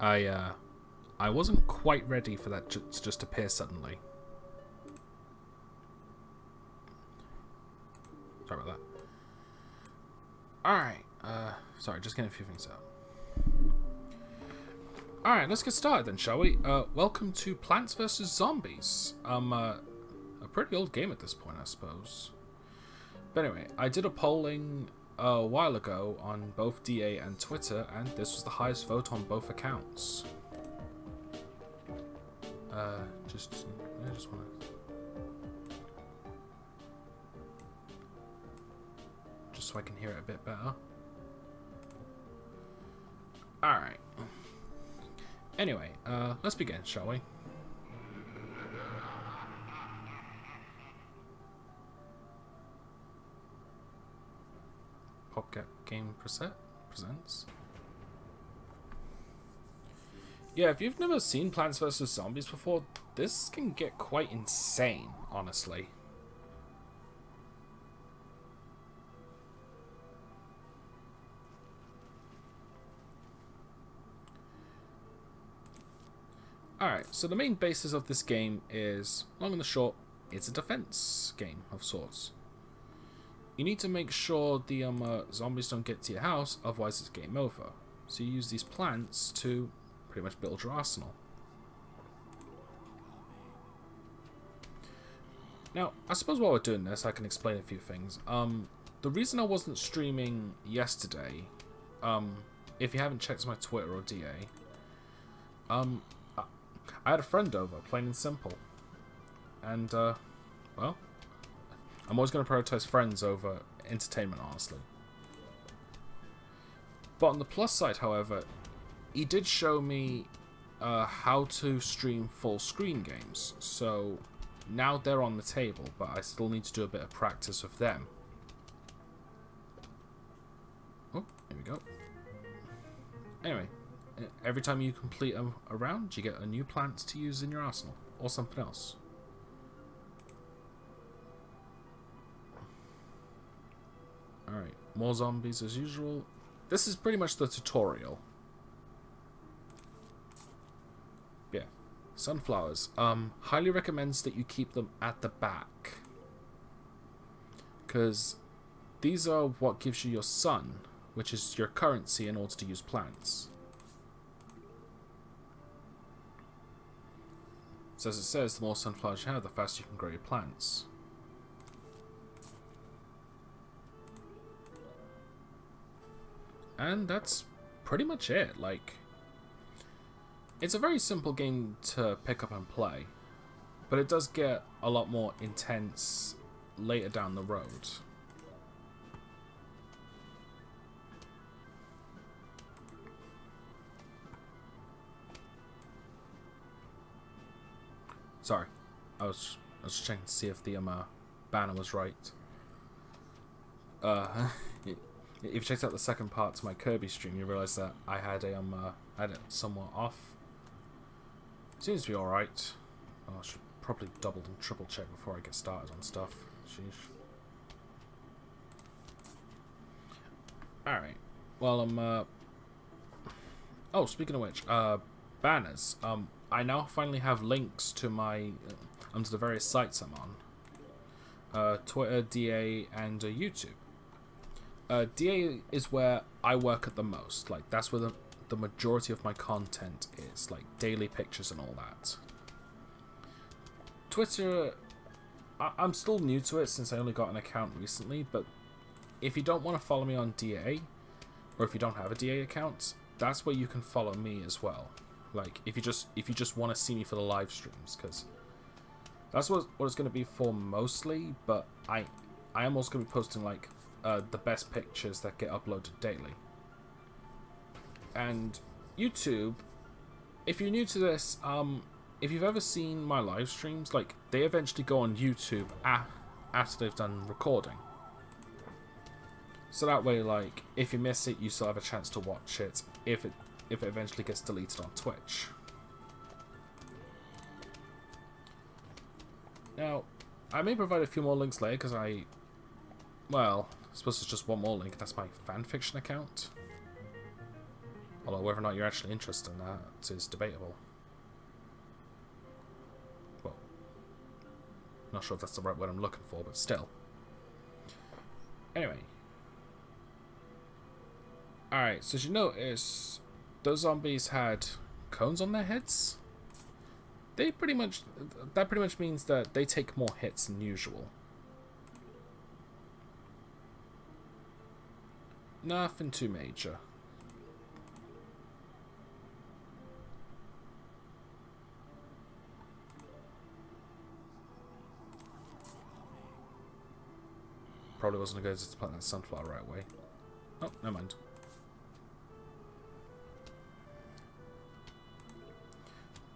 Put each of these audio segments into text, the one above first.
I wasn't quite ready for that to just appear suddenly. Sorry about that. Alright, sorry, just getting a few things out. Alright, let's get started then, shall we? Welcome to Plants vs. Zombies. A pretty old game at this point, I suppose. But anyway, I did a polling a while ago on both DA and Twitter, and this was the highest vote on both accounts. I just want to... Just so I can hear it a bit better. Alright. Anyway, let's begin, shall we? PopCap Game presents. Yeah, if you've never seen Plants vs. Zombies before, this can get quite insane, honestly. Alright, so the main basis of this game is, long and the short, it's a defense game of sorts. You need to make sure the zombies don't get to your house, otherwise it's game over. So you use these plants to pretty much build your arsenal. Now, I suppose while we're doing this, I can explain a few things. The reason I wasn't streaming yesterday, if you haven't checked my Twitter or DA, I had a friend over, plain and simple. And, well, I'm always going to prioritize friends over entertainment, honestly. But on the plus side, however, he did show me how to stream full screen games. So now they're on the table, but I still need to do a bit of practice with them. Oh, here we go. Anyway, every time you complete a round, you get a new plant to use in your arsenal, or something else. Alright, more zombies as usual. This is pretty much the tutorial. Yeah, sunflowers. Highly recommends that you keep them at the back, because these are what gives you your sun, which is your currency in order to use plants. So as it says, the more sunflowers you have, the faster you can grow your plants. And that's pretty much it. Like, it's a very simple game to pick up and play, but it does get a lot more intense later down the road. Sorry, I was checking to see if the banner was right. If you checked out the second part to my Kirby stream, you realise that I had a had it somewhat off. Seems to be all right. Oh, I should probably double and triple check before I get started on stuff. Sheesh. All right. Well, oh, speaking of which, banners. I now finally have links to my to the various sites I'm on. Twitter, DA, and YouTube. DA is where I work at the most. Like, that's where the majority of my content is, like daily pictures and all that. Twitter, I'm still new to it since I only got an account recently, but if you don't want to follow me on DA, or if you don't have a DA account, that's where you can follow me as well. Like, if you just want to see me for the live streams, because that's what it's going to be for mostly. But I am also going to be posting like the best pictures that get uploaded daily. And YouTube, if you're new to this, if you've ever seen my live streams, like, they eventually go on YouTube after they've done recording. So that way, like, if you miss it, you still have a chance to watch it if it eventually gets deleted on Twitch. Now, I may provide a few more links later because well, I suppose it's just one more link. That's my fanfiction account. Although whether or not you're actually interested in that is debatable. Well, not sure if that's the right word I'm looking for, but still. Anyway. Alright, so did you notice those zombies had cones on their heads? That pretty much means that they take more hits than usual. Nothing too major. Probably wasn't a good idea to plant that sunflower right away. Oh, never mind.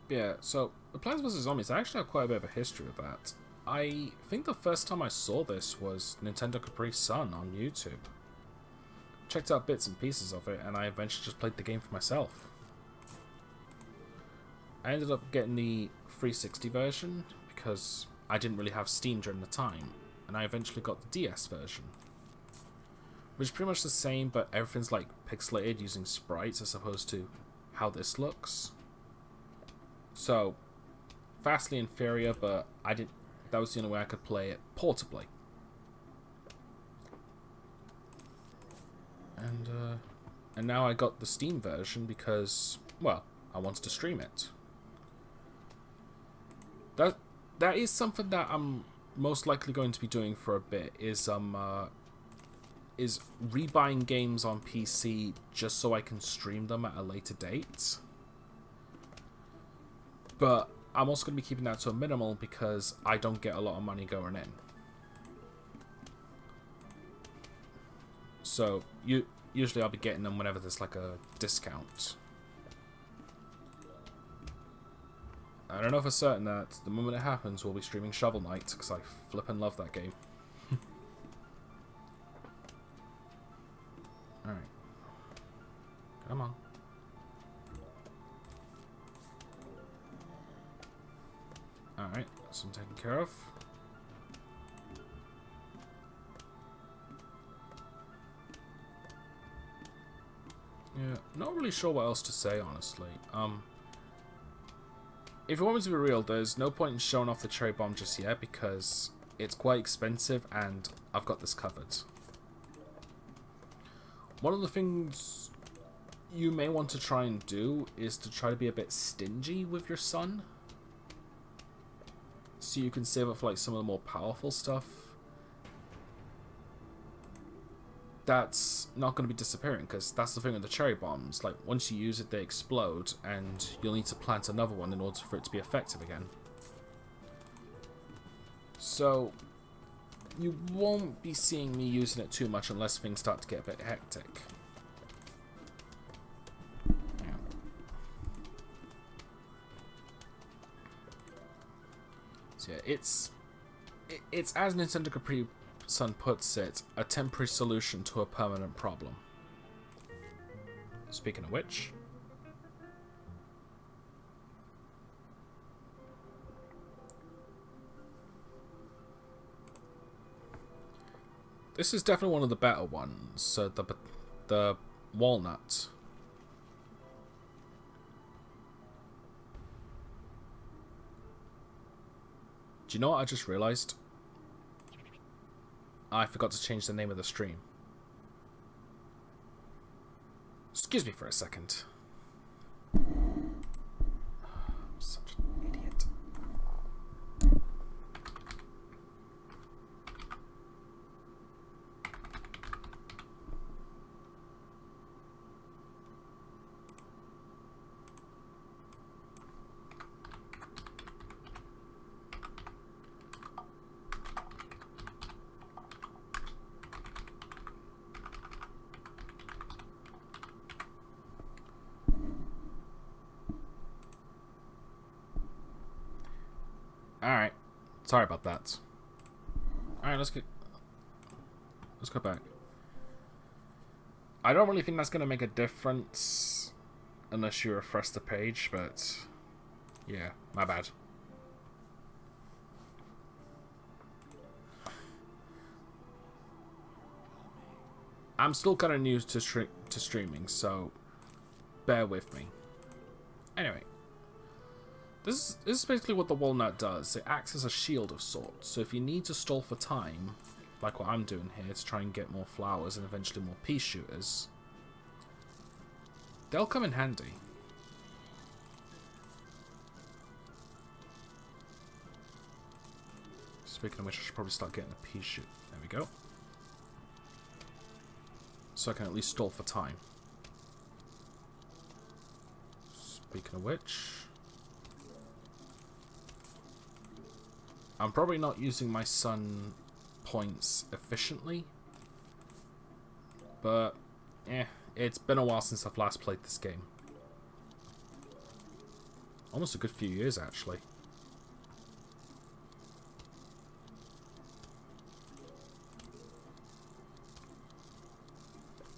Yeah, so the Plants vs. Zombies, I actually have quite a bit of a history with that. I think the first time I saw this was Nintendo Capri Sun on YouTube. Checked out bits and pieces of it, and I eventually just played the game for myself. I ended up getting the 360 version because I didn't really have Steam during the time, and I eventually got the DS version. Which is pretty much the same, but everything's like pixelated using sprites as opposed to how this looks. So, vastly inferior, but that was the only way I could play it portably. And now I got the Steam version because, well, I wanted to stream it. That is something that I'm most likely going to be doing for a bit, is rebuying games on PC just so I can stream them at a later date. But I'm also going to be keeping that to a minimal because I don't get a lot of money going in. So, usually I'll be getting them whenever there's like a discount. I don't know for certain that the moment it happens we'll be streaming Shovel Knight because I flippin' love that game. Alright. Come on. Alright, that's one taken care of. Yeah, not really sure what else to say, honestly. If you want me to be real, there's no point in showing off the cherry bomb just yet because it's quite expensive and I've got this covered. One of the things you may want to try and do is to try to be a bit stingy with your sun, so you can save up for like some of the more powerful stuff. That's not going to be disappearing, because that's the thing with the cherry bombs. Like, once you use it, they explode, and you'll need to plant another one in order for it to be effective again. So, you won't be seeing me using it too much unless things start to get a bit hectic. So yeah, it's as Nintendo Capri Sun puts it, a temporary solution to a permanent problem. Speaking of which, this is definitely one of the better ones. So the walnut. Do you know what I just realized? I forgot to change the name of the stream. Excuse me for a second. I'm such an idiot. Alright. Sorry about that. Alright, let's go back. I don't really think that's going to make a difference unless you refresh the page, but yeah, my bad. I'm still kind of new to streaming, so bear with me. Anyway, this is basically what the walnut does. It acts as a shield of sorts. So if you need to stall for time, like what I'm doing here, to try and get more flowers and eventually more pea shooters, they'll come in handy. Speaking of which, I should probably start getting a pea shoot. There we go. So I can at least stall for time. Speaking of which, I'm probably not using my sun points efficiently, but it's been a while since I've last played this game. Almost a good few years, actually.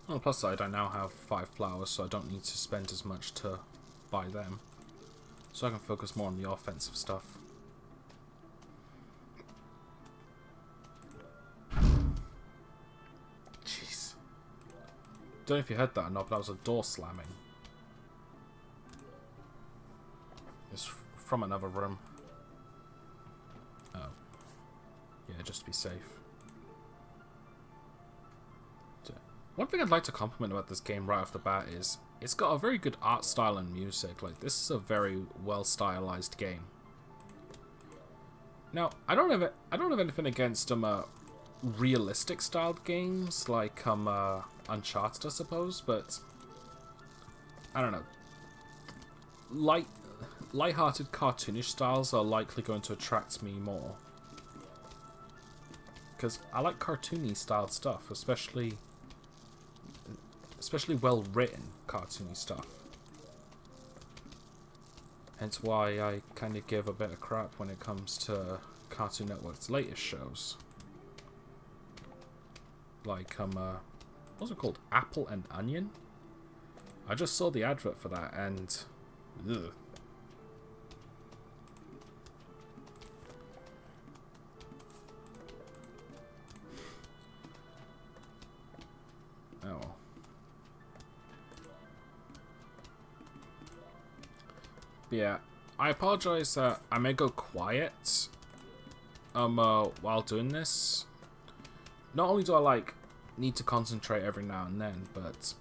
On the plus side, I now have 5 flowers, so I don't need to spend as much to buy them. So I can focus more on the offensive stuff. Jeez. Don't know if you heard that or not, but that was a door slamming. It's from another room. Oh. Yeah, just to be safe. One thing I'd like to compliment about this game right off the bat is it's got a very good art style and music. Like, this is a very well stylized game. Now, I don't have anything against realistic styled games like Uncharted, I suppose, but I don't know. Light-hearted cartoonish styles are likely going to attract me more, because I like cartoony styled stuff, especially well-written cartoony stuff. Hence why I kind of give a bit of crap when it comes to Cartoon Network's latest shows. Like, what's it called? Apple and Onion? I just saw the advert for that and... ugh. Oh. Yeah, I apologize that I may go quiet while doing this. Not only do I need to concentrate every now and then, but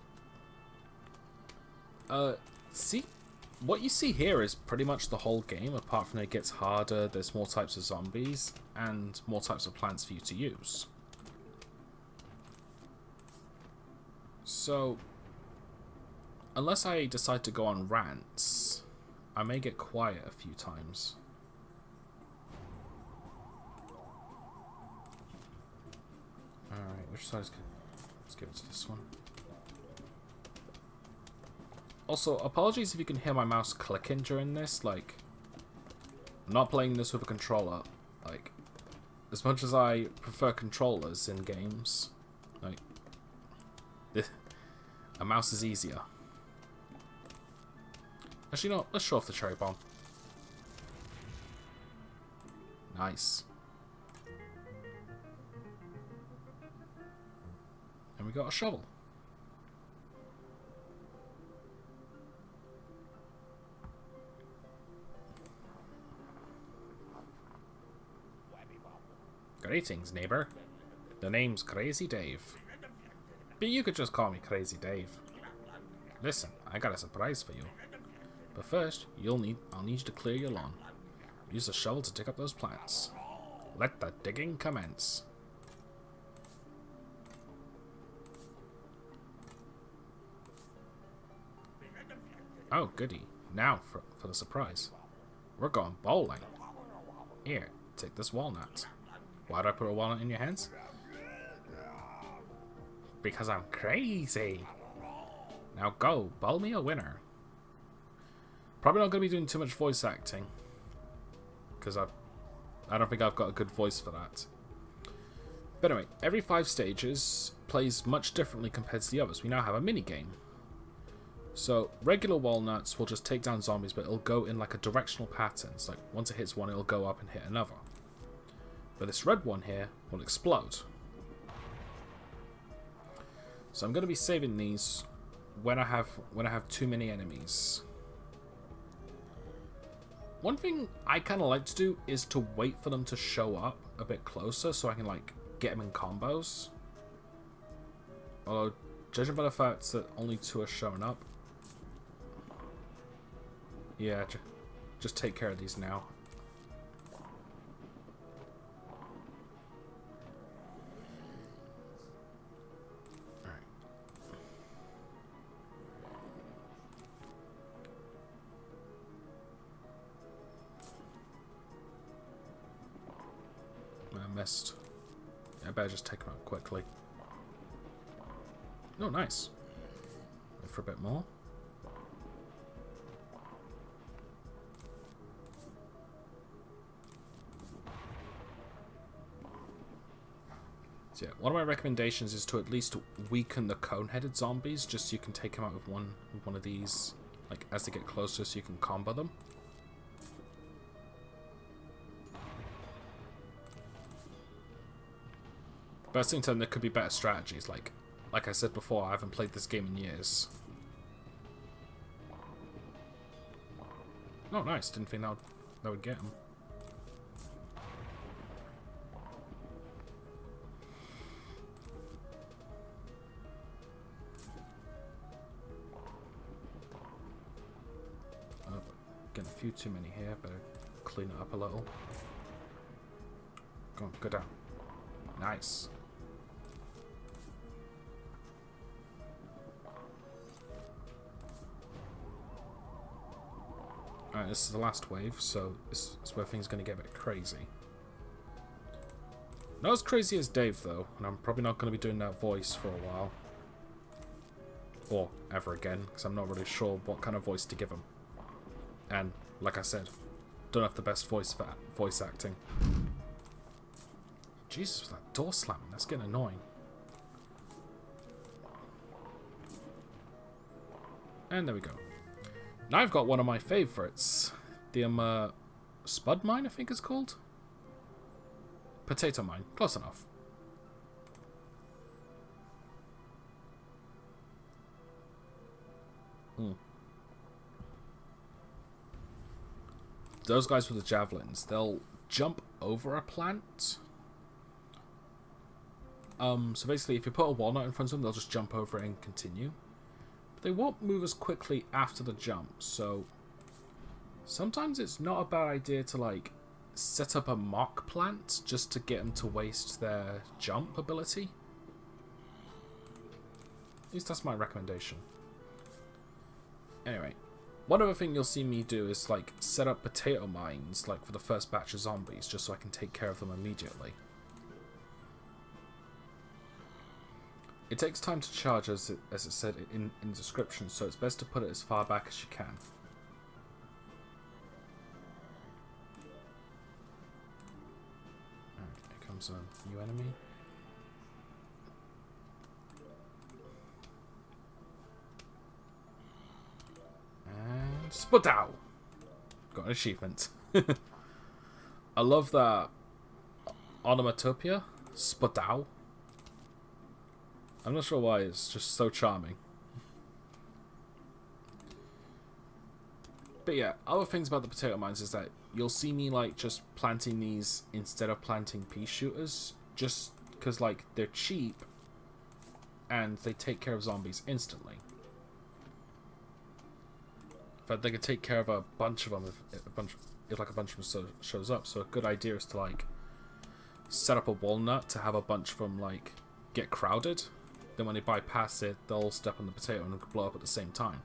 see, what you see here is pretty much the whole game, apart from it gets harder, there's more types of zombies and more types of plants for you to use. So unless I decide to go on rants, I may get quiet a few times. Alright, which side's good? Let's give it to this one. Also, apologies if you can hear my mouse clicking during this. Like, I'm not playing this with a controller. Like, as much as I prefer controllers in games, like, a mouse is easier. Actually, no, let's show off the cherry bomb. Nice. And we got a shovel. Greetings, neighbor. The name's Crazy Dave. But you could just call me Crazy Dave. Listen, I got a surprise for you. But first, I'll need you to clear your lawn. Use the shovel to dig up those plants. Let the digging commence. Oh, goody. Now for the surprise. We're going bowling. Here, take this walnut. Why'd I put a walnut in your hands? Because I'm crazy. Now go, bowl me a winner. Probably not going to be doing too much voice acting, because I don't think I've got a good voice for that. But anyway, every 5 stages plays much differently compared to the others. We now have a mini game. So regular walnuts will just take down zombies, but it'll go in like a directional pattern. It's like once it hits one, it'll go up and hit another. But this red one here will explode. So I'm going to be saving these when I have too many enemies. One thing I kind of like to do is to wait for them to show up a bit closer so I can like get them in combos. Although, judging by the fact that only 2 are showing up, yeah, just take care of these now. I missed. Yeah, I better just take them out quickly. Oh, nice. Wait for a bit more. So yeah, one of my recommendations is to at least weaken the cone-headed zombies, just so you can take them out with one of these, like as they get closer, so you can combo them. But at the same time, there could be better strategies. Like I said before, I haven't played this game in years. Oh, nice. Didn't think that would get him. Oh, getting a few too many here. Better clean it up a little. Go on, go down. Nice. Alright, this is the last wave, so this is where things are going to get a bit crazy. Not as crazy as Dave, though, and I'm probably not going to be doing that voice for a while. Or ever again, because I'm not really sure what kind of voice to give him. And, like I said, don't have the best voice for voice acting. Jesus, that door slamming, that's getting annoying. And there we go. Now I've got one of my favourites. The Spud Mine, I think it's called? Potato Mine. Close enough. Those guys with the javelins, they'll jump over a plant. So basically, if you put a walnut in front of them, they'll just jump over it and continue. They won't move as quickly after the jump, so sometimes it's not a bad idea to like set up a mock plant just to get them to waste their jump ability. At least that's my recommendation. Anyway, one other thing you'll see me do is like set up potato mines like for the first batch of zombies just so I can take care of them immediately. It takes time to charge, as it said in the description, so it's best to put it as far back as you can. Alright, here comes a new enemy. And Spudow! Got an achievement. I love that onomatopoeia, Spudow. I'm not sure why, it's just so charming. But yeah, other things about the potato mines is that you'll see me like just planting these instead of planting pea shooters, just because like they're cheap and they take care of zombies instantly. But they can take care of a bunch of them if a bunch of them shows up. So a good idea is to like set up a walnut to have a bunch of them like get crowded. Then when they bypass it, they'll step on the potato and blow up at the same time.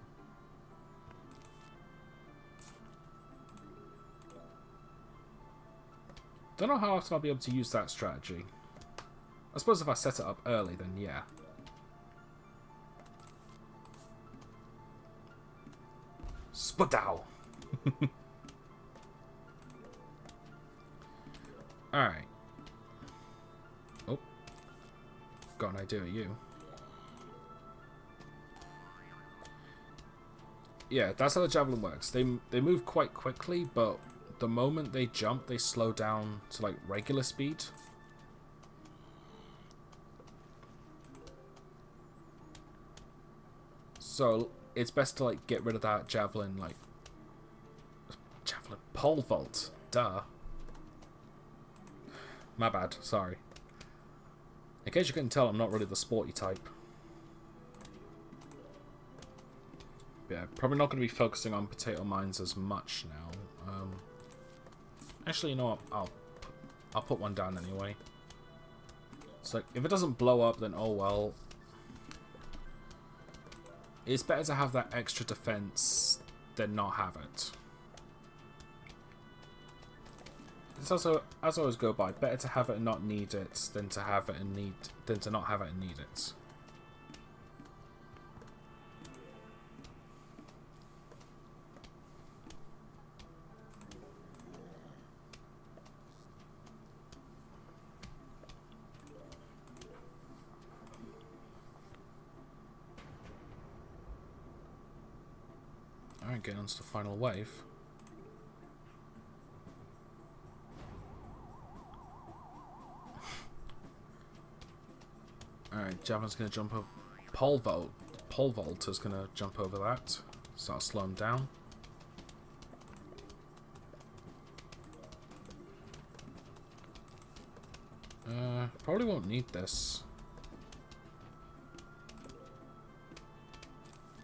Don't know how often I'll be able to use that strategy. I suppose if I set it up early, then yeah. Spudow! Alright. Oh. Got an idea of you. Yeah, that's how the javelin works. They move quite quickly, but the moment they jump, they slow down to like regular speed. So it's best to like get rid of that javelin, like javelin pole vault. Duh. My bad. Sorry. In case you couldn't tell, I'm not really the sporty type. Yeah, probably not going to be focusing on potato mines as much now. Actually, you know what? I'll put one down anyway. So if it doesn't blow up, then oh well. It's better to have that extra defense than not have it. It's also, as I always go by, better to have it and not need it than to have it and than to not have it and need it. Alright, getting on to the final wave. Alright, Javelin's gonna jump up. Pole vault is gonna jump over that. So I'll slow him down. Probably won't need this.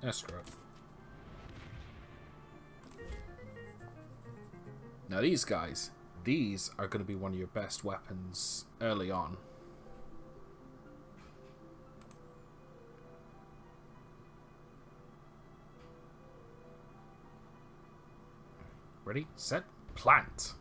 Yeah, screw it. Now these guys, these are going to be one of your best weapons early on. Ready, set, plant.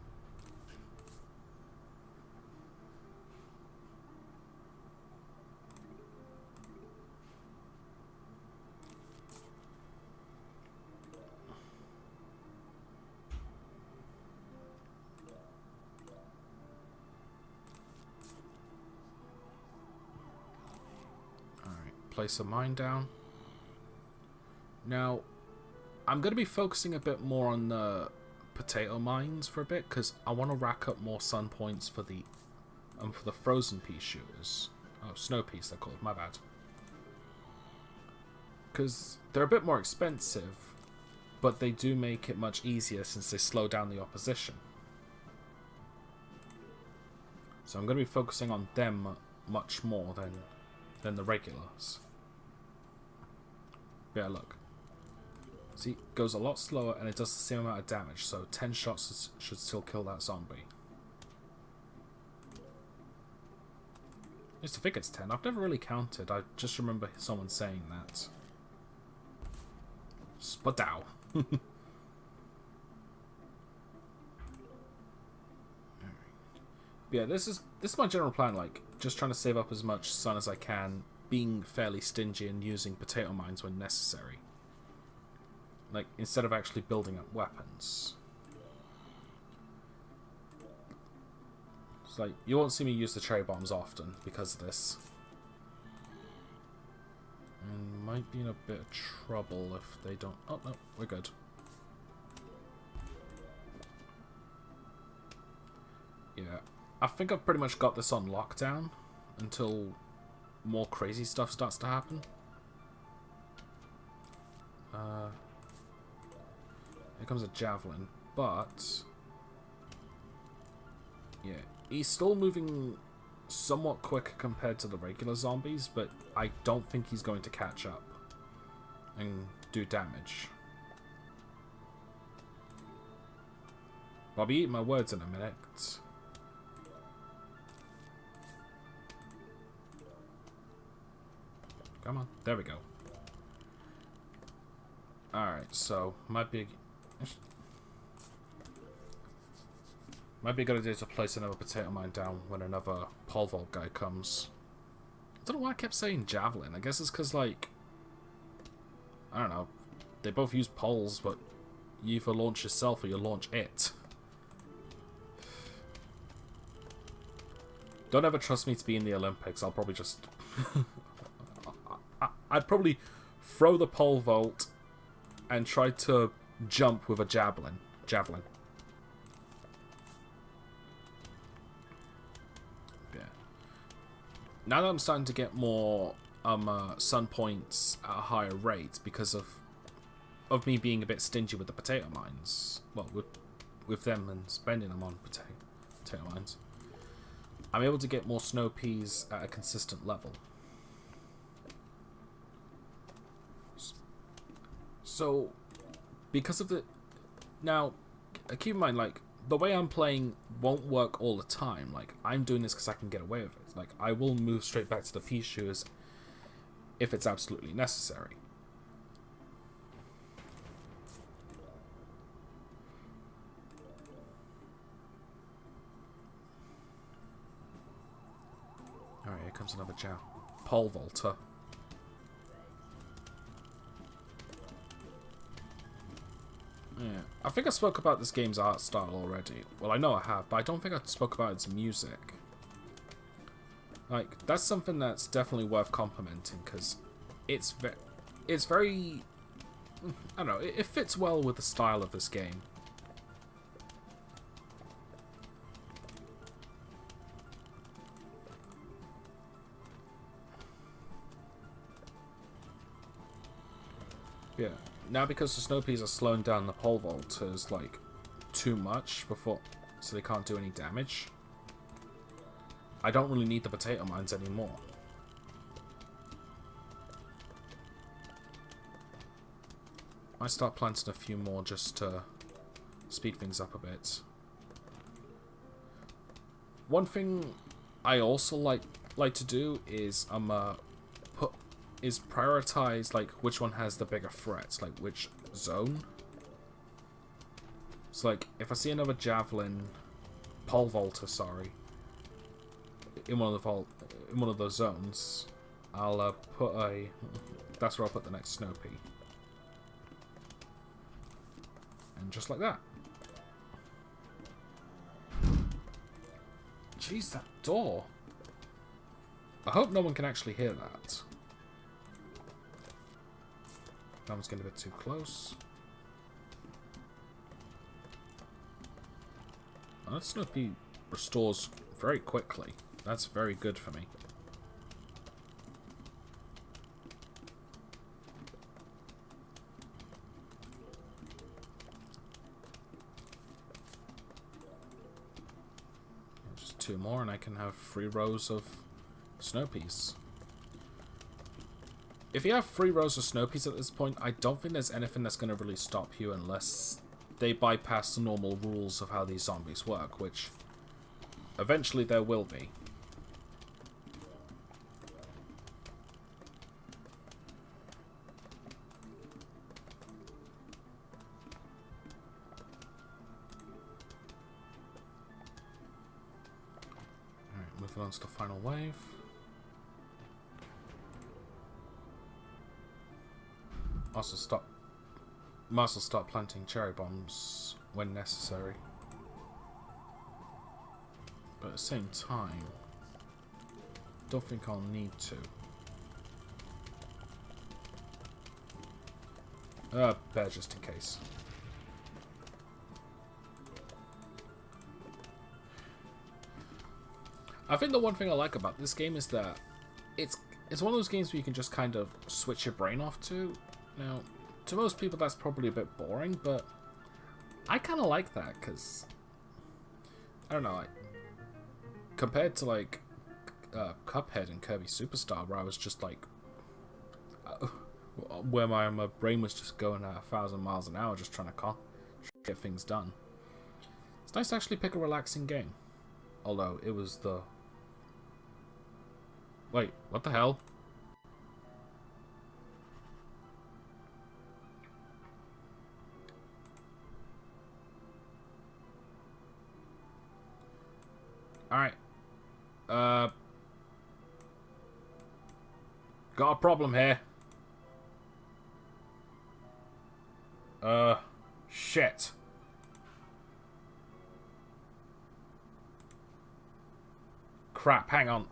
Place a mine down. Now, I'm going to be focusing a bit more on the potato mines for a bit because I want to rack up more sun points for the frozen pea shooters. Oh, snow peas they're called. My bad. Because they're a bit more expensive, but they do make it much easier since they slow down the opposition. So I'm going to be focusing on them much more than the regulars. Yeah, look. See, it goes a lot slower and it does the same amount of damage, so 10 shots should still kill that zombie. I used to think it's 10. I've never really counted. I just remember someone saying that. Spadow. Yeah, this is my general plan, like, just trying to save up as much sun as I can, being fairly stingy and using potato mines when necessary. Like, instead of actually building up weapons. It's like, you won't see me use the cherry bombs often because of this. And might be in a bit of trouble if they don't... Oh, no, we're good. Yeah, I think I've pretty much got this on lockdown until more crazy stuff starts to happen. Here comes a javelin, but yeah, he's still moving somewhat quick compared to the regular zombies, but I don't think he's going to catch up and do damage. I'll be eating my words in a minute. Come on, there we go. Alright, so might be a good idea to place another potato mine down when another pole vault guy comes. I don't know why I kept saying javelin. I guess it's because, like, I don't know, they both use poles, but you either launch yourself or you launch it. Don't ever trust me to be in the Olympics. I'll probably just I'd probably throw the pole vault and try to jump with a javelin. Yeah. Now that I'm starting to get more sun points at a higher rate because of me being a bit stingy with the potato mines. Well, with them and spending them on potato mines. I'm able to get more snow peas at a consistent level. So, because of the... Now, keep in mind, like, the way I'm playing won't work all the time. Like, I'm doing this because I can get away with it. Like, I will move straight back to the pea shooters if it's absolutely necessary. Alright, here comes another Jow. Pole vaulter. Yeah, I think I spoke about this game's art style already. Well, I know I have, but I don't think I spoke about its music. Like, that's something that's definitely worth complimenting, because it's very... I don't know, it fits well with the style of this game. Yeah. Now because the snow peas are slowing down the pole vaulters like too much before, so they can't do any damage, I don't really need the potato mines anymore. I start planting a few more just to speed things up a bit. One thing I also like to do is prioritize like which one has the bigger threats, like which zone. So like if I see another javelin pole vaulter, sorry, in one of those zones, I'll put a... That's where I'll put the next snow pea. And just like that. Jeez, that door. I hope no one can actually hear that. That one's getting a bit too close. Oh, that snow pea restores very quickly. That's very good for me. Just 2 more and I can have 3 rows of snow peas. If you have 3 rows of snow peas at this point, I don't think there's anything that's going to really stop you unless they bypass the normal rules of how these zombies work, which eventually there will be. Alright, moving on to the final wave. Must start planting cherry bombs when necessary. But at the same time, don't think I'll need to. Bear just in case. I think the one thing I like about this game is that it's one of those games where you can just kind of switch your brain off to. Now, to most people that's probably a bit boring, but I kind of like that because, I don't know, compared to like Cuphead and Kirby Superstar, where I was just like, where my brain was just going at 1,000 miles an hour just trying to get things done. It's nice to actually pick a relaxing game. Although, it was the... Wait, what the hell? Alright. Got a problem here. Shit. Crap, hang on.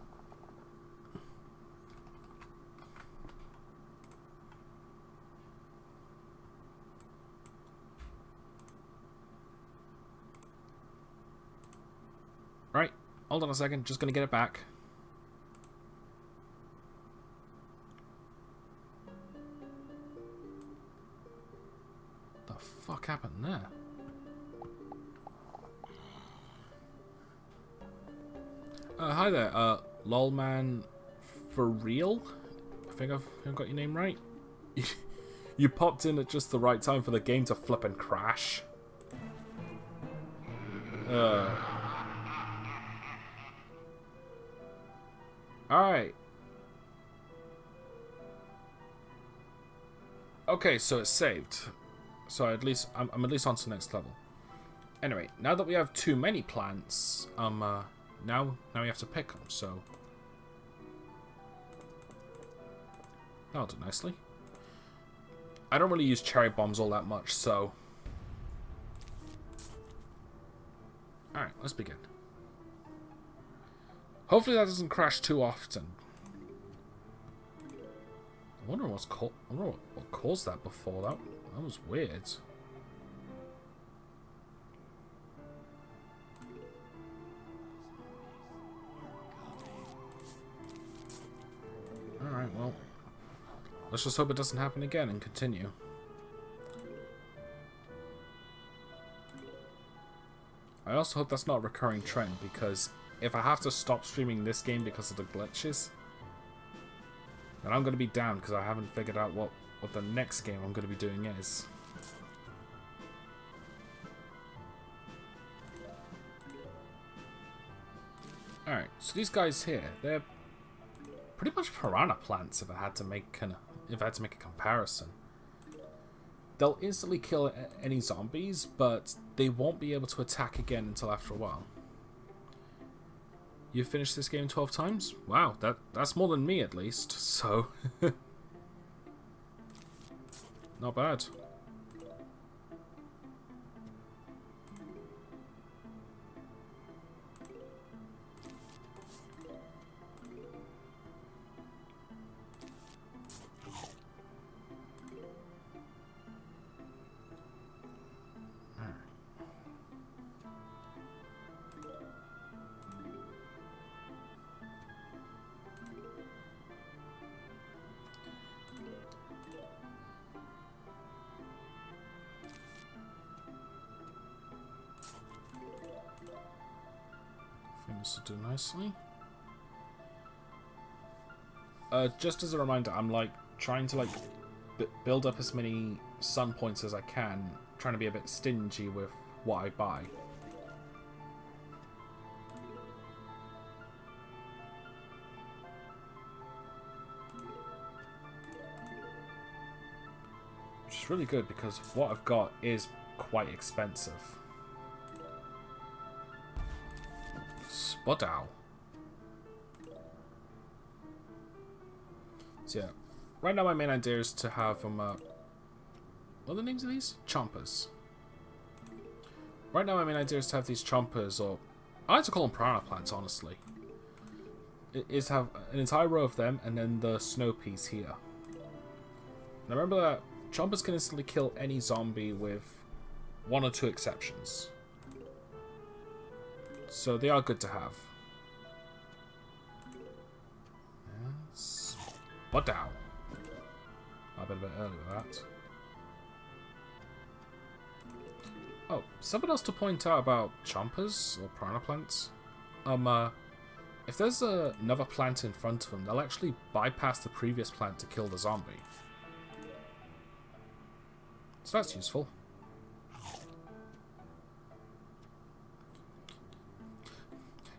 Right, hold on a second, just gonna get it back. The fuck happened there? Hi there, lolman for real? I think I've got your name right. You popped in at just the right time for the game to flip and crash. Alright. Okay, so it's saved. So at least I'm at least on to the next level. Anyway, now that we have too many plants, now we have to pick them, so that'll do nicely. I don't really use cherry bombs all that much, so alright, let's begin. Hopefully that doesn't crash too often. I wonder what caused that before. That was weird. Alright, well, let's just hope it doesn't happen again and continue. I also hope that's not a recurring trend, because if I have to stop streaming this game because of the glitches, then I'm going to be damned, because I haven't figured out what the next game I'm going to be doing is. Alright, so these guys here, they're pretty much piranha plants if I had to make a comparison. They'll instantly kill any zombies, but they won't be able to attack again until after a while. You've finished this game 12 times? Wow, that's more than me at least, so not bad. This will do nicely. Just as a reminder, I'm trying to build up as many sun points as I can, trying to be a bit stingy with what I buy. Which is really good because what I've got is quite expensive. Spodow. So yeah, right now my main idea is to have what are the names of these? Chompers. Right now my main idea is to have these chompers, or I like to call them piranha plants, honestly. It is to have an entire row of them and then the snow peas here. Now remember that chompers can instantly kill any zombie with one or two exceptions. So they are good to have. Spodow. I've been a bit early with that. Oh, something else to point out about chompers or piranha plants. If there's another plant in front of them, they'll actually bypass the previous plant to kill the zombie. So that's useful.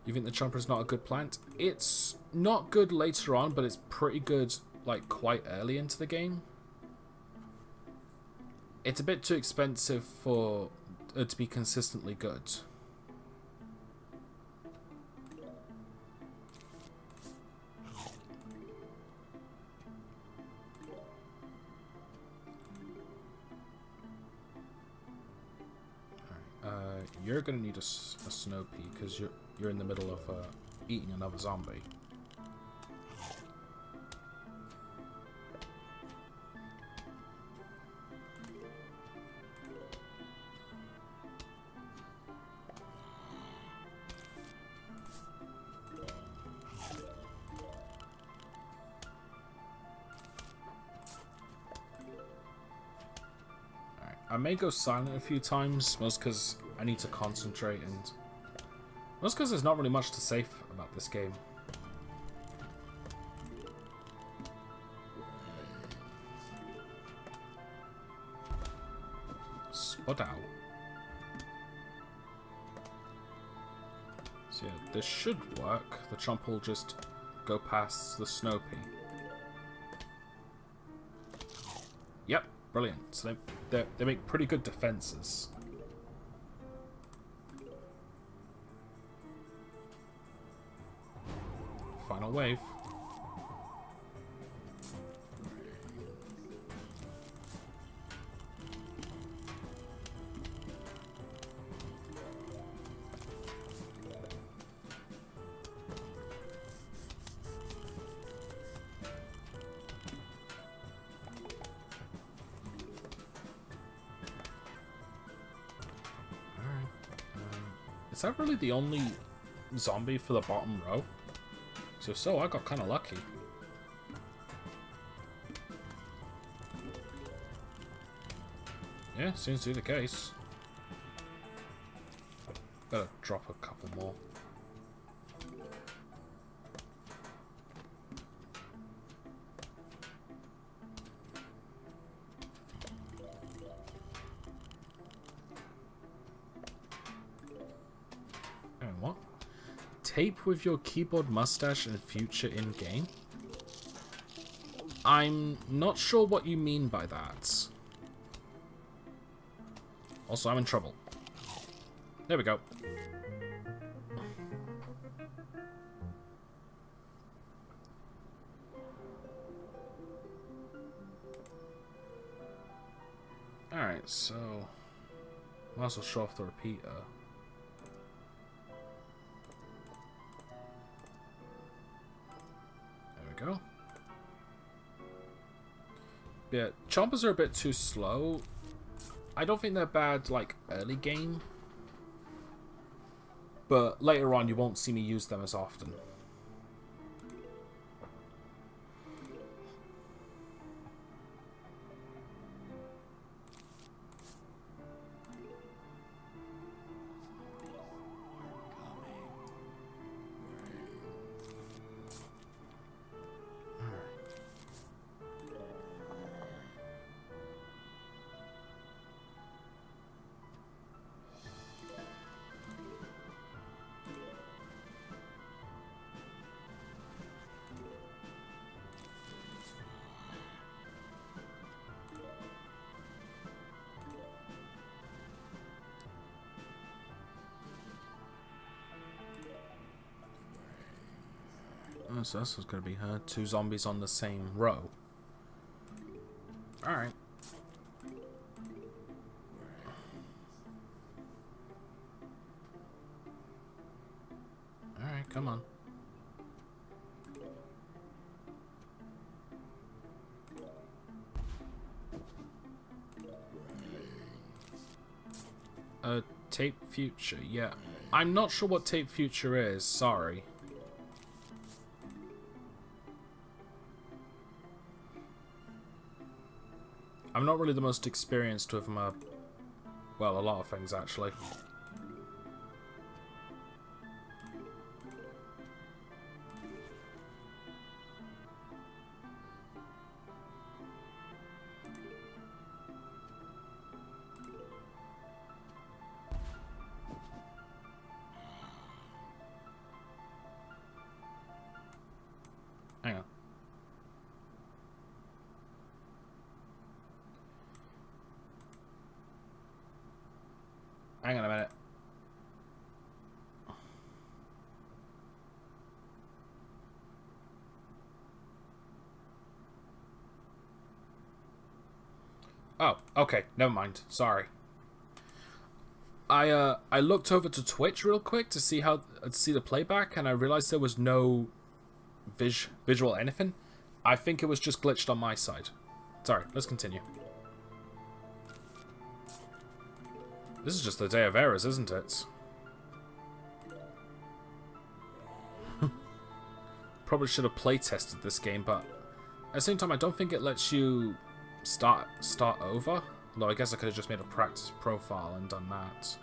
You think the chomper is not a good plant? It's not good later on, but it's pretty good, quite early into the game. It's a bit too expensive for it to be consistently good. Alright, you're gonna need a snow pea because you're in the middle of eating another zombie. I may go silent a few times, most because I need to concentrate, and most because there's not really much to say about this game. Spot out. So yeah, this should work. The chomp will just go past the snow pea. Yep, brilliant. So they make pretty good defenses. Final wave. Is that really the only zombie for the bottom row? So I got kind of lucky. Yeah, seems to be the case. Better drop a couple more. What? Tape with your keyboard mustache and future in-game? I'm not sure what you mean by that. Also, I'm in trouble. There we go. Alright, so... might as well show off the repeater. Go. Yeah, chompers are a bit too slow. I don't think they're bad, like, early game. But later on, you won't see me use them as often. So this was going to be her. 2 zombies on the same row. Alright. Alright, come on. Tape future, yeah. I'm not sure what tape future is, sorry. I'm not really the most experienced with well, a lot of things actually. Hang on. Hang on a minute. Oh, okay. Never mind. Sorry. I looked over to Twitch real quick to see the playback, and I realized there was no visual anything. I think it was just glitched on my side. Sorry. Let's continue. This is just the day of errors, isn't it? Probably should have play-tested this game, but at the same time, I don't think it lets you start over. Although I guess I could have just made a practice profile and done that.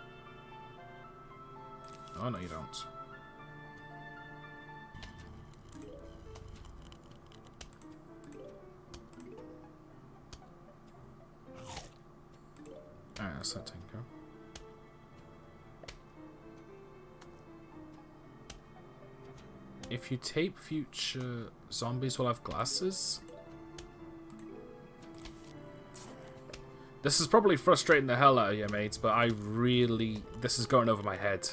Oh, no, you don't. Alright, that's that taken care of. If you tape future zombies will have glasses? This is probably frustrating the hell out of you, mates, but I really... This is going over my head.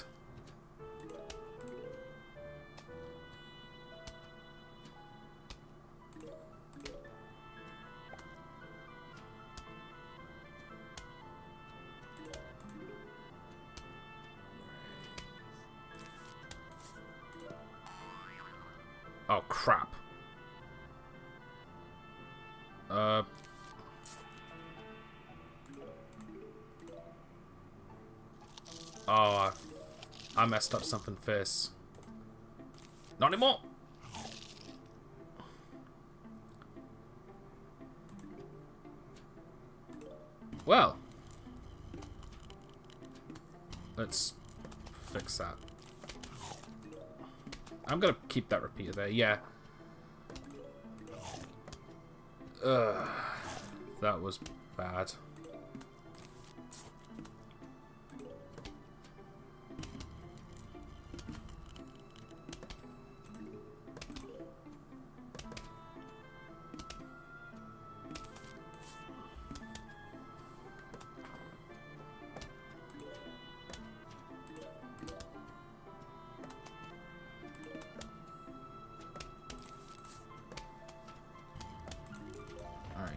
Oh, crap. Oh, I messed up something first. Not anymore! Well. Let's fix that. I'm gonna keep that repeater there, yeah. Ugh. That was bad.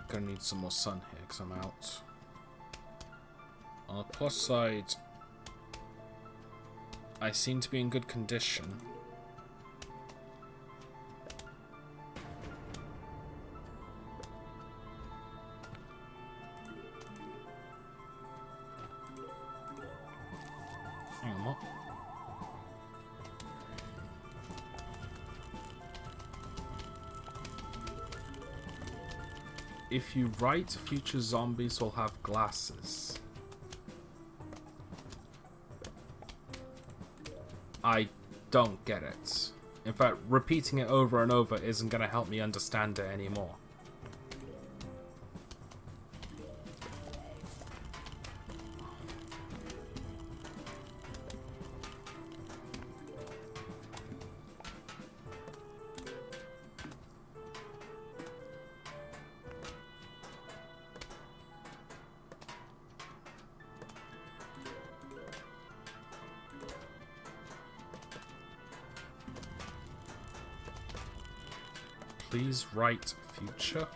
Gonna need some more sun here because I'm out. On the plus side, I seem to be in good condition. Hang on, what? If you write future zombies will have glasses. I don't get it. In fact, repeating it over and over isn't going to help me understand it anymore. Please write future.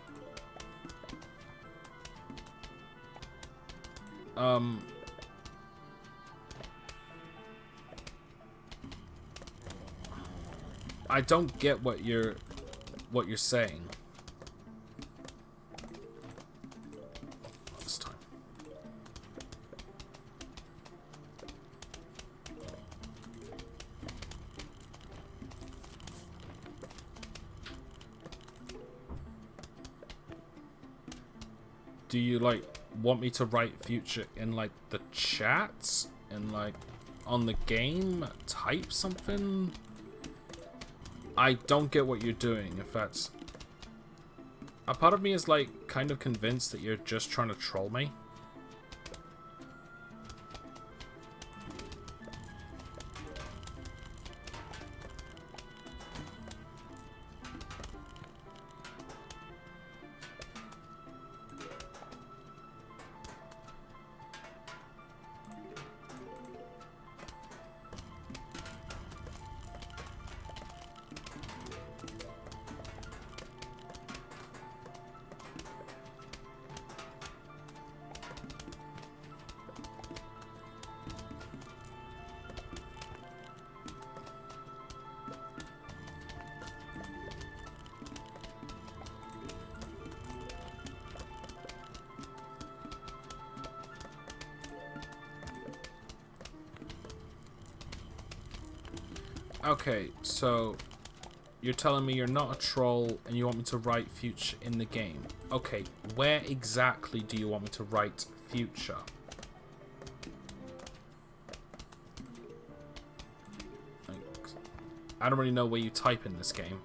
I don't get what you're saying. This time. Do you like want me to write future in like the chat and like on the game? Type something? I don't get what you're doing. If that's a part of me is like kind of convinced that you're just trying to troll me. Okay, so you're telling me you're not a troll and you want me to write future in the game. Okay, where exactly do you want me to write future? I don't really know where you type in this game.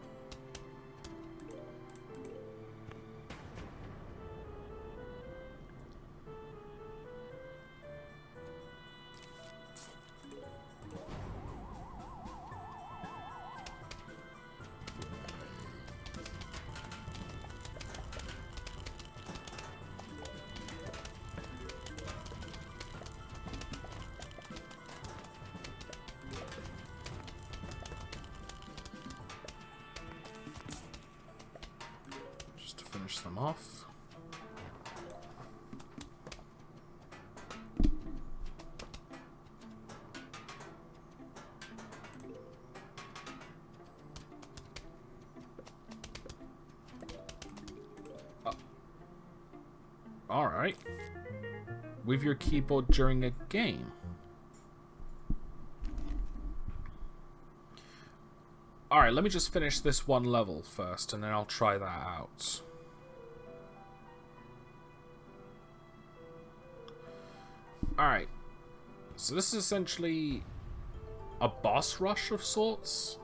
Them off. All right. With your keyboard during a game. All right, let me just finish this one level first, and then I'll try that out. Alright, so this is essentially a boss rush of sorts.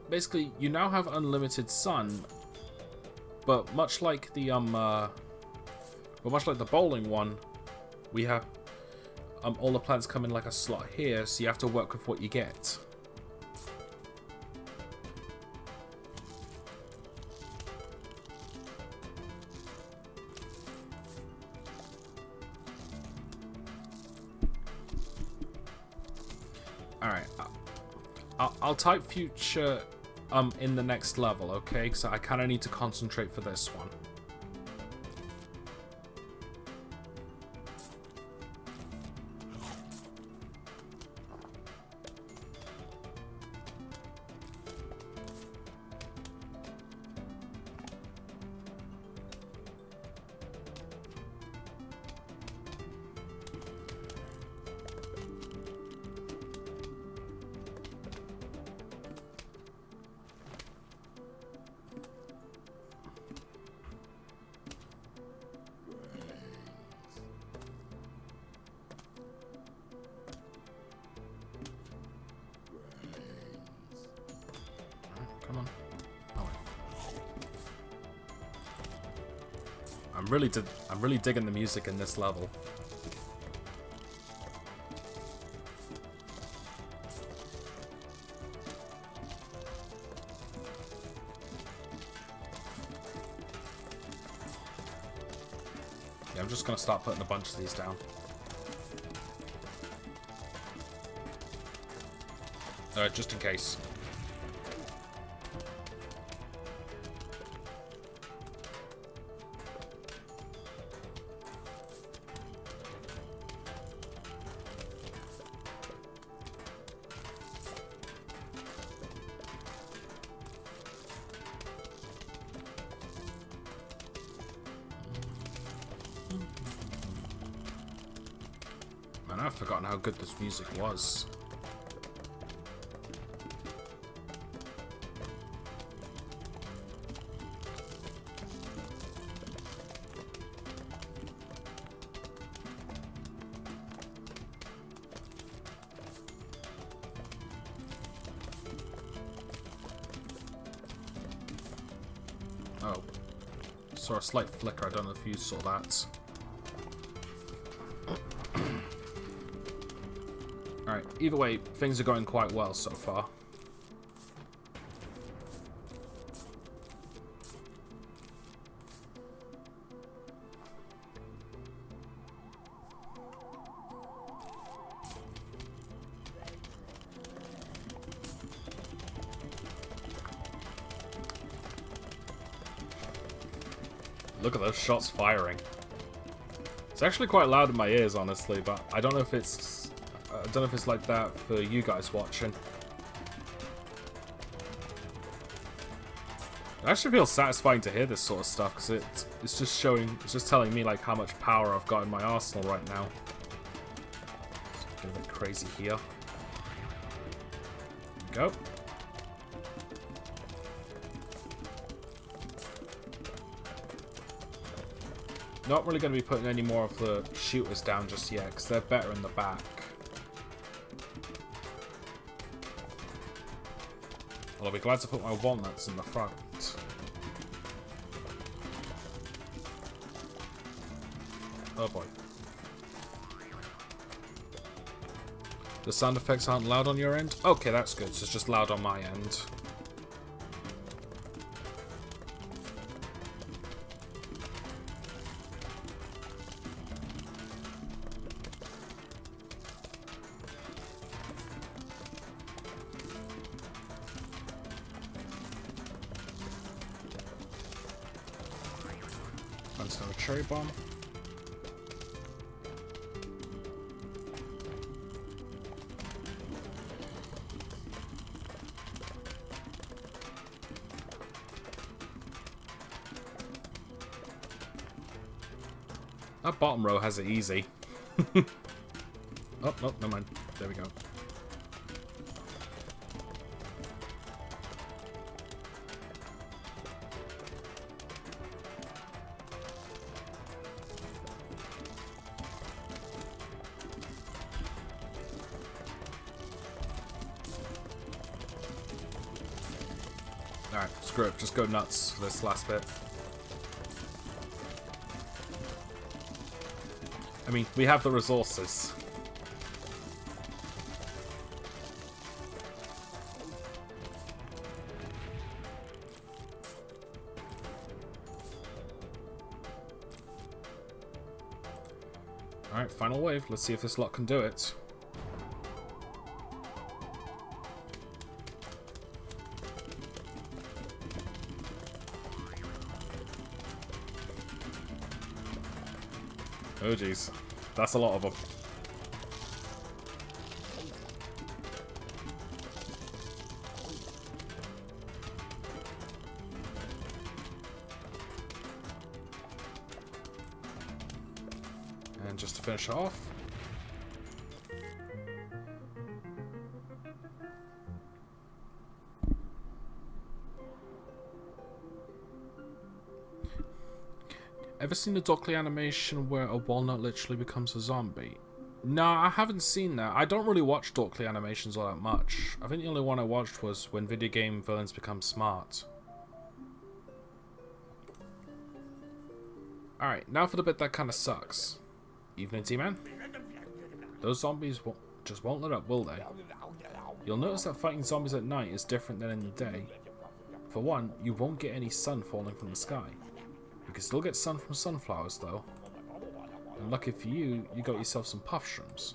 Basically, you now have unlimited sun, but much like the bowling one, we have all the plants come in like a slot here, so you have to work with what you get. Alright, I'll type future in the next level, okay? Because I kind of need to concentrate for this one. Come on. Oh, I'm really digging the music in this level. Yeah, I'm just gonna start putting a bunch of these down. Just in case. Man, I've forgotten how good this music was. Oh, saw a slight flicker. I don't know if you saw that. Alright, either way, things are going quite well so far. Look at those shots firing. It's actually quite loud in my ears, honestly, but I don't know if it's like that for you guys watching. It actually feels satisfying to hear this sort of stuff because it's just telling me like how much power I've got in my arsenal right now. It's getting a bit crazy here. There we go. Not really going to be putting any more of the shooters down just yet, because they're better in the back. Well, I'll be glad to put my walnuts in the front. Oh boy. The sound effects aren't loud on your end? Okay, that's good. So it's just loud on my end. That's another cherry bomb. That bottom row has it easy. Oh, no, never mind. There we go. Alright, screw it. Just go nuts for this last bit. I mean, we have the resources. Alright, final wave. Let's see if this lot can do it. Oh jeez, that's a lot of them. And just to finish off, ever seen the Dockley animation where a walnut literally becomes a zombie? No, I haven't seen that. I don't really watch Dockley animations all that much. I think the only one I watched was when video game villains become smart. Alright, now for the bit that kind of sucks. Evening, T-Man. Those zombies just won't let up, will they? You'll notice that fighting zombies at night is different than in the day. For one, you won't get any sun falling from the sky. You can still get sun from sunflowers, though. And lucky for you, you got yourself some puff shrooms.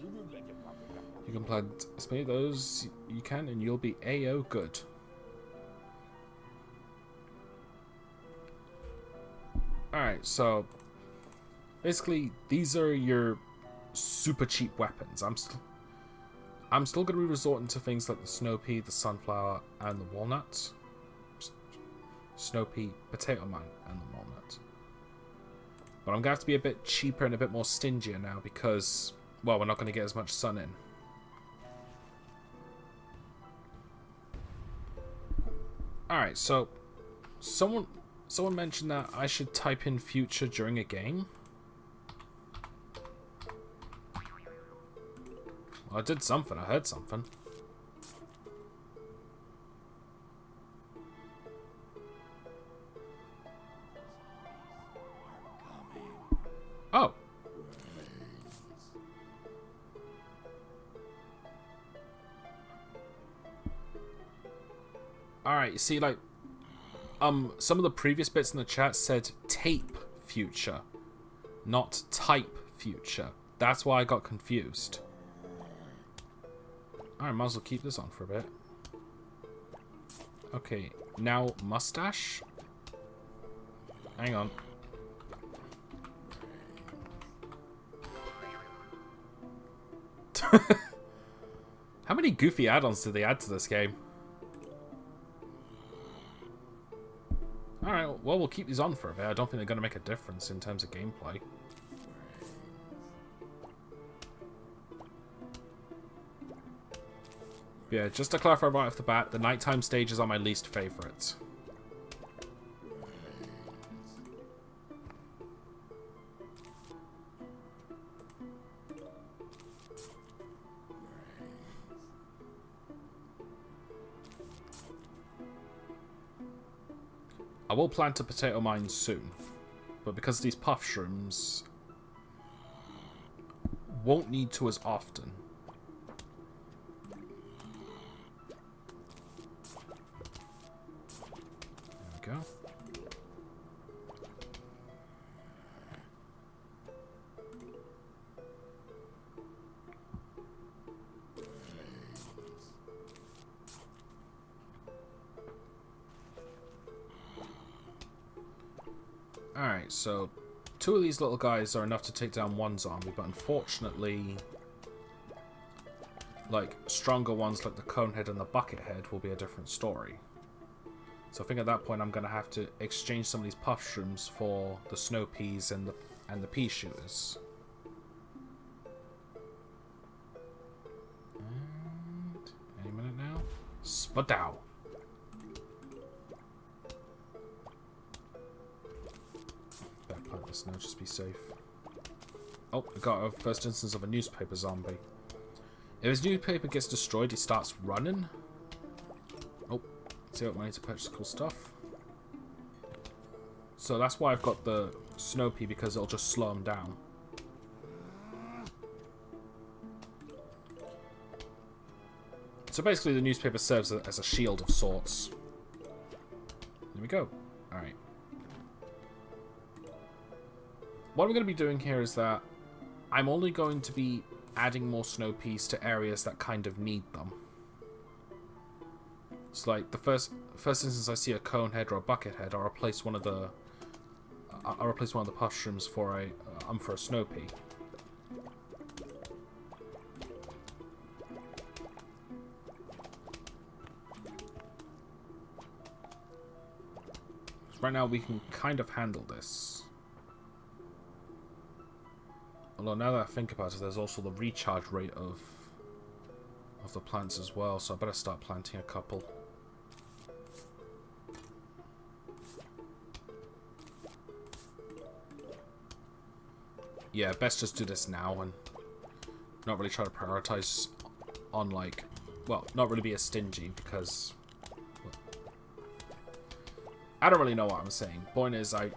You can plant as many of those you can, and you'll be A-O good. Alright, so basically, these are your super cheap weapons. I'm still going to be resorting to things like the snow pea, the sunflower, and the walnut. Snow pea, potato mine, and the walnut. But I'm going to have to be a bit cheaper and a bit more stingier now because, well, we're not going to get as much sun in. Alright, so someone mentioned that I should type in future during a game. Well, I did something. I heard something. Oh. Alright, you see, like, some of the previous bits in the chat said tape future, not type future. That's why I got confused. Alright, might as well keep this on for a bit. Okay, now mustache? Hang on. How many goofy add-ons did they add to this game? Alright, well, we'll keep these on for a bit. I don't think they're going to make a difference in terms of gameplay. Yeah, just to clarify right off the bat, the nighttime stages are my least favourite. will plant a potato mine soon, but because these puff shrooms won't need to as often. There we go. Alright, so 2 of these little guys are enough to take down 1 zombie, but unfortunately, like, stronger ones like the Conehead and the Buckethead will be a different story. So I think at that point I'm going to have to exchange some of these puff shrooms for the snow peas and the pea shooters. And any minute now. Spadow! Plant this now, just be safe. Oh, we got our first instance of a newspaper zombie. If his newspaper gets destroyed, he starts running. Oh, save up money to purchase cool stuff. So that's why I've got the snow pea, because it'll just slow him down. So basically the newspaper serves as a shield of sorts. There we go. Alright. What I'm going to be doing here is that I'm only going to be adding more snow peas to areas that kind of need them. It's like the first instance I see a Conehead or a Buckethead, I'll replace one of the puff shrooms for a snow pea. Right now we can kind of handle this. Although now that I think about it, there's also the recharge rate of the plants as well, so I better start planting a couple. Yeah, best just do this now and not really try to prioritize on, like, well, not really be as stingy because, well, I don't really know what I'm saying. Point is, I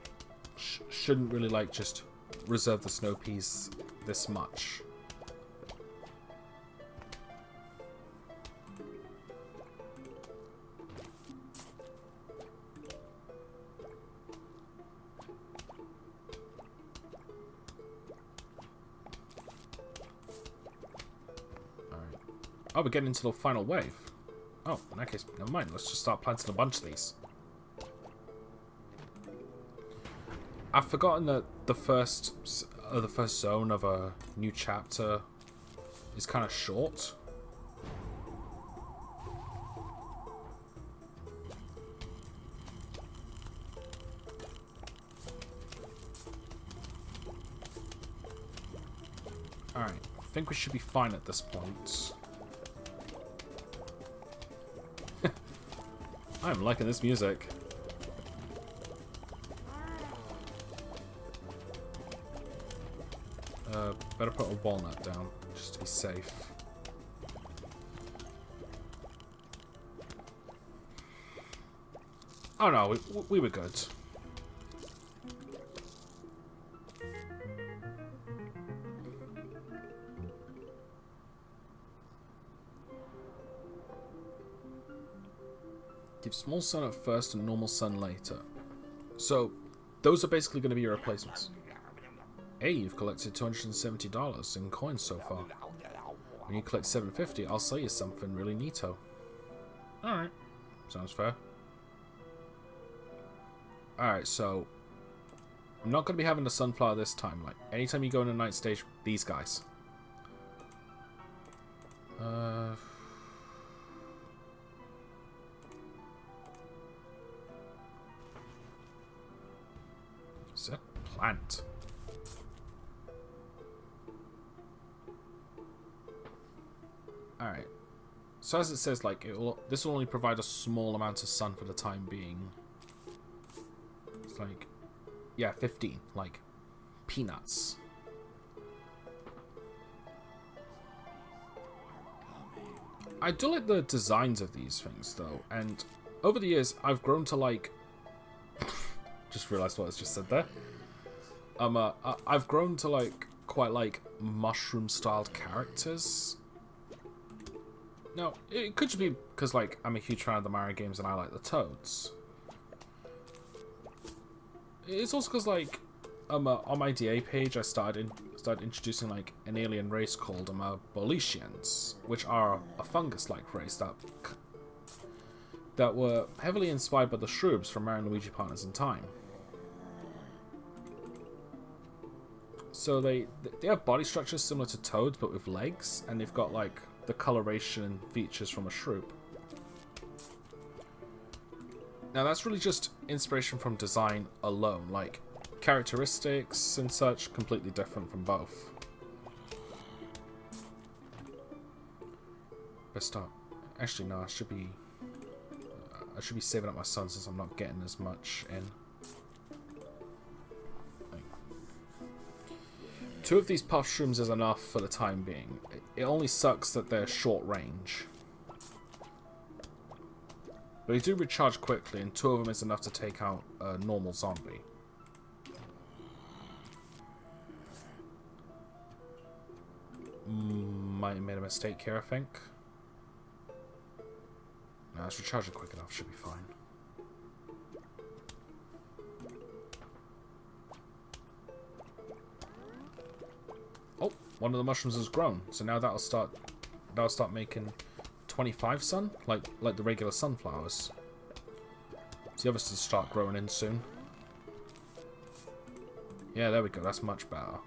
shouldn't really, like, just reserve the snow peas this much. Alright. Oh, we're getting into the final wave. Oh, in that case, never mind. Let's just start planting a bunch of these. I've forgotten that the first zone of a new chapter is kind of short. Alright, I think we should be fine at this point. I'm liking this music. Better put a walnut down, just to be safe. Oh no, we were good. Give small sun at first and normal sun later. So, those are basically going to be your replacements. Hey, you've collected $270 in coins so far. When you collect $750, I'll sell you something really neato. Alright. Sounds fair. Alright, so I'm not going to be having the sunflower this time. Like, anytime you go in a night stage, these guys. Set plant. Alright. So as it says, like, this will only provide a small amount of sun for the time being. It's like, yeah, 15. Like, peanuts. I do like the designs of these things, though. And over the years, I've grown to like Just realised what I just said there. I've grown to like quite like mushroom-styled characters. Now, it could just be because like I'm a huge fan of the Mario games and I like the Toads. It's also because like on my DA page I started introducing like an alien race called Boletians, which are a fungus-like race that were heavily inspired by the shrubs from Mario and Luigi Partners in Time. So they have body structures similar to Toads but with legs, and they've got like the coloration and features from a shrub. Now that's really just inspiration from design alone, like characteristics and such completely different from both. Best start. Actually, no, I should be saving up my sun since I'm not getting as much in. Two of these puff shrooms is enough for the time being. It only sucks that they're short range. But they do recharge quickly, and two of them is enough to take out a normal zombie. Might have made a mistake here, I think. No, it's recharging quick enough, should be fine. Oh, one of the mushrooms has grown, so now that'll start making 25 sun, like the regular sunflowers. So the others will start growing in soon. Yeah, there we go. That's much better.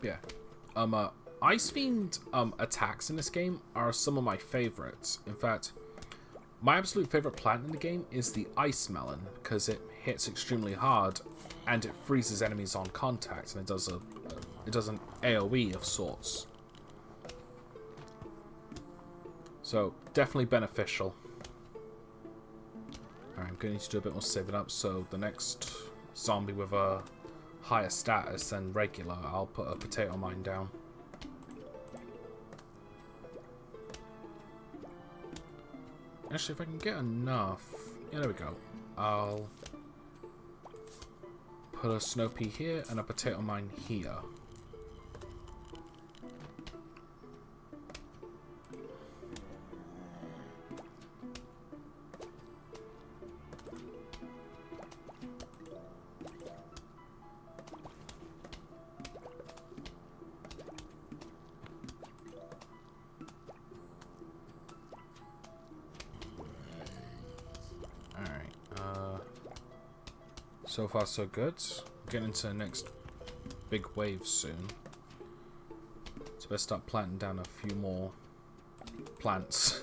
Yeah. Ice Fiend attacks in this game are some of my favorites. In fact, my absolute favorite plant in the game is the Ice Melon, because it hits extremely hard and it freezes enemies on contact, and it does an AoE of sorts. So definitely beneficial. Alright, I'm going to need to do a bit more saving up, so the next zombie with a higher status than regular, I'll put a potato mine down. Actually, if I can get enough... Yeah, there we go. I'll put a snow pea here and a potato mine here. So far, so good. Getting into the next big wave soon. So let's start planting down a few more plants.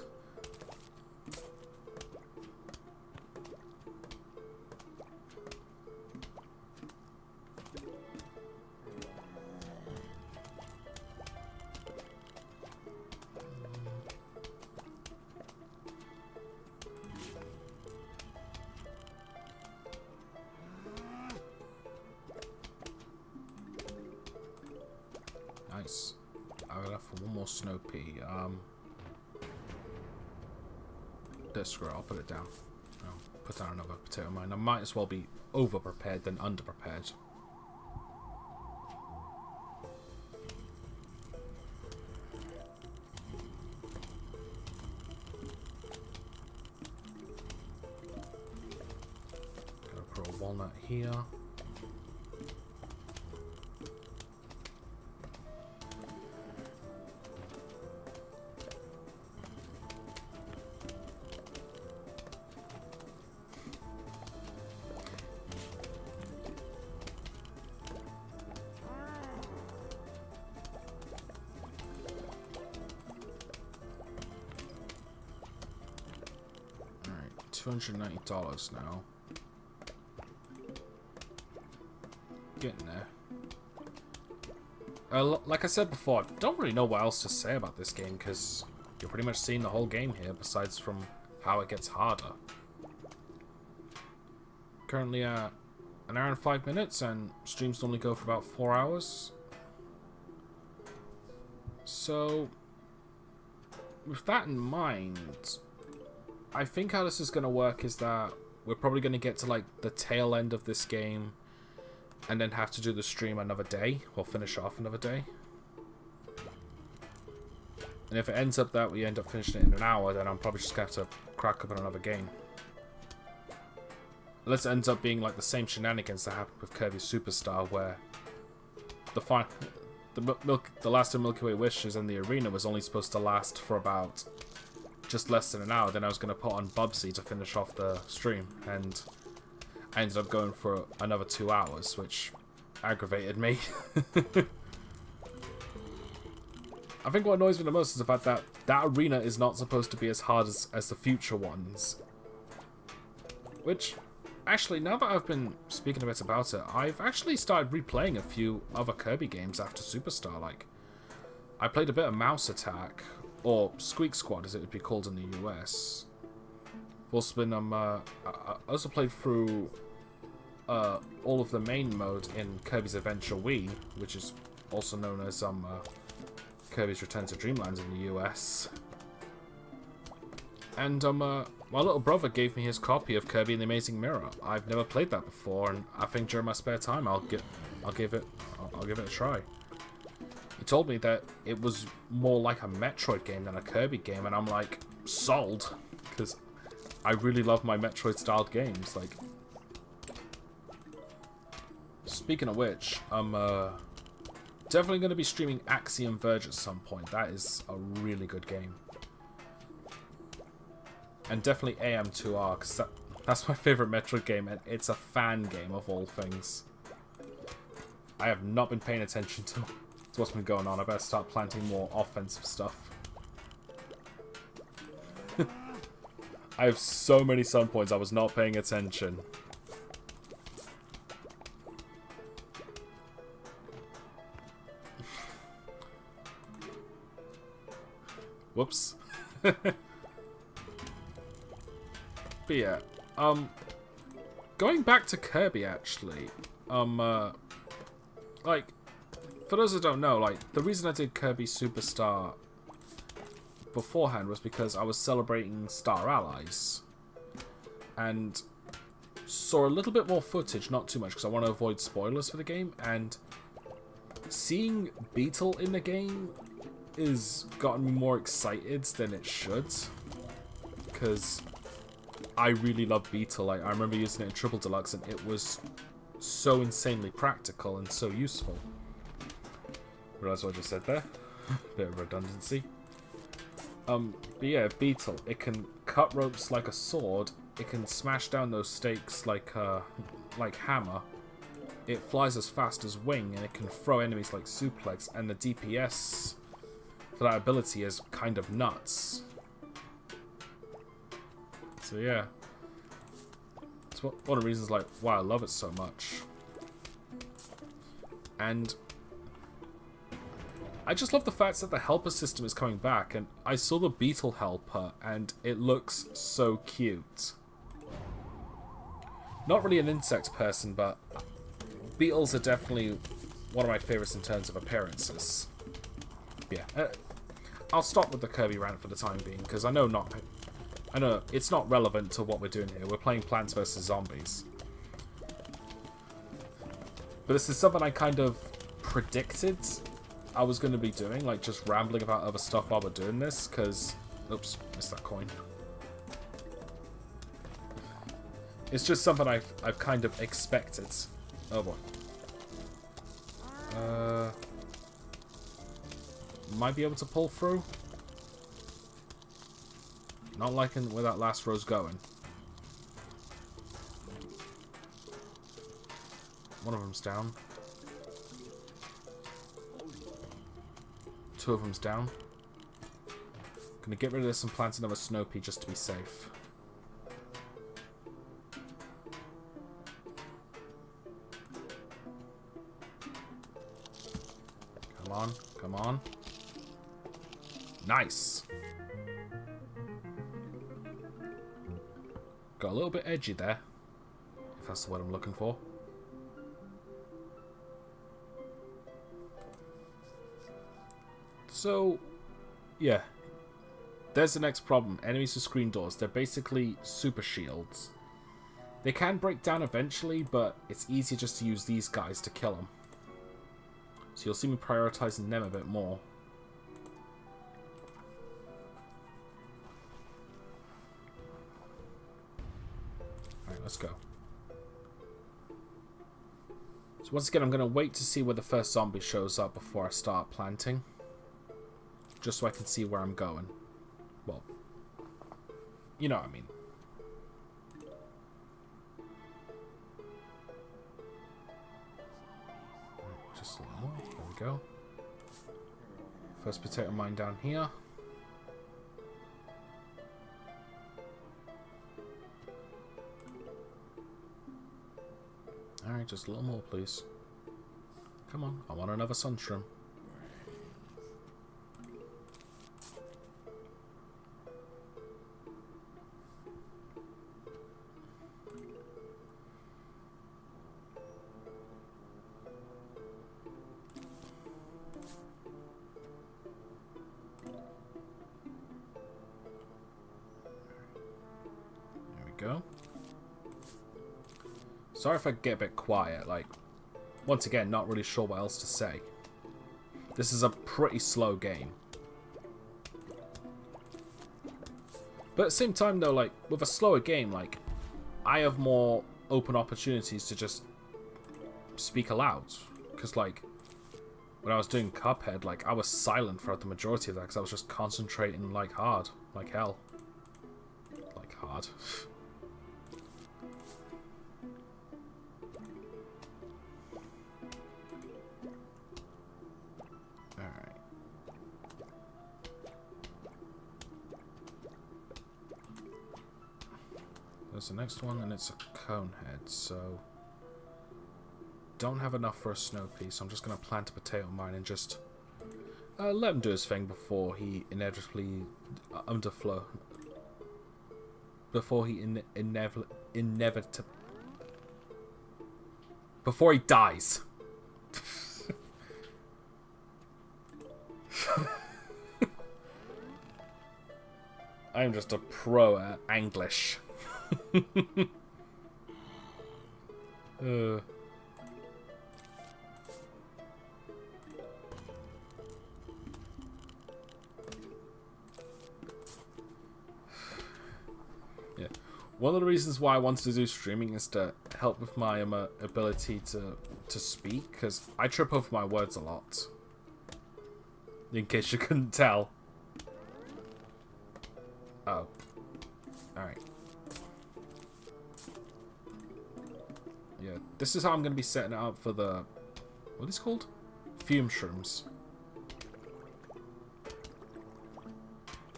Nice. I've got enough for one more snow pea. Let's screw it, I'll put it down. I'll put down another potato mine. I might as well be over prepared than under prepared. Gotta put a walnut here. $290 now. Getting there. Like I said before, I don't really know what else to say about this game, because you're pretty much seeing the whole game here, besides from how it gets harder. Currently at an hour and 5 minutes, and streams normally go for about 4 hours. So, with that in mind, I think how this is going to work is that we're probably going to get to like the tail end of this game and then have to do the stream another day. We'll finish off another day. And if it ends up that we end up finishing it in an hour, then I'm probably just going to have to crack up on another game. Unless it ends up being like the same shenanigans that happened with Kirby Superstar, where the last of Milky Way Wishes in the arena was only supposed to last for about just less than an hour. Then I was going to put on Bubsy to finish off the stream, and I ended up going for another 2 hours, which aggravated me. I think what annoys me the most is the fact that that arena is not supposed to be as hard as the future ones. Which, actually, now that I've been speaking a bit about it, I've actually started replaying a few other Kirby games after Superstar. Like, I played a bit of Mouse Attack, or Squeak Squad as it would be called in the US. I've also been, I also played through all of the main mode in Kirby's Adventure Wii, which is also known as Kirby's Return to Dreamland in the US. And my little brother gave me his copy of Kirby and the Amazing Mirror. I've never played that before, and I think during my spare time I'll give it a try. He told me that it was more like a Metroid game than a Kirby game, and I'm like, sold, because I really love my Metroid-styled games. Like, speaking of which, I'm definitely going to be streaming Axiom Verge at some point. That is a really good game. And definitely AM2R, because that's my favourite Metroid game, and it's a fan game of all things. I have not been paying attention to what's been going on. I better start planting more offensive stuff. I have so many sun points, I was not paying attention. Whoops. But yeah, going back to Kirby actually, like, for those who don't know, like, the reason I did Kirby Superstar beforehand was because I was celebrating Star Allies, and saw a little bit more footage, not too much, because I want to avoid spoilers for the game, and seeing Beetle in the game is gotten me more excited than it should, because I really love Beetle. Like, I remember using it in Triple Deluxe, and it was so insanely practical and so useful. Realize what I just said there? Bit of redundancy. But yeah, Beetle. It can cut ropes like a sword. It can smash down those stakes like hammer. It flies as fast as Wing, and it can throw enemies like Suplex. And the DPS for that ability is kind of nuts. So yeah, it's one of the reasons like why I love it so much. And I just love the fact that the helper system is coming back, and I saw the Beetle helper and it looks so cute. Not really an insect person, but beetles are definitely one of my favorites in terms of appearances. Yeah, I'll stop with the Kirby rant for the time being, because I know it's not relevant to what we're doing here. We're playing Plants vs. Zombies. But this is something I kind of predicted I was going to be doing, like just rambling about other stuff while we're doing this, because... Oops, missed that coin. It's just something I've kind of expected. Oh boy. Might be able to pull through. Not liking where that last row's going. One of them's down. Two of them's down. Gonna get rid of this and plant another Snow Pea just to be safe. Come on, come on. Nice! Got a little bit edgy there, if that's the word I'm looking for. So, yeah. There's the next problem. Enemies with screen doors. They're basically super shields. They can break down eventually, but it's easier just to use these guys to kill them. So you'll see me prioritizing them a bit more. Alright, let's go. So once again, I'm going to wait to see where the first zombie shows up before I start planting. Just so I can see where I'm going. Well, you know what I mean. Just a little more. There we go. First potato mine down here. Alright, just a little more, please. Come on, I want another sunshroom. Go. Sorry if I get a bit quiet, like, once again, not really sure what else to say. This is a pretty slow game. But at the same time though, like, with a slower game, like, I have more open opportunities to just speak aloud. Because, like, when I was doing Cuphead, like, I was silent throughout the majority of that because I was just concentrating like hard, like hell. Like hard. There's the next one, and it's a cone head, so don't have enough for a snow piece, so I'm just going to plant a potato mine and just let him do his thing before he inevitably underflow. Before he before he dies. I am just a pro at Anglish. Yeah. One of the reasons why I wanted to do streaming is to help with my ability to speak, because I trip over my words a lot. In case you couldn't tell. Oh. Alright. Yeah, this is how I'm going to be setting it up for the... What are these called? Fume shrooms.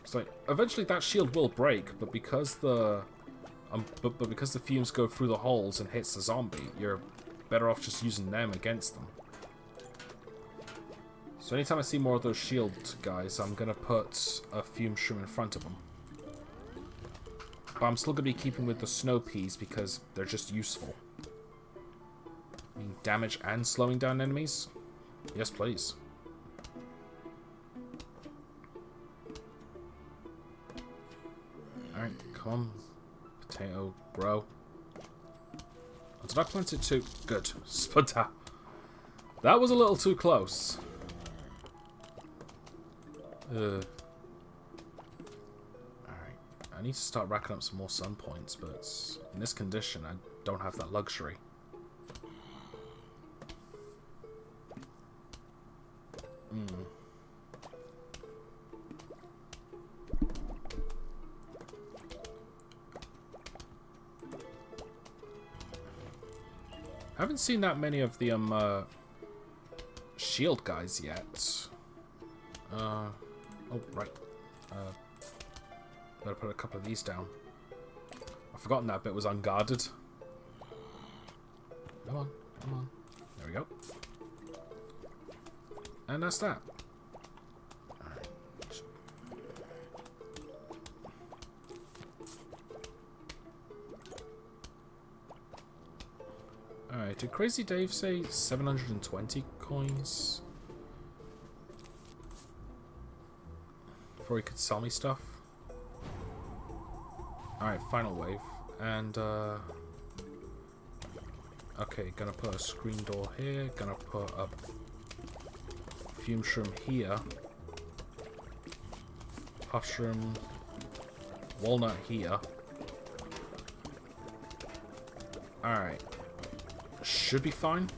It's like, eventually that shield will break, but because the... but because the fumes go through the holes and hits the zombie, you're better off just using them against them. So anytime I see more of those shield guys, I'm going to put a fume shroom in front of them. But I'm still going to be keeping with the snow peas because they're just useful. I mean, damage and slowing down enemies? Yes, please. Alright, come on. Potato, grow. Oh, did I plant it too? Good. Spud out. That was a little too close. Alright. I need to start racking up some more sun points, but in this condition, I don't have that luxury. I haven't seen that many of the shield guys yet. Oh, right. Better put a couple of these down. I've forgotten that bit was unguarded. Come on, come on. There we go. And that's that. Alright, did Crazy Dave say 720 coins? before he could sell me stuff. Alright, final wave. And, okay, gonna put a screen door here. Gonna put a fume shroom here. Puff shroom. Walnut here. Alright. Should be fine.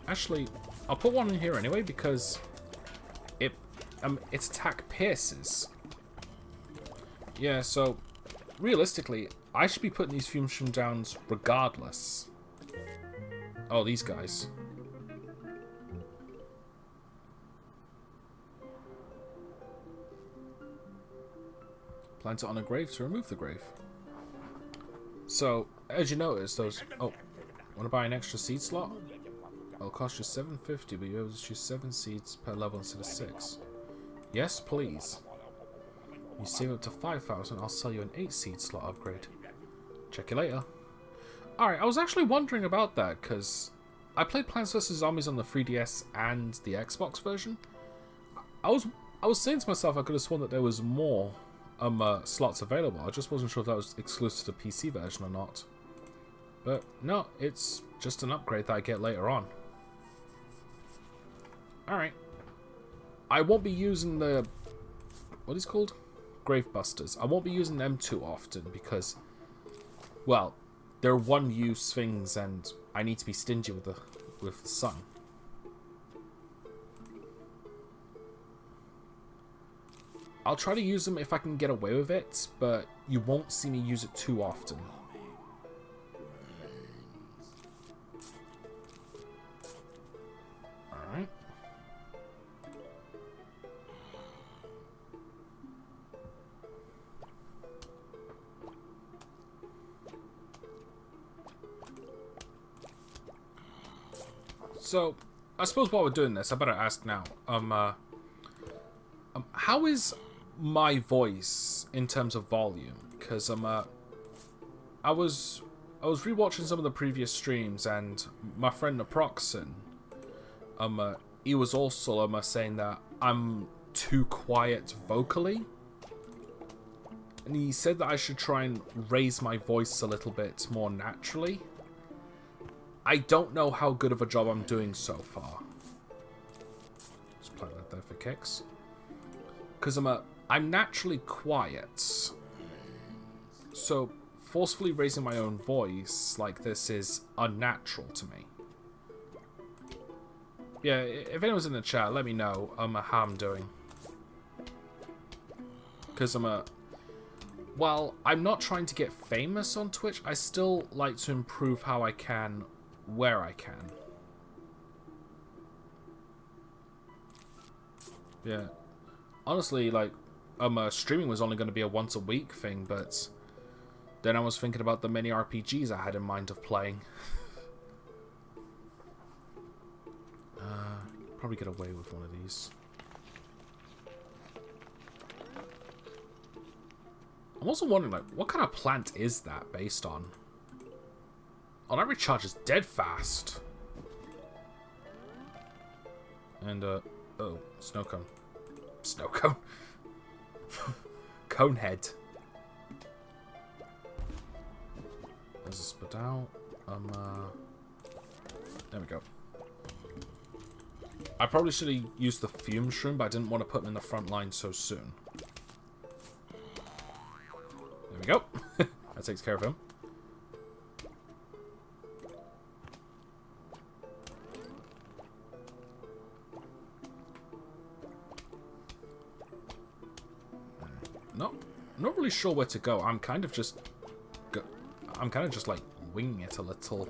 Actually, I'll put one in here anyway because its attack pierces. Yeah, so realistically, I should be putting these fume shroom downs regardless. Oh, these guys. Plant it on a grave to remove the grave. So, as you notice, those... Oh, want to buy an extra seed slot? It'll cost you $7.50, but you're able to choose 7 seeds per level instead of 6. Yes, please. You save up to 5,000, I'll sell you an 8 seed slot upgrade. Check you later. Alright, I was actually wondering about that, because I played Plants vs. Zombies on the 3DS and the Xbox version. I was saying to myself I could have sworn that there was more slots available. I just wasn't sure if that was exclusive to the PC version or not. But no, it's just an upgrade that I get later on. Alright. I won't be using the... what is it called? Gravebusters. I won't be using them too often because, well, they're one-use things and I need to be stingy with the sun. I'll try to use them if I can get away with it, but you won't see me use it too often. Alright. So, I suppose while we're doing this, I better ask now. How is my voice in terms of volume? Because I was rewatching some of the previous streams, and my friend Naproxen, he was also saying that I'm too quiet vocally, and he said that I should try and raise my voice a little bit more naturally. I don't know how good of a job I'm doing so far. Just plant that there for kicks. Because I'm naturally quiet. So forcefully raising my own voice like this is unnatural to me. Yeah, if anyone's in the chat, let me know how I'm doing. Because while I'm not trying to get famous on Twitch, I still like to improve how I can where I can. Yeah. Honestly, like, streaming was only going to be a once a week thing, but then I was thinking about the many RPGs I had in mind of playing. Probably get away with one of these. I'm also wondering, like, what kind of plant is that based on? Oh, that recharges dead fast. And, oh, snow cone. Snow cone. Conehead. There's a spit out. There we go. I probably should have used the fume shroom, but I didn't want to put them in the front line so soon. There we go. That takes care of him. No, I'm not really sure where to go. I'm kind of just like winging it a little.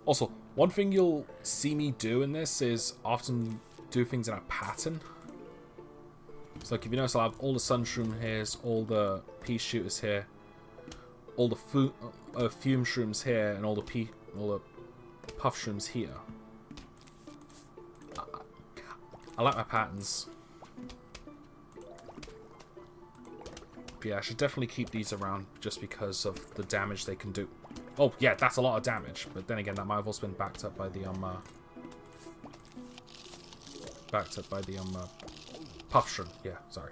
Also, one thing you'll see me do in this is often do things in a pattern. So, like, if you notice, I'll have all the sunshroom here, all the pea shooters here, all the fume shrooms here, and all the puff shrooms here. I like my patterns. But yeah, I should definitely keep these around just because of the damage they can do. Oh, yeah, that's a lot of damage. But then again, that might have also been backed up by the, backed up by the puff shroom. Yeah, sorry.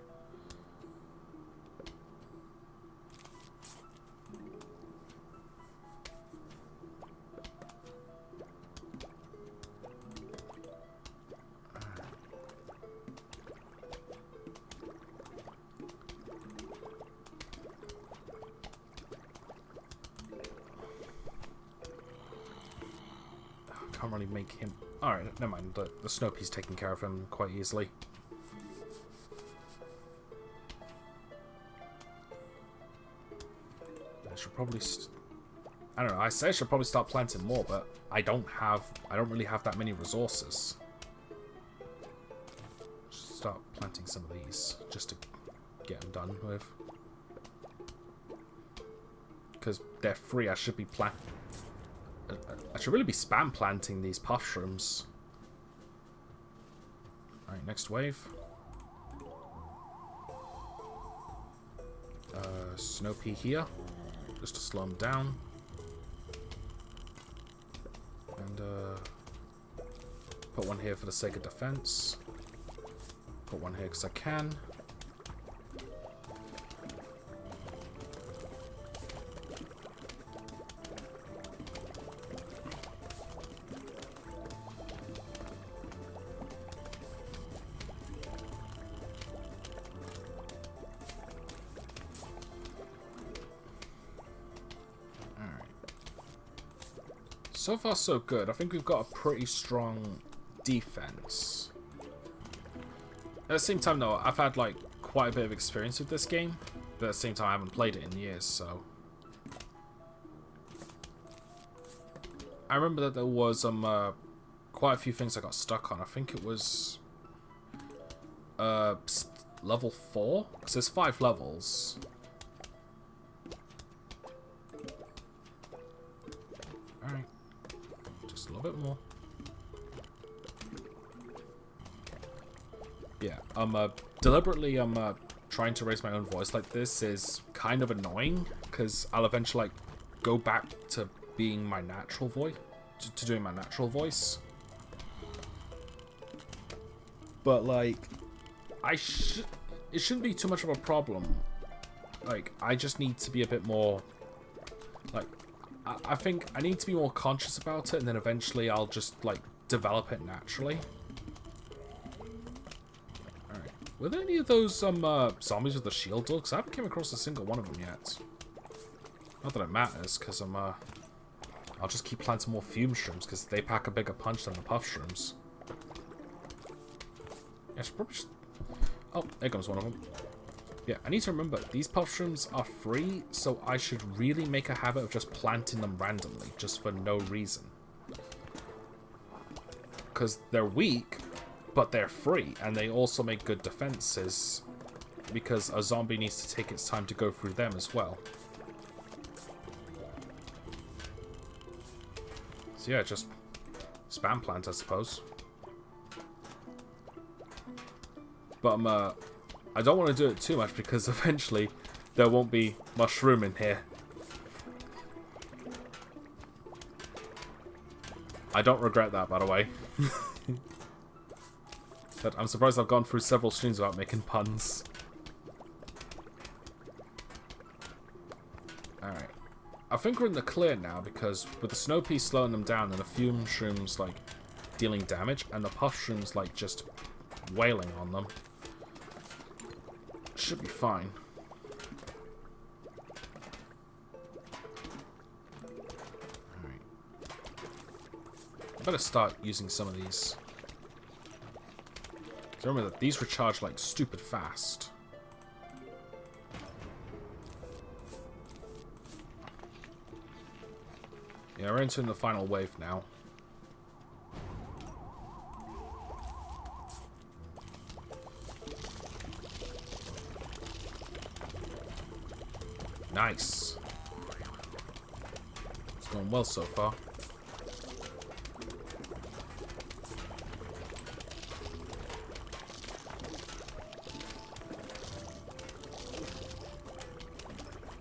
Can't really make him. Alright, never mind. The Snoopy's taking care of him quite easily. I should probably. I don't know. I say I should probably start planting more, but I don't really have that many resources. Should start planting some of these just to get them done with. Because they're free, I should be I should really be spam planting these puff shrooms. Alright, next wave. Snow pea here, just to slow them down. And put one here for the sake of defense. Put one here because I can. So far, so good. I think we've got a pretty strong defense. At the same time, though, I've had, like, quite a bit of experience with this game. But at the same time, I haven't played it in years, so... I remember that there was, quite a few things I got stuck on. I think it was... level 4? Because there's 5 levels. Alright. A little bit more. Yeah, deliberately trying to raise my own voice like this is kind of annoying because I'll eventually like go back to being my natural voice, to doing my natural voice. But like, it shouldn't be too much of a problem. Like, I just need to be a bit more like. I think I need to be more conscious about it, and then eventually I'll just, like, develop it naturally. Alright. Were there any of those, zombies with the shield though? Because I haven't came across a single one of them yet. Not that it matters, because I'll just keep planting more fume shrooms, because they pack a bigger punch than the puff shrooms. Yeah, I should probably just... Oh, there comes one of them. Yeah, I need to remember, these puff shrooms are free, so I should really make a habit of just planting them randomly, just for no reason. Because they're weak, but they're free, and they also make good defenses, because a zombie needs to take its time to go through them as well. So yeah, just spam plant, I suppose. But I don't want to do it too much because eventually there won't be mushroom in here. I don't regret that, by the way. But I'm surprised I've gone through several streams without making puns. Alright. I think we're in the clear now because with the snow pea slowing them down and the fume shrooms like dealing damage and the puff shrooms like just wailing on them. Should be fine. Alright. I better start using some of these. So remember that these recharge like stupid fast. Yeah, we're entering the final wave now. Nice. It's going well so far.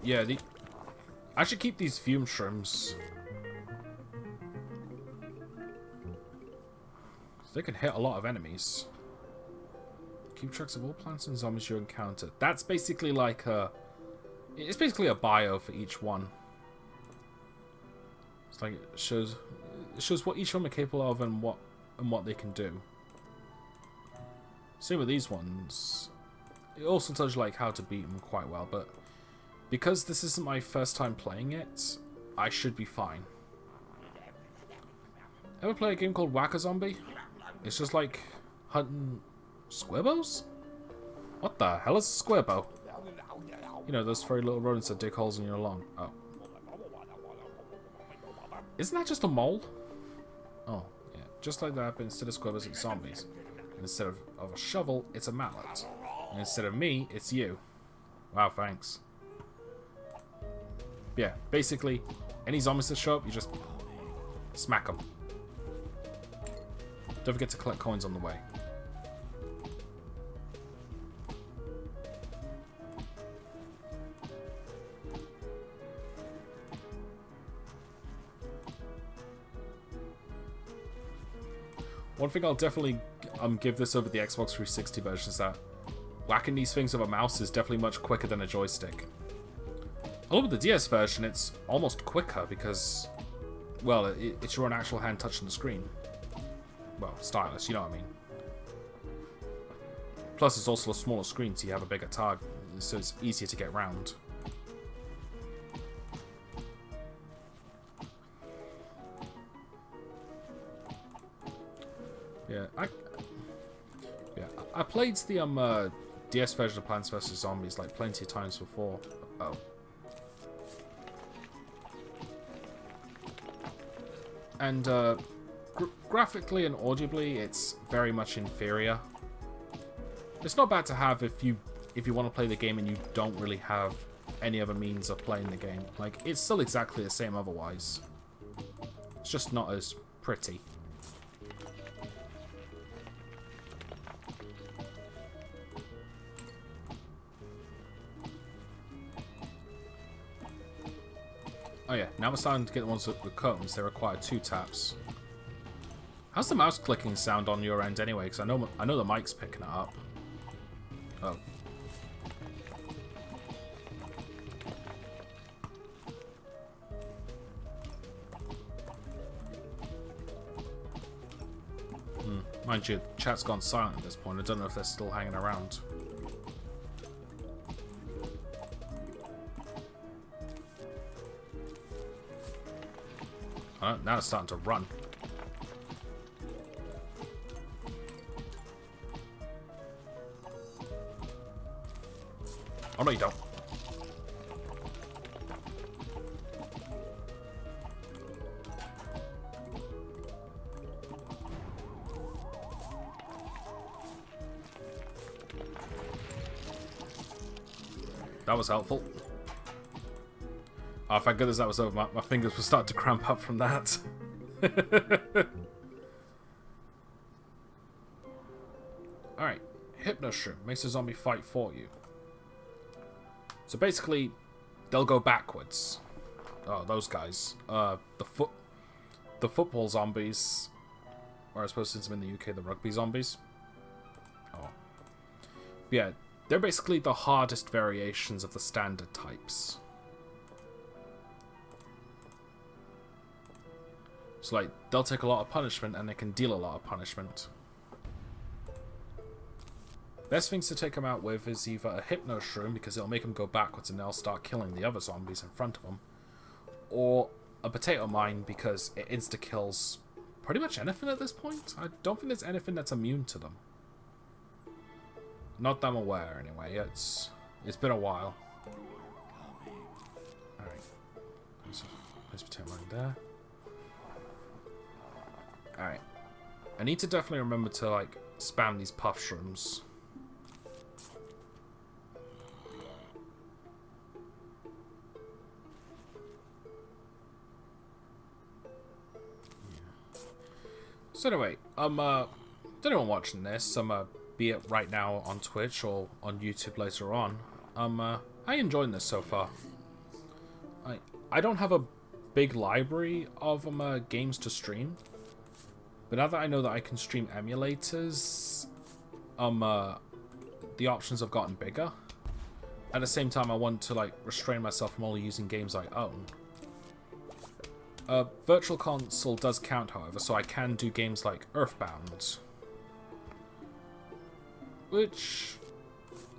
Yeah, I should keep these fume shrooms. They can hit a lot of enemies. Keep tracks of all plants and zombies you encounter. That's basically like a... It's basically a bio for each one. It's like it shows what each one are capable of and what they can do. Same with these ones. It also tells you like how to beat them quite well, but because this isn't my first time playing it, I should be fine. Ever play a game called Whack-A-Zombie? It's just like hunting squirbows? What the hell is a squirbo? You know, those furry little rodents that dig holes in your lawn. Oh. Isn't that just a mole? Oh, yeah. Just like that, but instead of squirbows, it's zombies. And instead of a shovel, it's a mallet. And instead of me, it's you. Wow, thanks. Yeah, basically, any zombies that show up, you just smack them. Don't forget to collect coins on the way. One thing I'll definitely give this over the Xbox 360 version is that whacking these things with a mouse is definitely much quicker than a joystick. Although with the DS version, it's almost quicker because, well, it's your own actual hand touching the screen. Well, stylus, you know what I mean. Plus, it's also a smaller screen, so you have a bigger target, so it's easier to get round. Yeah, I played the DS version of Plants vs Zombies like plenty of times before. Oh. And graphically and audibly, it's very much inferior. It's not bad to have if you want to play the game and you don't really have any other means of playing the game. Like, it's still exactly the same otherwise. It's just not as pretty. Oh yeah, now we're starting to get the ones with cones. They require 2 taps. How's the mouse clicking sound on your end anyway? Because I know the mic's picking it up. Oh. Mind you, chat's gone silent at this point. I don't know if they're still hanging around. Now it's starting to run. Oh no, you don't. That was helpful. Oh, thank goodness that was over. My fingers were starting to cramp up from that. Alright. Hypnoshroom makes a zombie fight for you. So basically, they'll go backwards. Oh, those guys. The football zombies. Or I suppose since I'm in the UK, the rugby zombies. Oh. Yeah, they're basically the hardest variations of the standard types. So, like, they'll take a lot of punishment, and they can deal a lot of punishment. Best things to take them out with is either a Hypnoshroom, because it'll make them go backwards and they'll start killing the other zombies in front of them. Or a Potato Mine, because it insta-kills pretty much anything at this point. I don't think there's anything that's immune to them. Not that I'm aware, anyway. It's been a while. Alright. There's Potato Mine there. Alright. I need to definitely remember to, like, spam these puff shrooms. Yeah. So anyway, to anyone watching this, be it right now on Twitch or on YouTube later on, how you enjoying this so far? I don't have a big library of games to stream. But now that I know that I can stream emulators, the options have gotten bigger. At the same time, I want to like restrain myself from only using games I own. Virtual console does count, however, so I can do games like Earthbound, which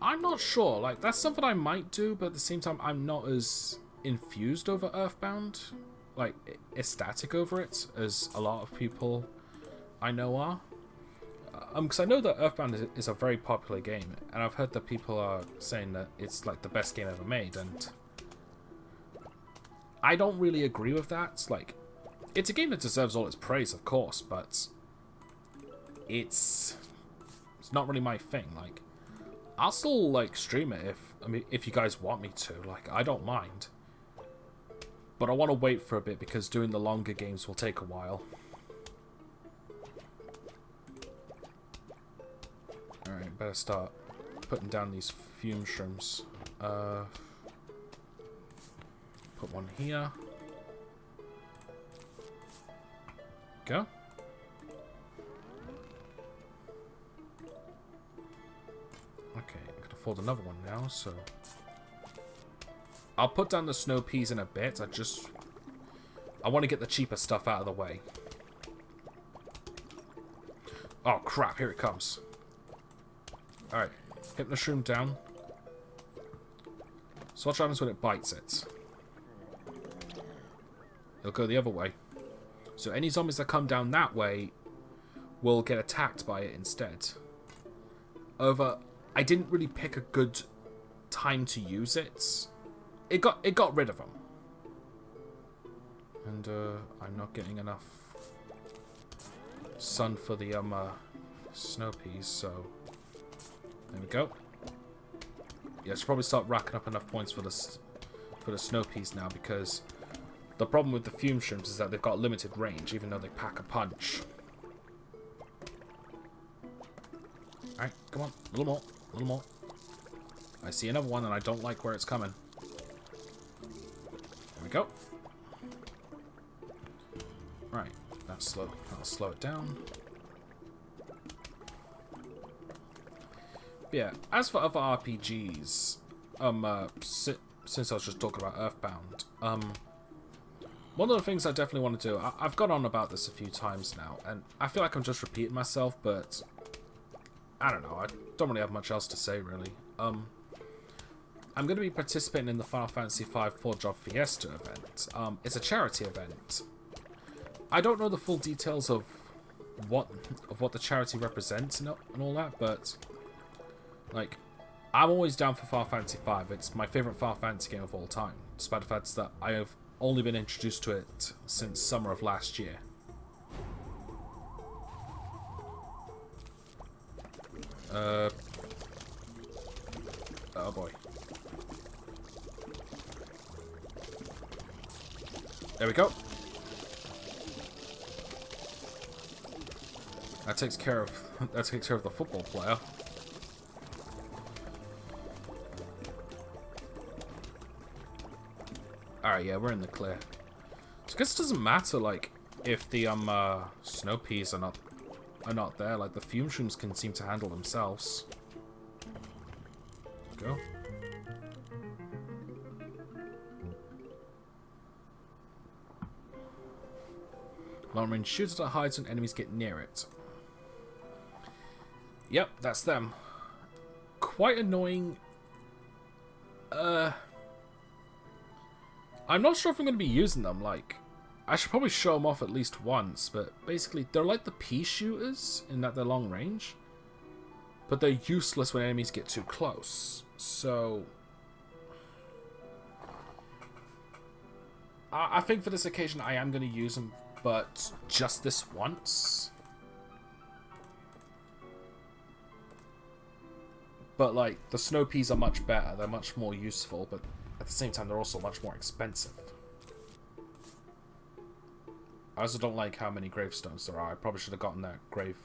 I'm not sure. Like, that's something I might do, but at the same time, I'm not as infused over Earthbound, like ecstatic over it, as a lot of people I know are. Because I know that Earthbound is a very popular game, and I've heard that people are saying that it's like the best game ever made, and I don't really agree with that. Like, it's a game that deserves all its praise, of course, but it's not really my thing. Like, I'll still like stream it if you guys want me to. Like, I don't mind, but I want to wait for a bit because doing the longer games will take a while. Alright, better start putting down these fume shrooms. Put one here. Go. Okay, I can afford another one now, so I'll put down the snow peas in a bit. I want to get the cheaper stuff out of the way. Oh crap, here it comes. Alright, hit the shroom down. So what happens when it bites it? It'll go the other way. So any zombies that come down that way will get attacked by it instead. However, I didn't really pick a good time to use it. It got rid of them. And I'm not getting enough sun for the snow peas, so there we go. Yeah, I should probably start racking up enough points for the snow peas now, because the problem with the fume shrooms is that they've got limited range, even though they pack a punch. Alright, come on. A little more. A little more. I see another one, and I don't like where it's coming. There we go. Right. That'll slow it down. But yeah, as for other RPGs, since I was just talking about Earthbound, one of the things I definitely want to do, I've gone on about this a few times now, and I feel like I'm just repeating myself, but I don't know, I don't really have much else to say, really. I'm going to be participating in the Final Fantasy V Forge of Fiesta event. It's a charity event. I don't know the full details of what the charity represents and all that, but like, I'm always down for Final Fantasy V. It's my favourite Final Fantasy game of all time, despite the fact that I have only been introduced to it since summer of last year. Oh boy. There we go. That takes care of the football player. Alright, yeah, we're in the clear. So I guess it doesn't matter, like, if the snow peas are not there. Like, the fume shrooms can seem to handle themselves. Go. Long range shooter that hides when enemies get near it. Yep, that's them. Quite annoying. I'm not sure if I'm going to be using them. Like, I should probably show them off at least once, but basically they're like the pea shooters in that they're long range, but they're useless when enemies get too close. So I think for this occasion I am going to use them, but just this once. But like, the snow peas are much better, they're much more useful, but at the same time they're also much more expensive. I also don't like how many gravestones there are. I probably should have gotten that grave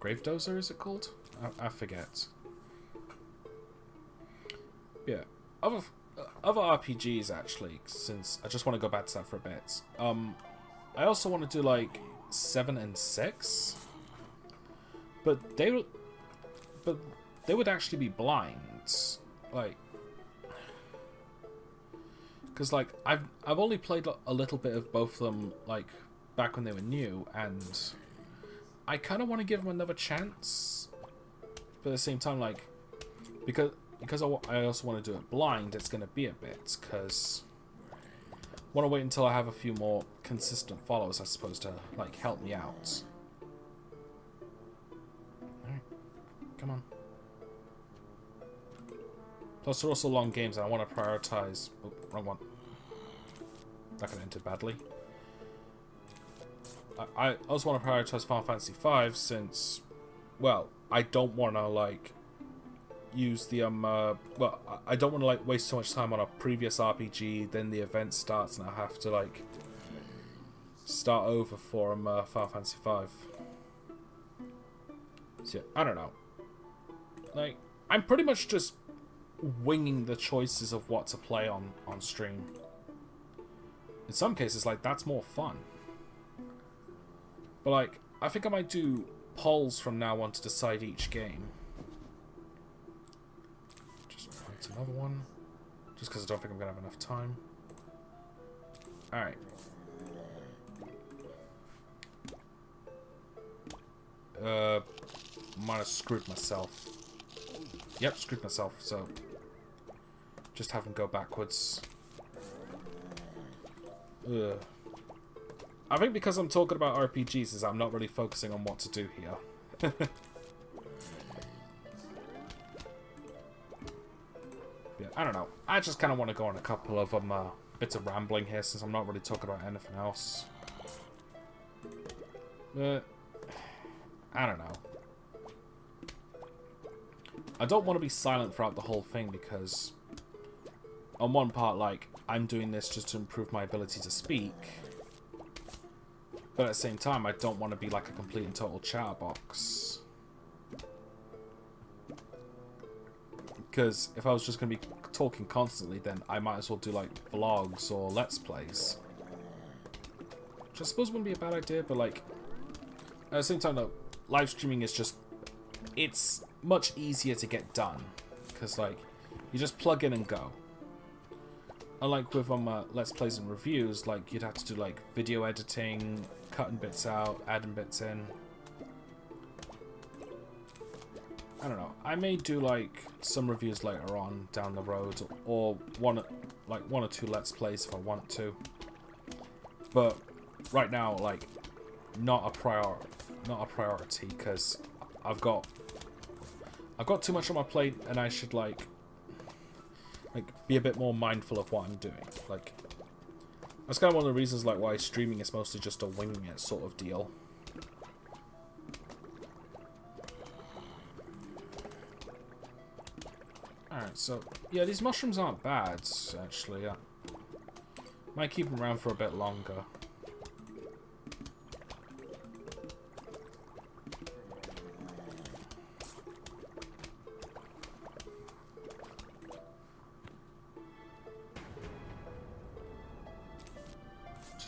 dozer, is it called? I forget. Yeah, other RPGs actually, since I just want to go back to that for a bit. I also want to do like 7 and 6, but but they would actually be blind. Like, because like I've only played a little bit of both of them, like back when they were new, and I kind of want to give them another chance. But at the same time, like, because I also want to do it blind, it's going to be a bit, because I want to wait until I have a few more consistent followers, I suppose, to, like, help me out. Alright, come on. Plus, they're also long games, and I want to prioritize... Oh, wrong one. That could enter badly. I also want to prioritize Final Fantasy V, since, well, I don't want to, like, use the, well, I don't want to, like, waste so much time on a previous RPG, then the event starts, and I have to, like, start over for, Final Fantasy V. So, yeah, I don't know. Like, I'm pretty much just winging the choices of what to play on stream. In some cases, like, that's more fun. But, like, I think I might do polls from now on to decide each game. Just find another one. Just because I don't think I'm going to have enough time. Alright. Might have screwed myself. Yep, screwed myself, so... just have him go backwards. Ugh. I think because I'm talking about RPGs is I'm not really focusing on what to do here. Yeah, I don't know. I just kind of want to go on a couple of bits of rambling here since I'm not really talking about anything else. I don't know. I don't want to be silent throughout the whole thing because on one part, like, I'm doing this just to improve my ability to speak. But at the same time, I don't want to be like a complete and total chatterbox. Because if I was just going to be talking constantly, then I might as well do like vlogs or let's plays. Which I suppose wouldn't be a bad idea, but like, at the same time though, live streaming is just, it's much easier to get done. Because like, you just plug in and go. Unlike with let's plays and reviews, like you'd have to do like video editing, cutting bits out, adding bits in. I don't know. I may do like some reviews later on down the road, or one or two let's plays if I want to. But right now, like, not a priority because I've got too much on my plate, and I should like be a bit more mindful of what I'm doing. Like, that's kind of one of the reasons like why streaming is mostly just a winging it sort of deal. Alright, so yeah, these mushrooms aren't bad actually. Might keep them around for a bit longer.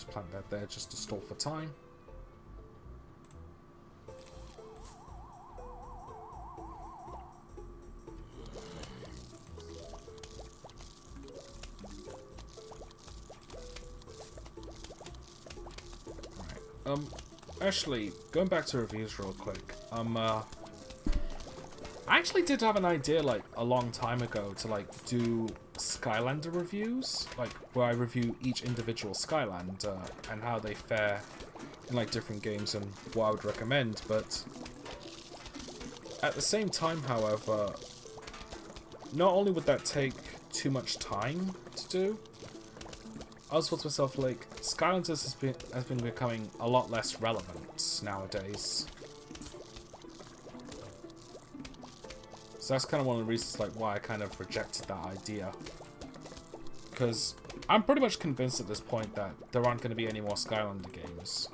Plant that there just to stall for time. Right. Actually, going back to reviews real quick. I actually did have an idea like a long time ago to like do Skylander reviews, like where I review each individual Skyland and how they fare in like different games and what I would recommend, but at the same time, however, not only would that take too much time to do, I also thought to myself like Skylanders has been becoming a lot less relevant nowadays. So that's kind of one of the reasons like why I kind of rejected that idea. Because I'm pretty much convinced at this point that there aren't going to be any more Skylander games.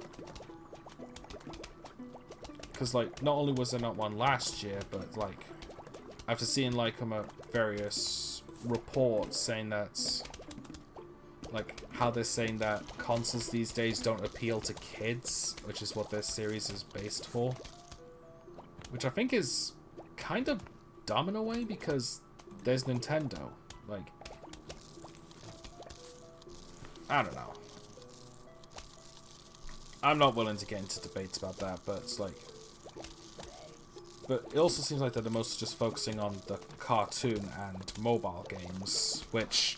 Because like, not only was there not one last year, but like, after seeing like various reports saying that, like, how they're saying that consoles these days don't appeal to kids, which is what this series is based for. Which I think is kind of dumb in a way because there's Nintendo. Like, I don't know. I'm not willing to get into debates about that, but it's like... But it also seems like they're mostly just focusing on the cartoon and mobile games, which...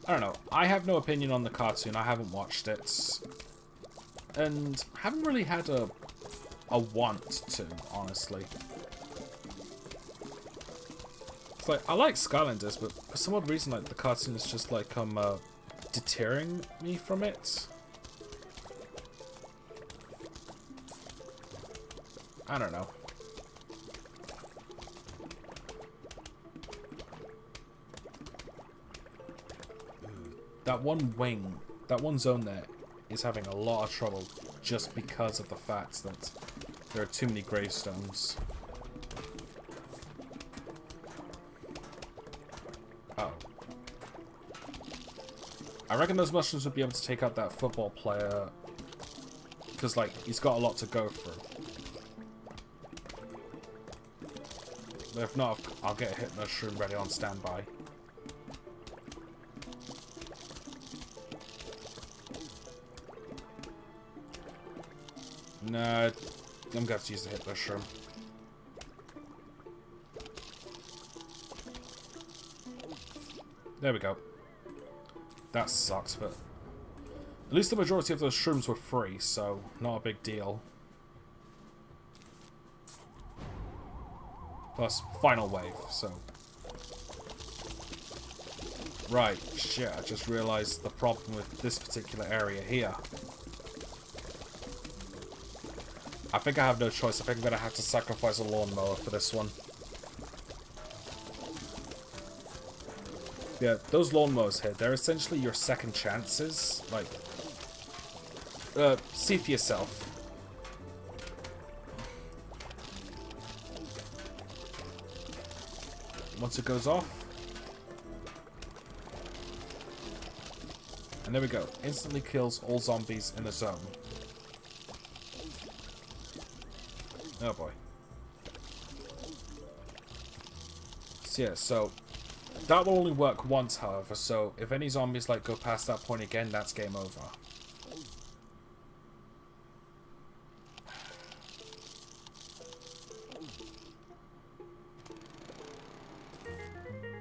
I don't know. I have no opinion on the cartoon. I haven't watched it. And haven't really had a want to, honestly. It's like, I like Skylanders, but for some odd reason, like, the cartoon is just, like, deterring me from it. I don't know. That one wing, that one zone there is having a lot of trouble just because of the fact that there are too many gravestones. Uh-oh. I reckon those mushrooms would be able to take out that football player because, like, he's got a lot to go through. But if not, I'll get a hit mushroom ready on standby. No, I'm gonna have to use the hit mushroom. There we go. That sucks, but at least the majority of those shrooms were free, so not a big deal. Plus, final wave, so... Right, shit, I just realized the problem with this particular area here. I think I have no choice. I think I'm gonna have to sacrifice a lawnmower for this one. Yeah, those lawnmowers here, they're essentially your second chances. Like, see for yourself. Once it goes off. And there we go. Instantly kills all zombies in the zone. Oh boy. So yeah, so that will only work once, however, so if any zombies like go past that point again, that's game over.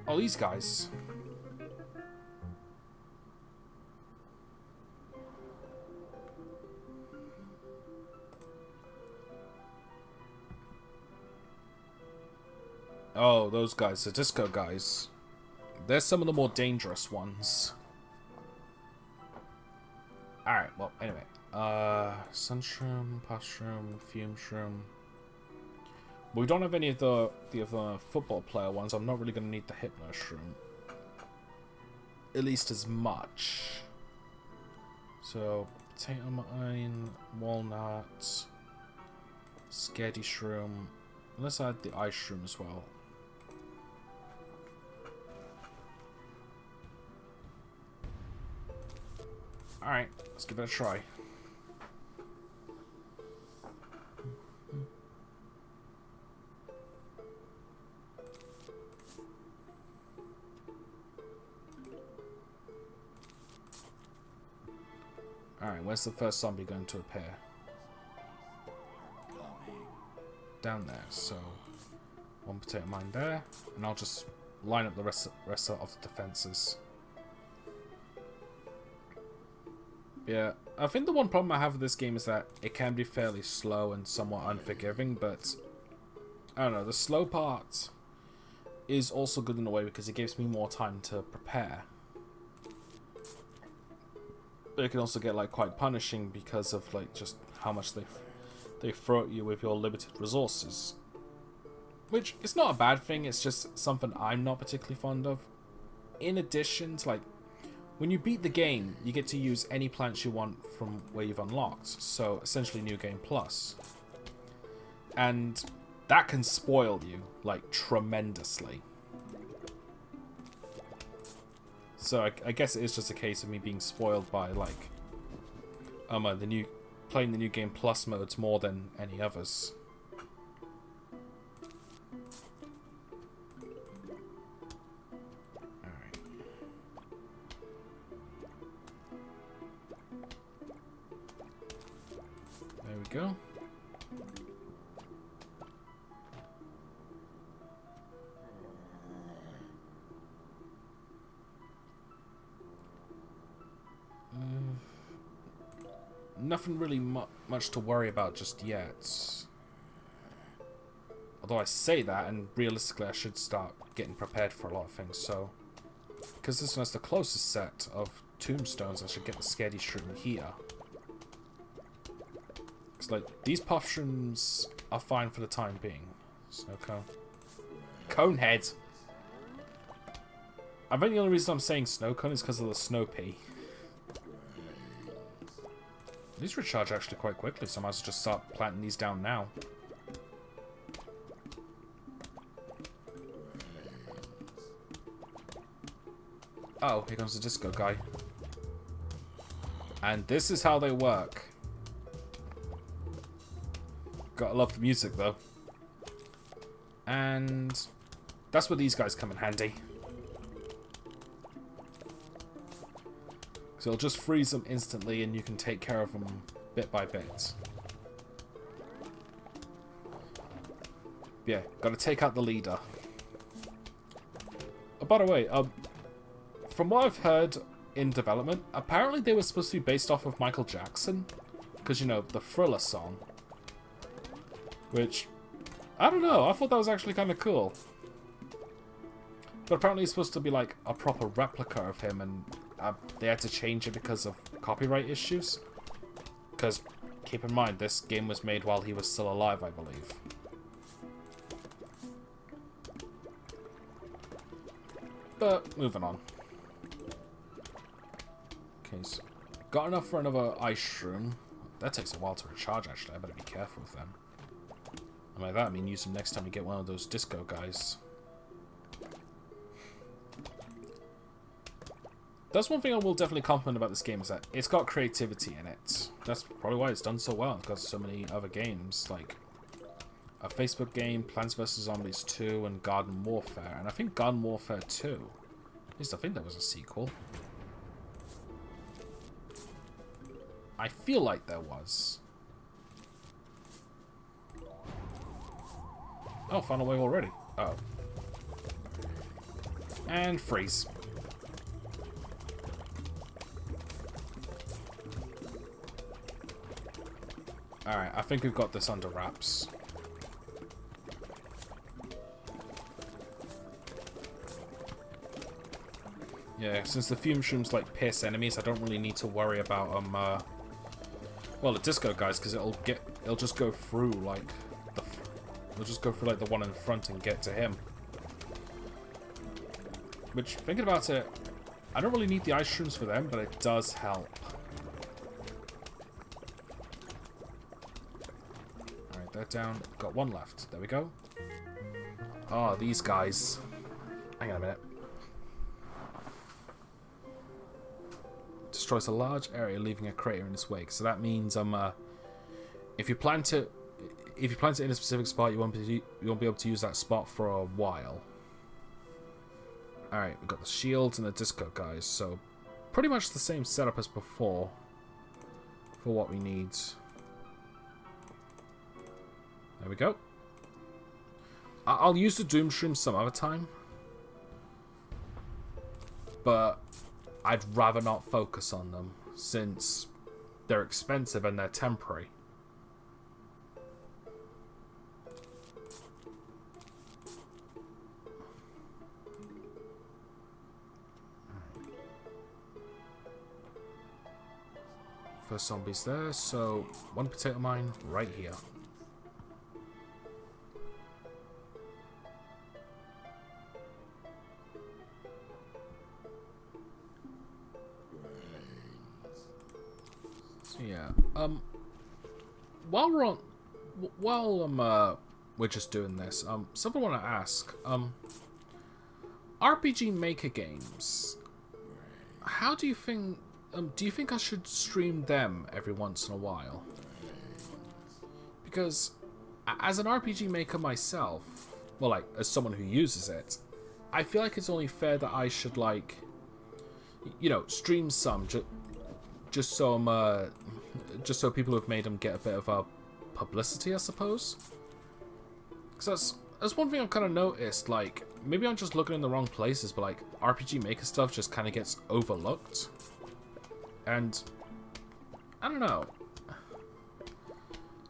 Oh, these guys. Oh, those guys, the disco guys. They're some of the more dangerous ones. Alright, well, anyway. Sunshroom, Pashroom, Fume Shroom. We don't have any of the football player ones. I'm not really going to need the Hypno Shroom. At least as much. So, Potato Mine, Walnut, Scaredy Shroom. Let's add the Ice Shroom as well. Alright, let's give it a try. Alright, where's the first zombie going to appear? Down there, so one potato mine there, and I'll just line up the rest of the defenses. Yeah, I think the one problem I have with this game is that it can be fairly slow and somewhat unforgiving, but I don't know, the slow part is also good in a way because it gives me more time to prepare. But it can also get like quite punishing because of like just how much they throw at you with your limited resources. Which is not a bad thing, it's just something I'm not particularly fond of. In addition to, like, when you beat the game, you get to use any plants you want from where you've unlocked. So, essentially New Game Plus. And that can spoil you, like, tremendously. So, I guess it is just a case of me being spoiled by, like, playing the New Game Plus modes more than any others. go. Nothing really much to worry about just yet. Although I say that, and realistically I should start getting prepared for a lot of things, so... Because this one has the closest set of tombstones, I should get the Scaredy Shroom here. Because, like, these puff shrooms are fine for the time being. Snow cone. Conehead! I think the only reason I'm saying snow cone is because of the snow pea. These recharge actually quite quickly, so I might as well just start planting these down now. Oh, here comes the disco guy. And this is how they work. Gotta love the music, though. And that's where these guys come in handy. So it'll just freeze them instantly and you can take care of them bit by bit. Yeah, gotta take out the leader. Oh, by the way, from what I've heard in development, apparently they were supposed to be based off of Michael Jackson. Because, you know, the Thriller song. Which, I don't know, I thought that was actually kind of cool. But apparently it's supposed to be like a proper replica of him, and they had to change it because of copyright issues. Because, keep in mind, this game was made while he was still alive, I believe. But, moving on. Okay, so got enough for another ice shroom. That takes a while to recharge, actually. I better be careful with them. And by that, I mean use them next time you get one of those disco guys. That's one thing I will definitely compliment about this game, is that it's got creativity in it. That's probably why it's done so well. It's got so many other games, like a Facebook game, Plants vs. Zombies 2, and Garden Warfare. And I think Garden Warfare 2, at least I think there was a sequel. I feel like there was. Oh, final wave already. Oh. And freeze. Alright, I think we've got this under wraps. Yeah, since the fume shrooms like pierce enemies, I don't really need to worry about well, the disco guys, because it'll just go through like the one in front and get to him. Which, thinking about it, I don't really need the ice shrooms for them, but it does help. Alright, that down. Got one left. There we go. Oh, these guys. Hang on a minute. Destroys a large area, leaving a crater in its wake. So that means if you plant it in a specific spot, you won't be able to use that spot for a while. All right, we've got the shields and the disco guys, so pretty much the same setup as before for what we need. There we go. I'll use the Doom Shroom some other time, but I'd rather not focus on them, since they're expensive and they're temporary. First zombies there, so one potato mine right here. Yeah. While we're just doing this, something I want to ask. RPG Maker games. How do you think? Do you think I should stream them every once in a while? Because as an RPG Maker myself, well, like as someone who uses it, I feel like it's only fair that I should, like, you know, stream some just so I'm just so people who've made them get a bit of publicity, I suppose. Because that's one thing I've kind of noticed. Like, maybe I'm just looking in the wrong places, but like RPG Maker stuff just kind of gets overlooked. And I don't know.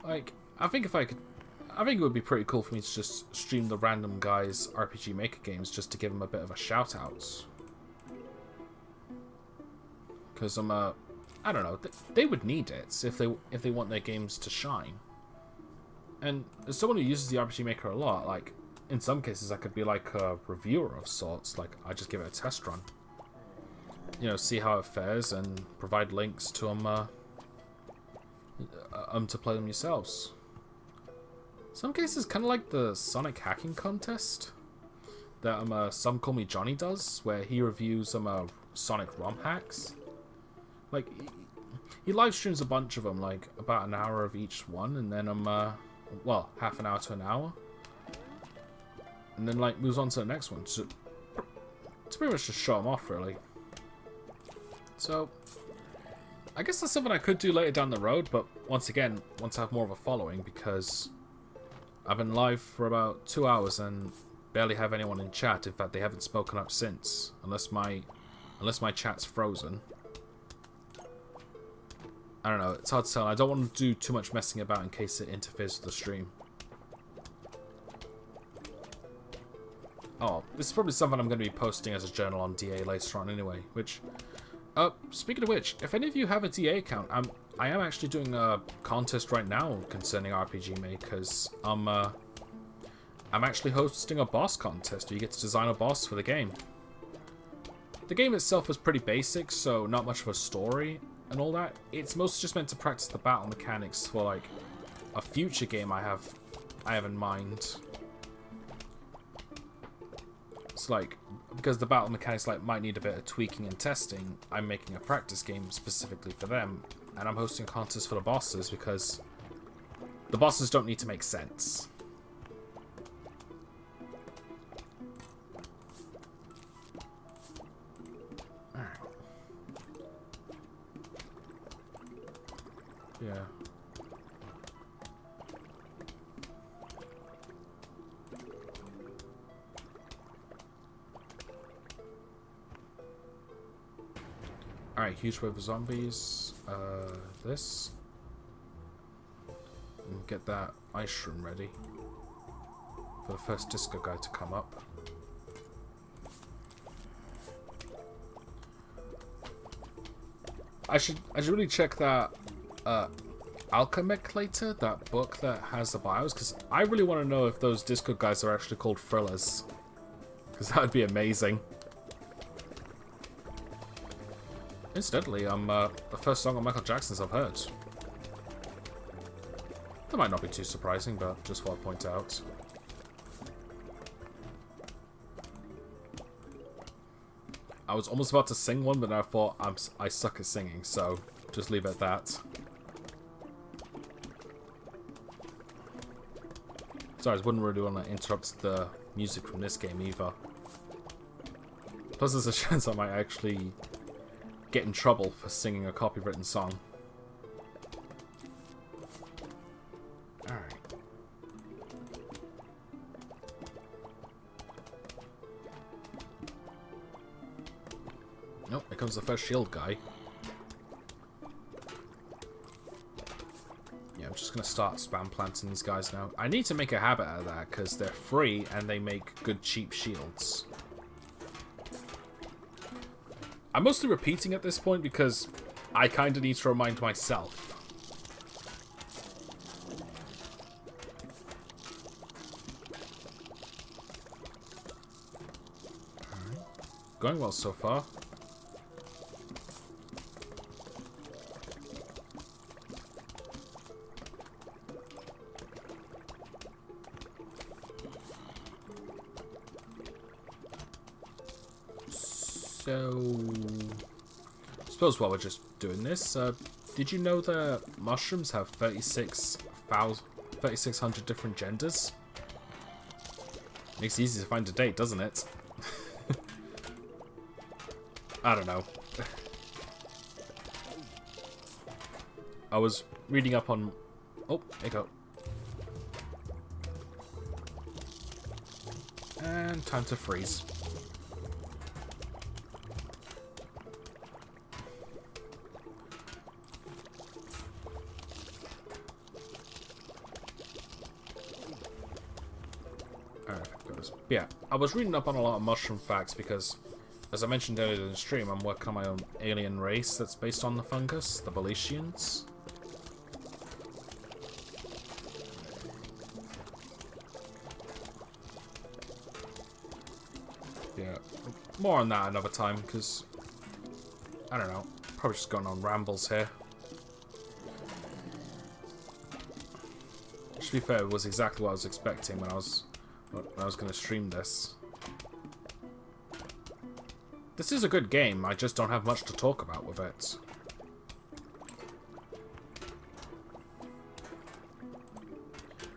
Like, I think it would be pretty cool for me to just stream the random guys' RPG Maker games just to give them a bit of a shout out. Because I don't know, they would need it if they want their games to shine. And as someone who uses the RPG Maker a lot, like, in some cases I could be like a reviewer of sorts. Like, I just give it a test run. You know, see how it fares and provide links to them to play them yourselves. Some cases kind of like the Sonic hacking contest that Some Call Me Johnny does, where he reviews Sonic ROM hacks. Like, he live streams a bunch of them, like about an hour of each one, and then well, half an hour to an hour, and then like moves on to the next one. So it's pretty much just show them off, really. So I guess that's something I could do later down the road, but once again, once I have more of a following, because I've been live for about 2 hours and barely have anyone in chat. In fact, they haven't spoken up since, unless my chat's frozen. I don't know, it's hard to tell. I don't want to do too much messing about in case it interferes with the stream. Oh, this is probably something I'm going to be posting as a journal on DA later on anyway, which... speaking of which, if any of you have a DA account, I am actually doing a contest right now concerning RPG Makers. I'm actually hosting a boss contest where you get to design a boss for the game. The game itself is pretty basic, so not much of a story and all that. It's mostly just meant to practice the battle mechanics for like a future game I have in mind. It's like, because the battle mechanics like might need a bit of tweaking and testing, I'm making a practice game specifically for them, and I'm hosting contests for the bosses because the bosses don't need to make sense. Yeah. Alright, huge wave of zombies. This. And get that ice room ready for the first disco guy to come up. I should really check that Alchemic later, that book that has the bios, because I really want to know if those disco guys are actually called thrillers, because that would be amazing. Incidentally, the first song on Michael Jackson's I've heard. That might not be too surprising, but just thought I'd point out. I was almost about to sing one, but then I thought I suck at singing, so just leave it at that. Sorry, I wouldn't really want to interrupt the music from this game either. Plus, there's a chance I might actually get in trouble for singing a copywritten song. Alright. Nope, here comes the first shield guy. Yeah, I'm just going to start spam planting these guys now. I need to make a habit out of that, because they're free and they make good cheap shields. I'm mostly repeating at this point because I kind of need to remind myself. Alright. Going well so far. So, I suppose while we're just doing this, did you know that mushrooms have 3,600 different genders? Makes it easy to find a date, doesn't it? I don't know. I was reading up on... Oh, there you go. And time to freeze. Yeah, I was reading up on a lot of mushroom facts because, as I mentioned earlier in the stream, I'm working on my own alien race that's based on the fungus, the Beletians. Yeah, more on that another time because, I don't know, probably just going on rambles here. To be fair, it was exactly what I was expecting when I was going to stream this. This is a good game, I just don't have much to talk about with it.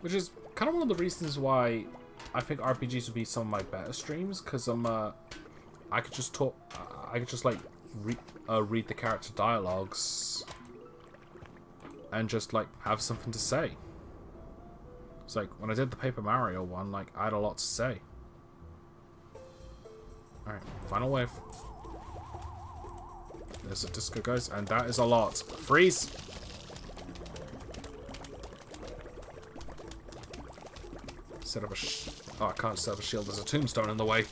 Which is kind of one of the reasons why I think RPGs would be some of my better streams, because I could just talk, I could just like read the character dialogues and just like have something to say. It's like, when I did the Paper Mario one, like, I had a lot to say. Alright, final wave. There's a disco, guys, and that is a lot. Freeze! Set up a oh, I can't set up a shield. There's a tombstone in the way.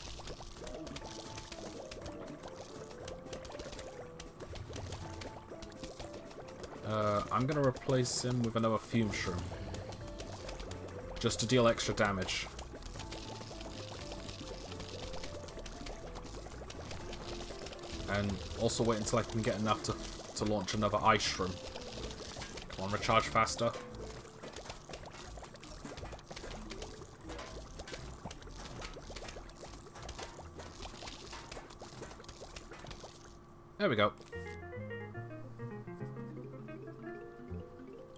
I'm gonna replace him with another fume shroom. Just to deal extra damage. And also wait until I can get enough to launch another ice shroom. Come on, recharge faster. There we go.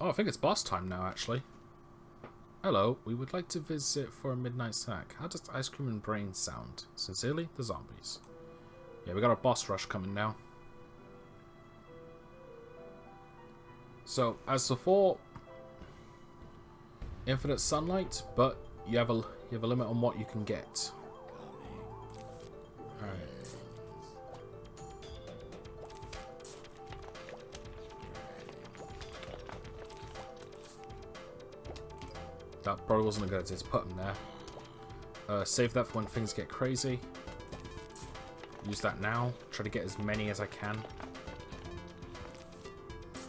Oh, I think it's boss time now, actually. Hello, we would like to visit for a midnight snack. How does ice cream and brains sound? Sincerely, the zombies. Yeah, we got a boss rush coming now. So, as before, infinite sunlight, but you have a limit on what you can get. Alright. That probably wasn't a good idea to put them there. Save that for when things get crazy. Use that now. Try to get as many as I can.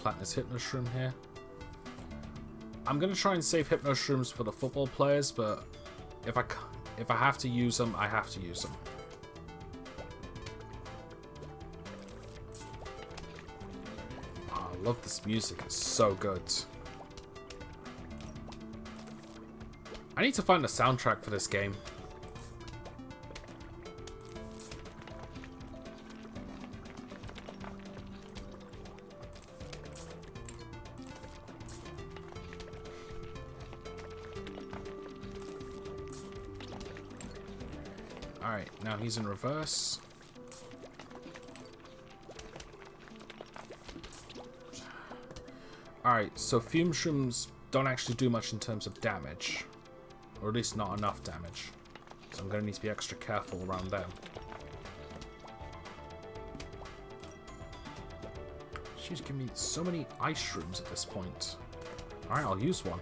Plant this Hypno Shroom here. I'm going to try and save Hypno Shrooms for the football players, but if I have to use them, I have to use them. Oh, I love this music. It's so good. I need to find a soundtrack for this game. Alright, now he's in reverse. Alright, so fume shrooms don't actually do much in terms of damage. Or at least not enough damage. So I'm going to need to be extra careful around them. She's giving me so many ice shrooms at this point. Alright, I'll use one.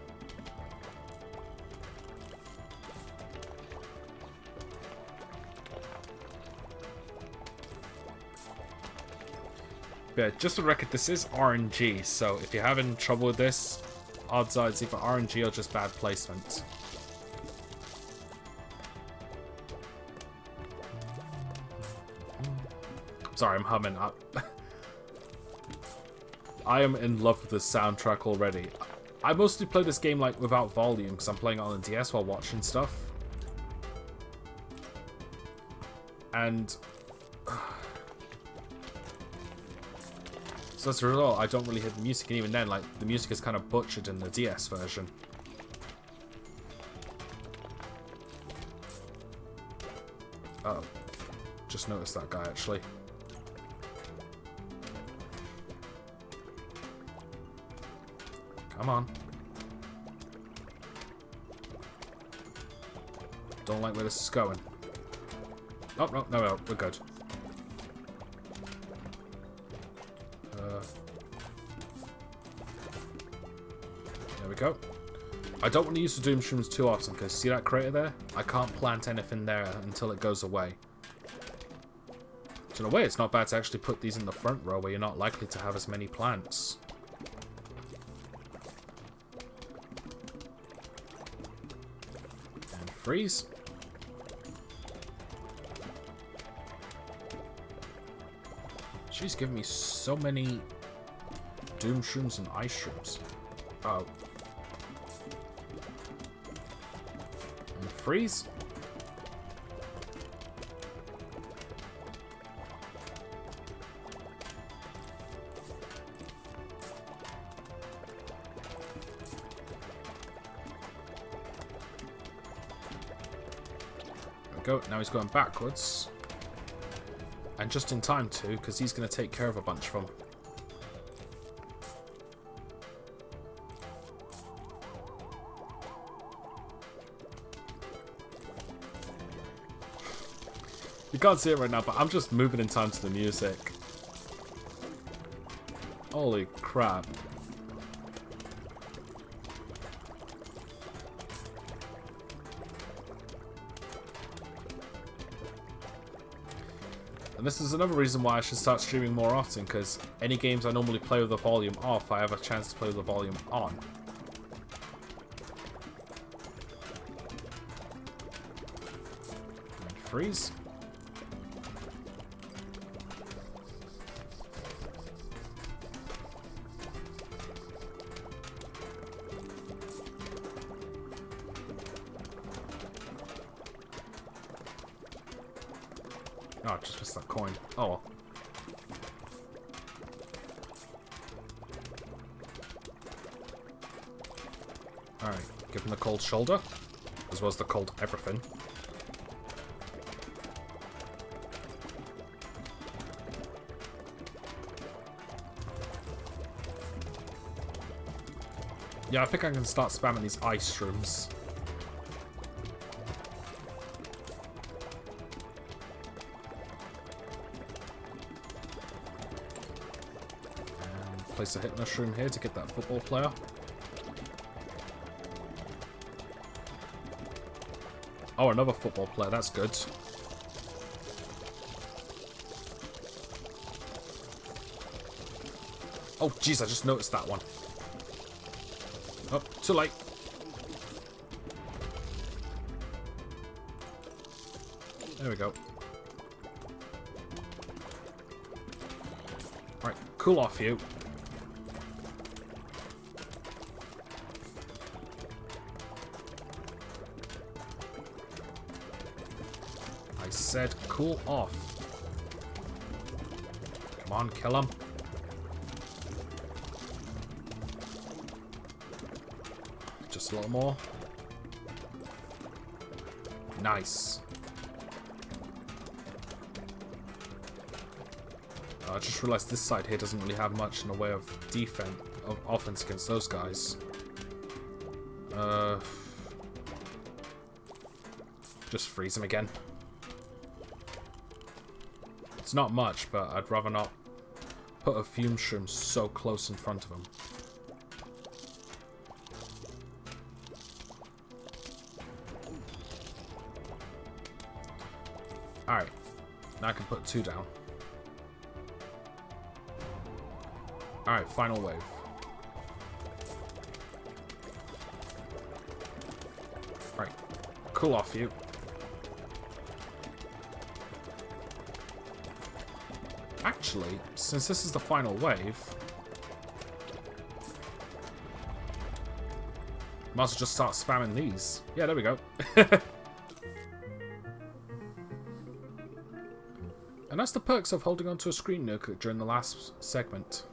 But just for the record, this is RNG, so if you're having trouble with this, odds are it's either RNG or just bad placement. Sorry, I'm humming up. I am in love with this soundtrack already. I mostly play this game like without volume because I'm playing it on the DS while watching stuff. And so as a result, I don't really hear the music, and even then, like, the music is kind of butchered in the DS version. Uh-oh. Just noticed that guy, actually. Come on. Don't like where this is going. Oh, no, we're good. There we go. I don't want to use the doom shrooms too often, because see that crater there? I can't plant anything there until it goes away. So in a way, it's not bad to actually put these in the front row where you're not likely to have as many plants. And freeze. She's giving me so many doom shrooms and ice shrooms. Oh. And freeze. There we go. Now he's going backwards. And just in time too, because he's going to take care of a bunch of them. You can't see it right now, but I'm just moving in time to the music. Holy crap. And this is another reason why I should start streaming more often, because any games I normally play with the volume off, I have a chance to play with the volume on. And freeze. Oh, I just missed that coin. Oh well. Alright, give him the cold shoulder, as well as the cold everything. Yeah, I think I can start spamming these ice shrooms. Place a hit mushroom here to get that football player. Oh, another football player. That's good. Oh, jeez, I just noticed that one. Oh, too late. There we go. Right, cool off you. Said cool off. Come on, kill him. Just a little more. Nice. I just realized this side here doesn't really have much in the way of defense, of offense against those guys. Just freeze him again. It's not much, but I'd rather not put a fume shroom so close in front of him. Alright, now I can put 2 down. Alright, final wave. Alright, cool off you. Actually, since this is the final wave, might as well just start spamming these. Yeah, there we go. And that's the perks of holding onto a screen nuke during the last segment.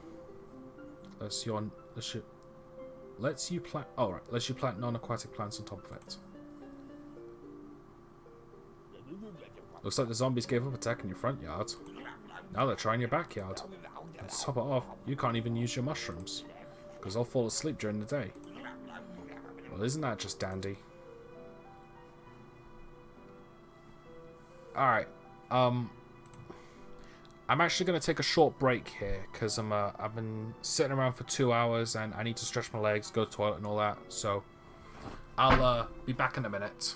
Lets you plant. Oh, right. Lets you plant non-aquatic plants on top of it. Looks like the zombies gave up attacking your front yard. Now they're trying your backyard. And to top it off, you can't even use your mushrooms. because I'll fall asleep during the day. Well, isn't that just dandy? Alright, I'm actually going to take a short break here, because I've been sitting around for 2 hours, and I need to stretch my legs, go to the toilet and all that, so I'll be back in a minute.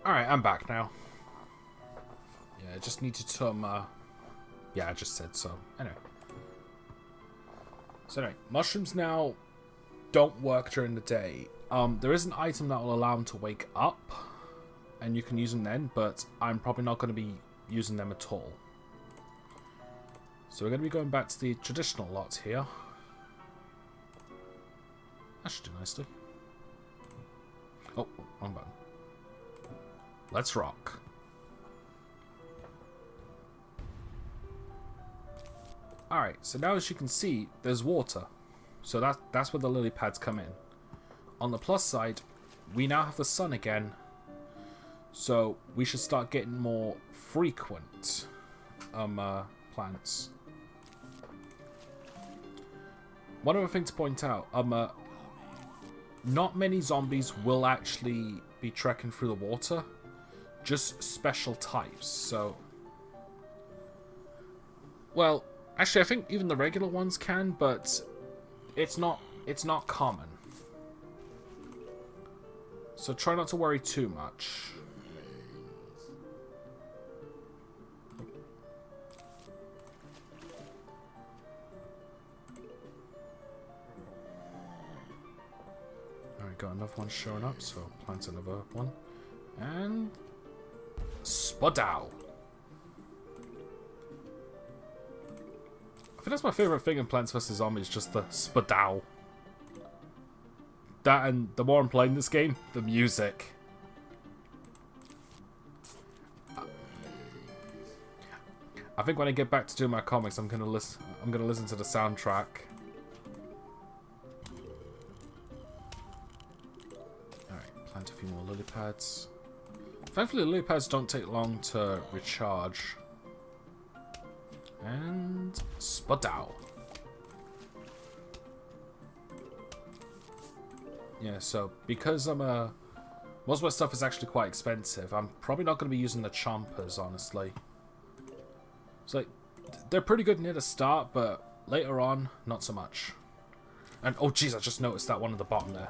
Alright, I'm back now. Yeah, I just needed some, yeah, I just said so. Anyway. So anyway, mushrooms now don't work during the day. There is an item that will allow them to wake up, and you can use them then, but I'm probably not going to be using them at all. So we're going to be going back to the traditional lot here. That should do nicely. Oh, wrong button. Let's rock. Alright, so now as you can see, there's water. So that's where the lily pads come in. On the plus side, we now have the sun again. So we should start getting more frequent plants. One other thing to point out, not many zombies will actually be trekking through the water. Just special types, so... Well, actually I think even the regular ones can, but it's not common. So try not to worry too much. Alright, got another one showing up, so plant another one. And... Spadow! I think that's my favourite thing in Plants vs Zombies, just the spadow. That, and the more I'm playing this game, the music. I think when I get back to doing my comics, I'm gonna listen to the soundtrack. Alright, plant a few more lily pads. Thankfully, the lily pads don't take long to recharge. And spadow. Yeah, so because most of my stuff is actually quite expensive, I'm probably not going to be using the chompers, honestly. It's like, they're pretty good near the start, but later on, not so much. And, oh jeez, I just noticed that one at the bottom there.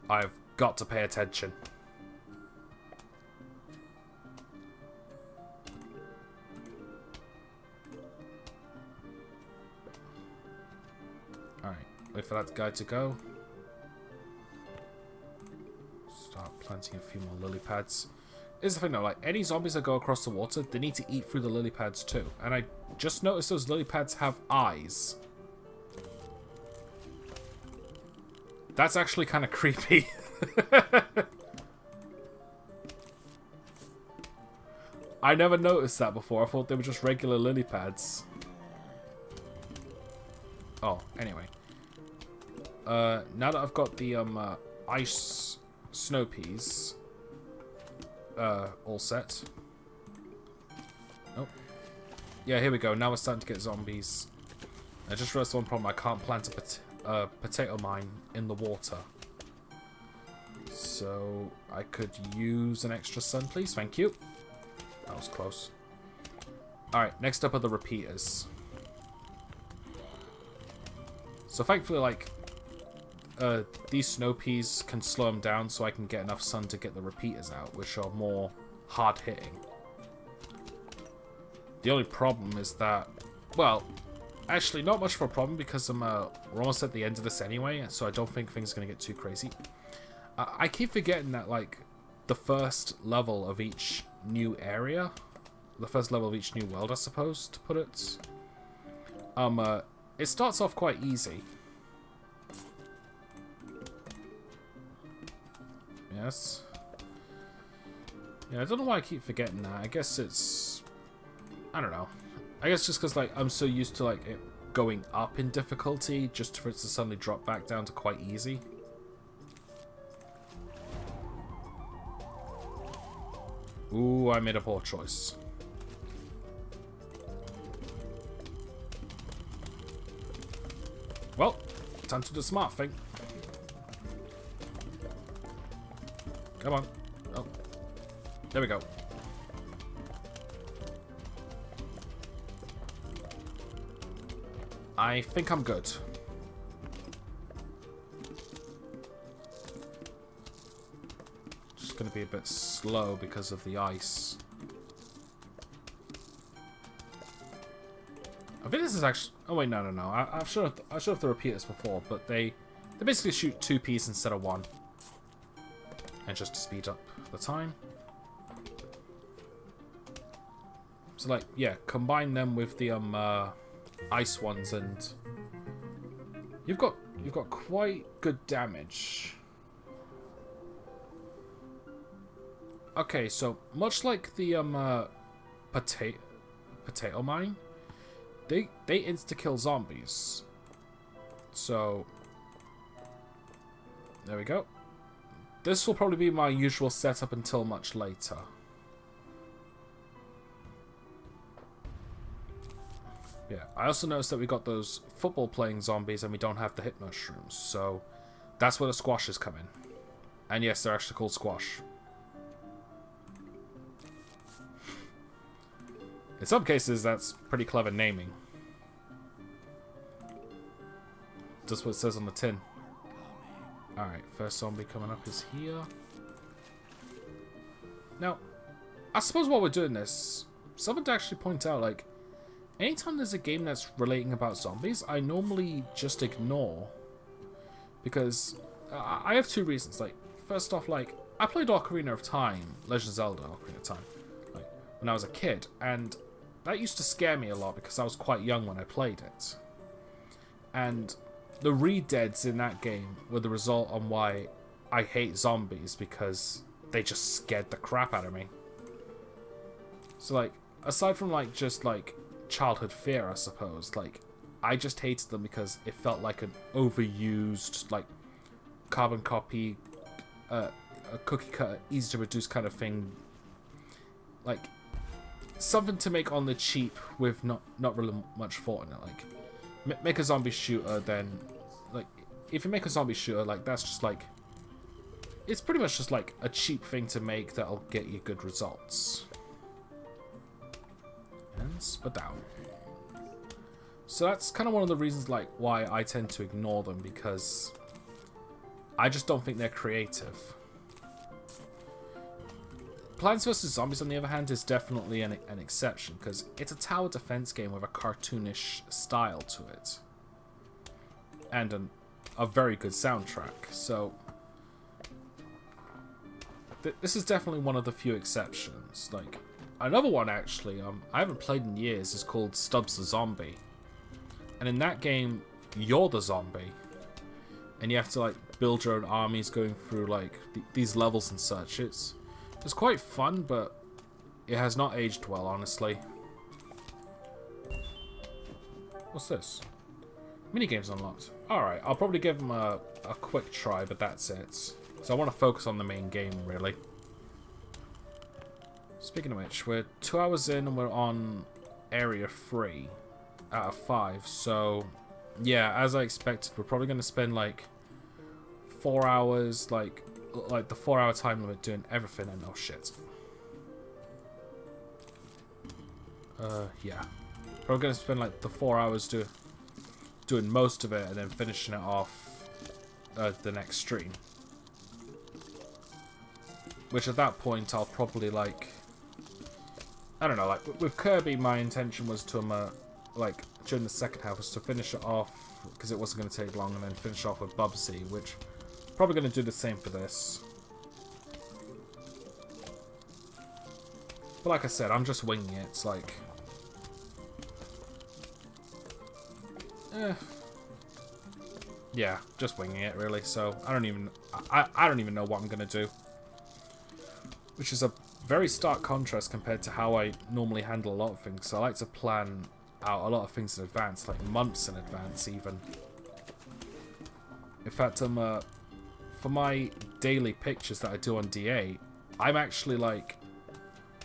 I've got to pay attention. Alright, wait for that guy to go. Start planting a few more lily pads. Here's the thing though, like, any zombies that go across the water, they need to eat through the lily pads too. And I just noticed those lily pads have eyes. That's actually kind of creepy. I never noticed that before. I thought they were just regular lily pads. Oh, anyway. Now that I've got the ice snow peas all set. Oh. Yeah, here we go. Now we're starting to get zombies. I just realized one problem. I can't plant a potato mine in the water. So I could use an extra sun, please. Thank you. That was close. Alright, next up are the repeaters. So thankfully, like, these snow peas can slow them down so I can get enough sun to get the repeaters out, which are more hard-hitting. The only problem is that, well, actually not much of a problem because we're almost at the end of this anyway, so I don't think things are going to get too crazy. I keep forgetting that, like, the first level of each new area, the first level of each new world, I suppose, to put it, it starts off quite easy. Yes. Yeah, I don't know why I keep forgetting that. I guess it's... I don't know. I guess just because, like, I'm so used to, like, it going up in difficulty just for it to suddenly drop back down to quite easy. Ooh, I made a poor choice. Well, time to do the smart thing. Come on. Oh. There we go. I think I'm good. Just gonna be a bit slow because of the ice. I think this is actually... Oh wait, no. I've shown the repeaters before, but they basically shoot 2 peas instead of 1. And just to speed up the time. So like, yeah, combine them with the ice ones and you've got quite good damage. Okay, so much like the potato mine, they insta-kill zombies. So there we go. This will probably be my usual setup until much later. Yeah, I also noticed that we got those football-playing zombies and we don't have the hit mushrooms, so that's where the squashes come in. And yes, they're actually called squash. In some cases, that's pretty clever naming. Just what it says on the tin. Alright, first zombie coming up is here. Now, I suppose while we're doing this, someone to actually point out, like, anytime there's a game that's relating about zombies, I normally just ignore. Because I have two reasons. Like, first off, like, I played Ocarina of Time, Legend of Zelda Ocarina of Time, like, when I was a kid, and that used to scare me a lot because I was quite young when I played it. And the re-deads in that game were the result on why I hate zombies, because they just scared the crap out of me. So, like, aside from, like, just, like, childhood fear, I suppose, like, I just hated them because it felt like an overused, like, carbon copy, a cookie cutter, easy to reduce kind of thing. Like, something to make on the cheap with not really much thought in it. Like, make a zombie shooter, then, like, if you make a zombie shooter, like, that's just, like, it's pretty much just, like, a cheap thing to make that'll get you good results. And spit down. So that's kind of one of the reasons, like, why I tend to ignore them, because I just don't think they're creative. Plants vs. Zombies, on the other hand, is definitely an exception, because it's a tower defense game with a cartoonish style to it. And a very good soundtrack, so this is definitely one of the few exceptions. Like, another one, actually, I haven't played in years, is called Stubbs the Zombie. And in that game, you're the zombie. And you have to, like, build your own armies going through, like, these levels and such. It's quite fun, but it has not aged well, honestly. What's this? Minigames unlocked. Alright, I'll probably give them a quick try, but that's it. So I want to focus on the main game, really. Speaking of which, we're 2 hours in and we're on Area 3 out of 5. So, yeah, as I expected, we're probably going to spend, like, 4 hours, like the 4 hour time limit doing everything, and oh shit. Yeah. Probably gonna spend like the 4 hours doing most of it and then finishing it off the next stream. Which at that point I'll probably, like, I don't know, like with Kirby my intention was to like during the second half was to finish it off because it wasn't going to take long, and then finish off with Bubsy, which probably going to do the same for this. But like I said, I'm just winging it. It's like, yeah, just winging it really. So I don't even know what I'm going to do, which is a very stark contrast compared to how I normally handle a lot of things. So I like to plan out a lot of things in advance, like months in advance even. In fact, for my daily pictures that I do on D8, I'm actually like,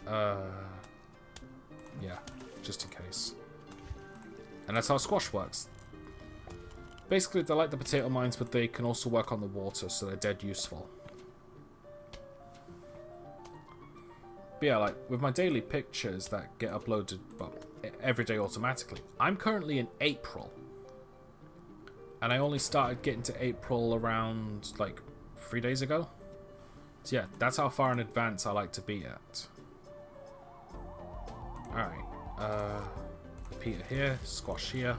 yeah, just in case. And that's how squash works. Basically, they're like the potato mines, but they can also work on the water, so they're dead useful. But yeah, like, with my daily pictures that get uploaded, well, every day automatically, I'm currently in April. And I only started getting to April around, like, 3 days ago. So yeah, that's how far in advance I like to be at. Alright, repeater here, squash here.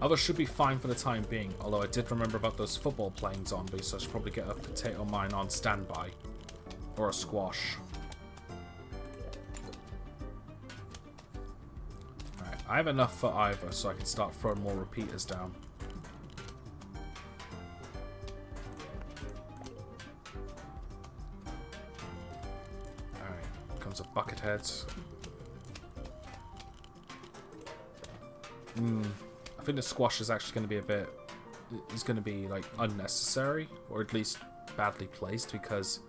Others should be fine for the time being, although I did remember about those football playing zombies, so I should probably get a potato mine on standby. Or a squash. Alright, I have enough for either, so I can start throwing more repeaters down. Alright, comes a bucket head. I think the squash is actually going to be a bit... It's going to be, like, unnecessary, or at least badly placed, because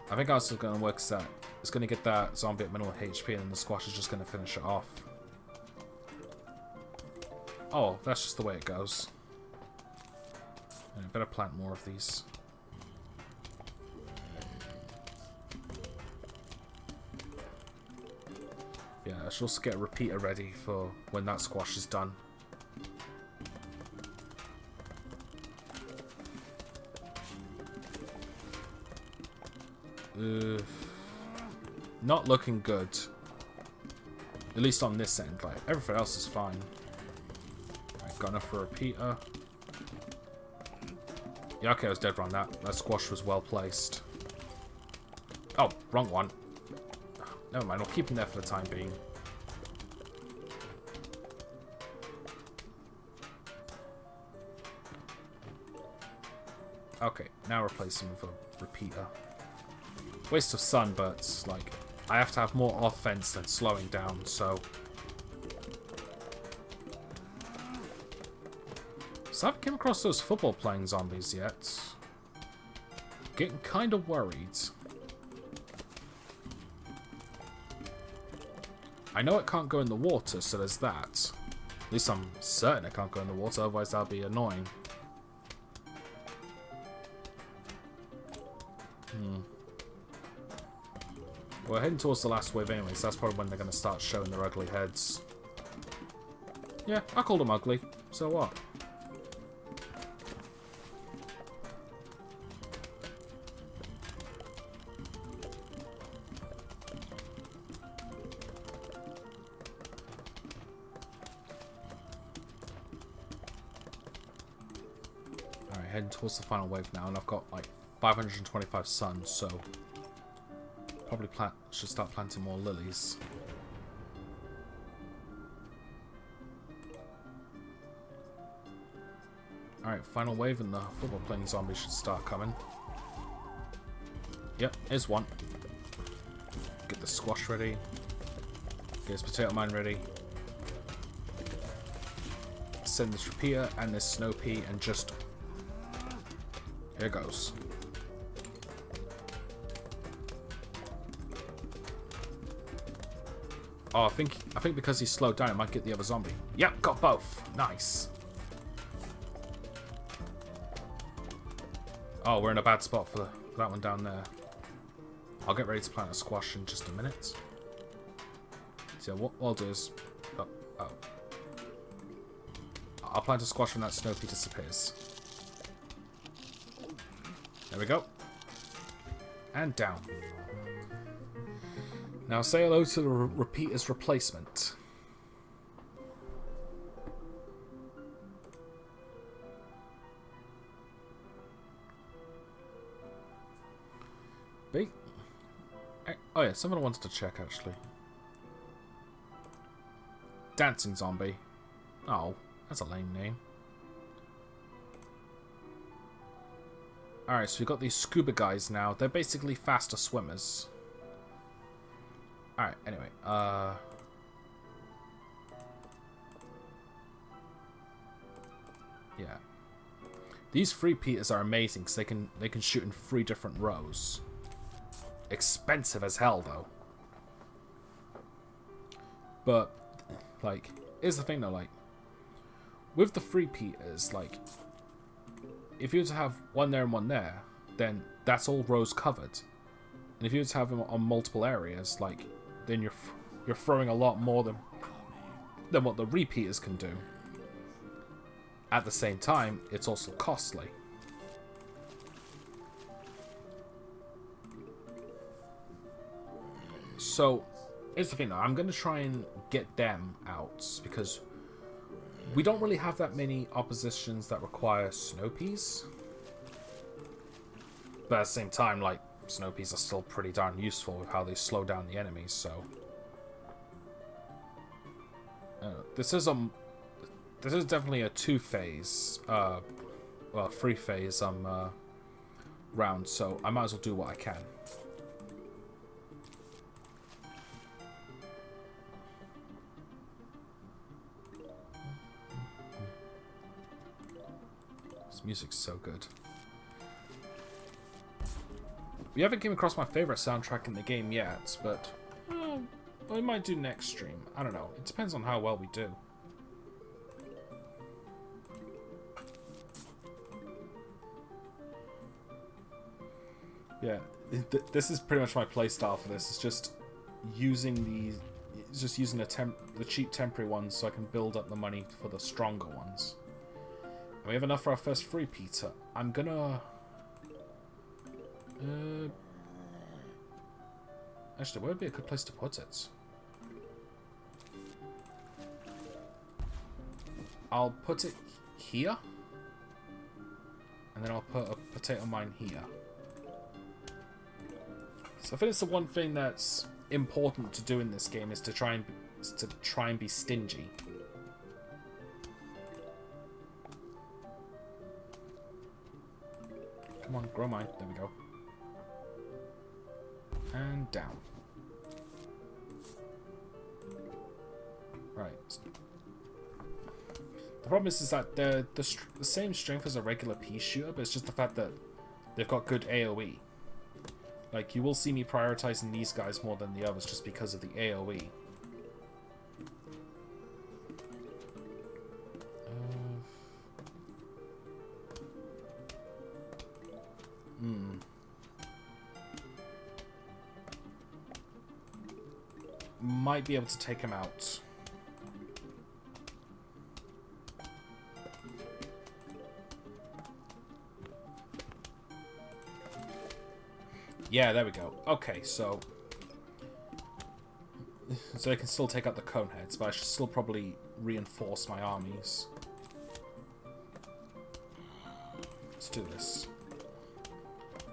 I think also going to work is that it's going to get that zombie at minimal HP, and then the squash is just going to finish it off. Oh, that's just the way it goes. Yeah, better plant more of these. Yeah, I should also get a repeater ready for when that squash is done. Not looking good. At least on this end. Like, everything else is fine. Right, got enough for a repeater. Yeah, okay, I was dead on that. That squash was well placed. Oh, wrong one. Never mind, I'll keep him there for the time being. Okay, now replace him with a repeater. Waste of sun, but, like, I have to have more offense than slowing down, so... So I haven't come across those football-playing zombies yet. Getting kind of worried. I know it can't go in the water, so there's that. At least I'm certain it can't go in the water, otherwise that'll be annoying. We're heading towards the last wave anyway, so that's probably when they're going to start showing their ugly heads. Yeah, I called them ugly. So what? Alright, heading towards the final wave now, and I've got like 525 suns, so... Probably should start planting more lilies. Alright, final wave and the football playing zombies should start coming. Yep, here's one. Get the squash ready. Get this potato mine ready. Send this repeater and this snow pea and just... Here goes. Oh, I think because he's slowed down, I might get the other zombie. Yep, got both. Nice. Oh, we're in a bad spot for that one down there. I'll get ready to plant a squash in just a minute. So what I'll do is... Oh. I'll plant a squash when that snow pea disappears. There we go. And down. Now say hello to the repeater's replacement. Oh yeah, someone I wanted to check actually. Dancing zombie. Oh, that's a lame name. Alright, so we've got these scuba guys now. They're basically faster swimmers. Alright, anyway, yeah. These free Peters are amazing because they can shoot in 3 different rows. Expensive as hell though. But like, here's the thing though, like with the free Peters, like if you were to have one there and one there, then that's all rows covered. And if you were to have them on multiple areas, like then you're throwing a lot more than what the repeaters can do. At the same time, it's also costly. So, here's the thing though, I'm going to try and get them out, because we don't really have that many oppositions that require snow peas. But at the same time, like, snow peas are still pretty darn useful with how they slow down the enemies, so... This is definitely a 2-phase, well, 3-phase, round, so I might as well do what I can. This music's so good. We haven't came across my favorite soundtrack in the game yet, but we might do next stream. I don't know. It depends on how well we do. Yeah, this is pretty much my playstyle for this. It's just using the cheap temporary ones so I can build up the money for the stronger ones. And we have enough for our first free pizza. I'm gonna... Actually, where would be a good place to put it? I'll put it here. And then I'll put a potato mine here. So I think it's the one thing that's important to do in this game is to try and be stingy. Come on, grow mine. There we go. And down. Right. The problem is that they're the same strength as a regular pea shooter, but it's just the fact that they've got good AoE. Like, you will see me prioritizing these guys more than the others just because of the AoE. Might be able to take him out. Yeah, there we go. Okay, so I can still take out the cone heads, but I should still probably reinforce my armies. Let's do this.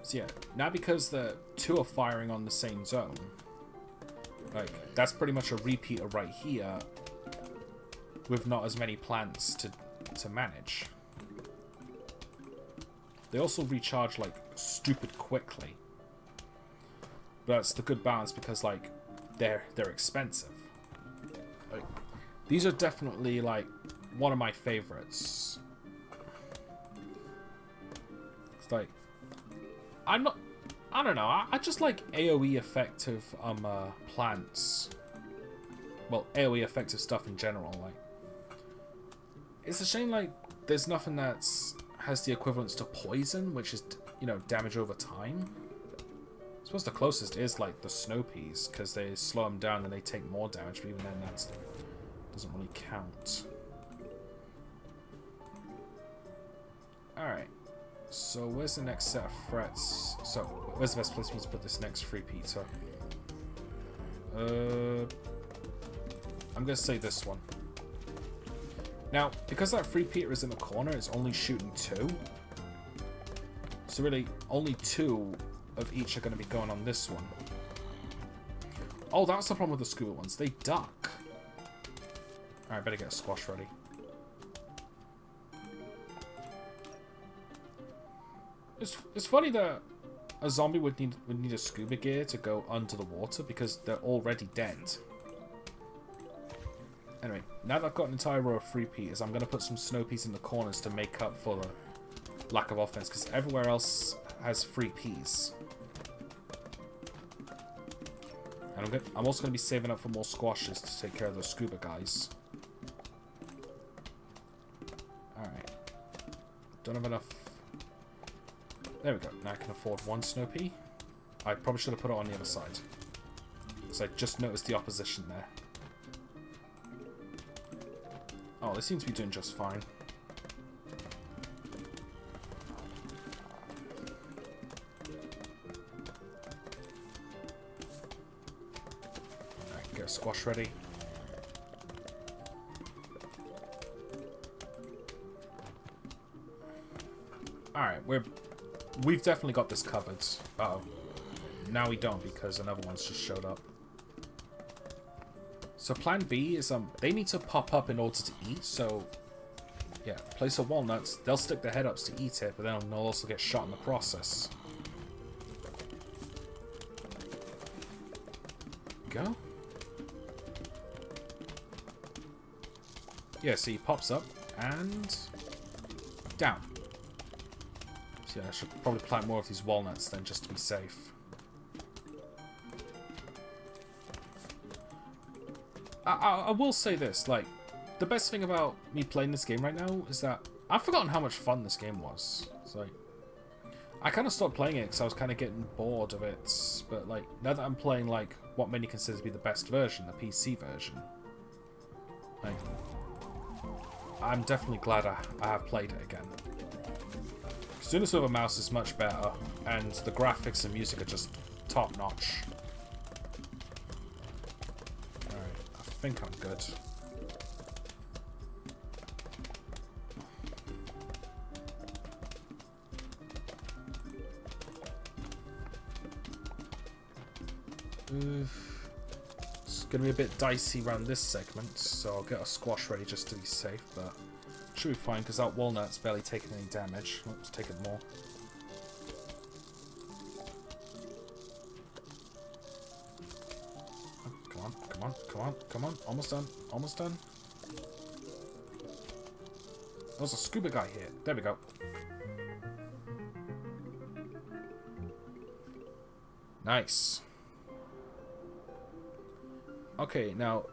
So yeah, now because the two are firing on the same zone, like, that's pretty much a repeater right here with not as many plants to manage. They also recharge, like, stupid quickly. But that's the good balance because, like, they're expensive. Like, these are definitely, like, one of my favorites. It's like, I don't know, I just like AoE effective plants. Well, AoE effective stuff in general. Like, it's a shame, like, there's nothing that has the equivalence to poison, which is, you know, damage over time. I suppose the closest is, like, the snow peas, because they slow them down and they take more damage, but even then that doesn't really count. Alright. So, where's the next set of threats? So, where's the best place for me to put this next free pizza? I'm gonna say this one. Now, because that free Peter is in the corner, it's only shooting 2. So really, only 2 of each are going to be going on this one. Oh, that's the problem with the scuba ones. They duck. Alright, better get a squash ready. It's funny that a zombie would need a scuba gear to go under the water because they're already dead. Anyway, now that I've got an entire row of free peas, I'm going to put some snow peas in the corners to make up for the lack of offense, because everywhere else has free peas. And I'm also going to be saving up for more squashes to take care of those scuba guys. Alright. Don't have enough. There we go. Now I can afford 1 snow pea. I probably should have put it on the other side, because I just noticed the opposition there. Oh, they seem to be doing just fine. Alright, get a squash ready. Alright, we've definitely got this covered. Uh-oh. Now we don't, because another one's just showed up. So plan B is they need to pop up in order to eat, so yeah, place of walnuts, they'll stick their head ups to eat it, but then they'll also get shot in the process. Go. Yeah, see, he pops up and down. So yeah, I should probably plant more of these walnuts then, just to be safe. I will say this, like, the best thing about me playing this game right now is that I've forgotten how much fun this game was. It's like, I kind of stopped playing it because I was kind of getting bored of it, but like, now that I'm playing like what many consider to be the best version, the PC version, like, I'm definitely glad I have played it again. Doing this with a mouse is much better, and the graphics and music are just top notch. think I'm good. It's going to be a bit dicey around this segment, so I'll get a squash ready just to be safe, but should be fine because that walnut's barely taking any damage. Let's take it more. Come on, come on, come on, come on. Almost done, almost done. There's a scuba guy here. There we go. Nice. Okay, now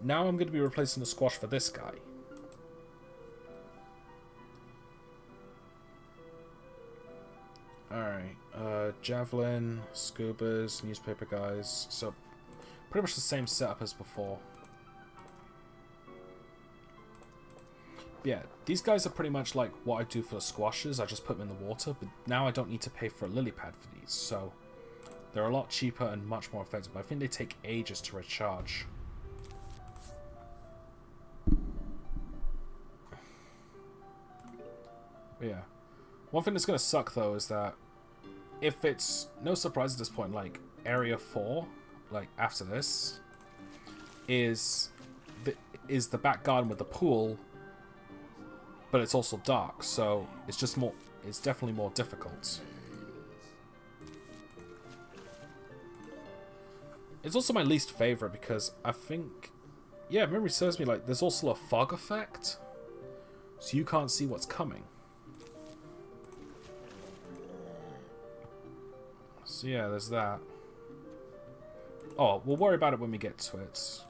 I'm going to be replacing the squash for this guy. Alright, javelin, scubas, newspaper guys. So, pretty much the same setup as before. Yeah, these guys are pretty much like what I do for the squashes. I just put them in the water, but now I don't need to pay for a lily pad for these, so they're a lot cheaper and much more effective. I think they take ages to recharge. But yeah. One thing that's going to suck, though, is that if it's, no surprise at this point, like, Area 4, like, after this, is the back garden with the pool, but it's also dark, so it's just more, it's definitely more difficult. It's also my least favorite because I think, yeah, memory serves me, like, there's also a fog effect, so you can't see what's coming. So yeah, there's that. Oh, we'll worry about it when we get to it.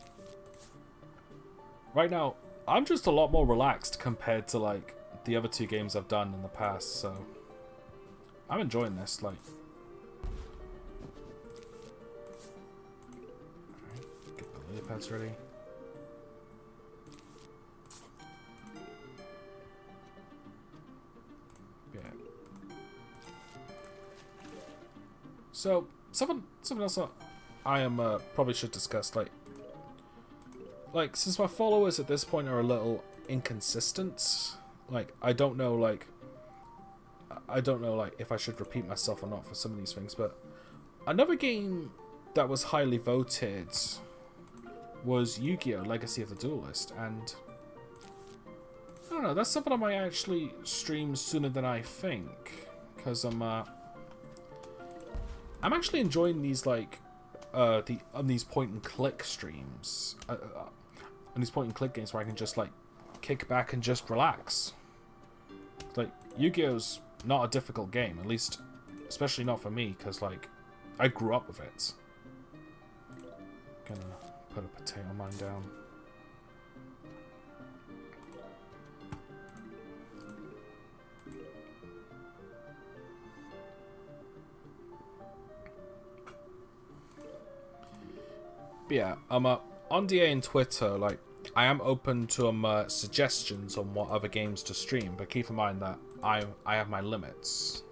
Right now, I'm just a lot more relaxed compared to, like, the other two games I've done in the past, so I'm enjoying this, like. Alright, get the lily pads ready. Yeah. So, something else I am probably should discuss, like, since my followers at this point are a little inconsistent, like, I don't know, like, if I should repeat myself or not for some of these things, but another game that was highly voted was Yu-Gi-Oh! Legacy of the Duelist, and I don't know, that's something I might actually stream sooner than I think, because I'm actually enjoying these, like, these point-and-click streams, on these point-and-click games where I can just, like, kick back and just relax. Like, Yu-Gi-Oh's not a difficult game, at least, especially not for me, because, like, I grew up with it. Gonna put a potato mine down. But yeah, on DA and Twitter, like, I am open to suggestions on what other games to stream, but keep in mind that I have my limits.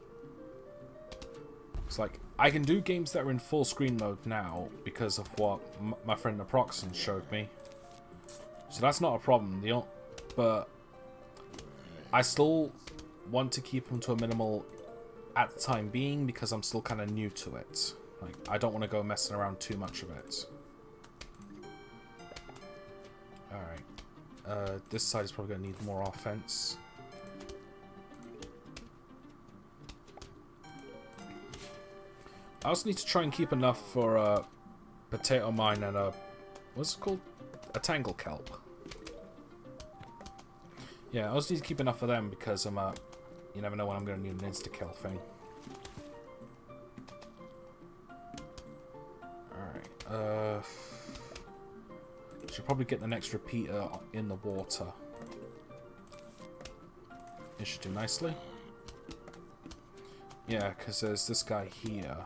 It's like, I can do games that are in full screen mode now because of what my friend Naproxen showed me. So that's not a problem, but I still want to keep them to a minimal at the time being because I'm still kind of new to it. Like, I don't want to go messing around too much of it. Alright. This side is probably going to need more offense. I also need to try and keep enough for a potato mine and a... what's it called? A tangle kelp. Yeah, I also need to keep enough for them because you never know when I'm going to need an insta-kill thing. Alright, should probably get the next repeater in the water. It should do nicely. Yeah, because there's this guy here.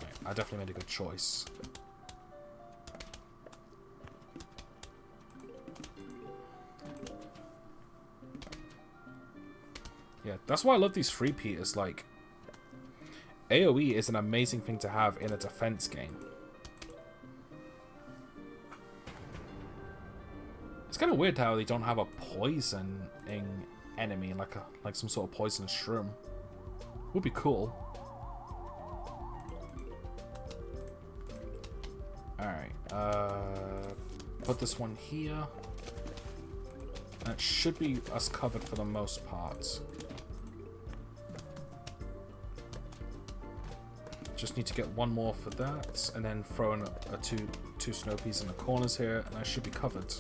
Right, I definitely made a good choice. Yeah, that's why I love these free repeaters. Like, AoE is an amazing thing to have in a defense game. It's kind of weird how they don't have a poisoning enemy, like some sort of poisonous shroom. Would be cool. Alright, put this one here. That should be us covered for the most part. Just need to get one more for that, and then throw in two snow peas in the corners here, and I should be covered.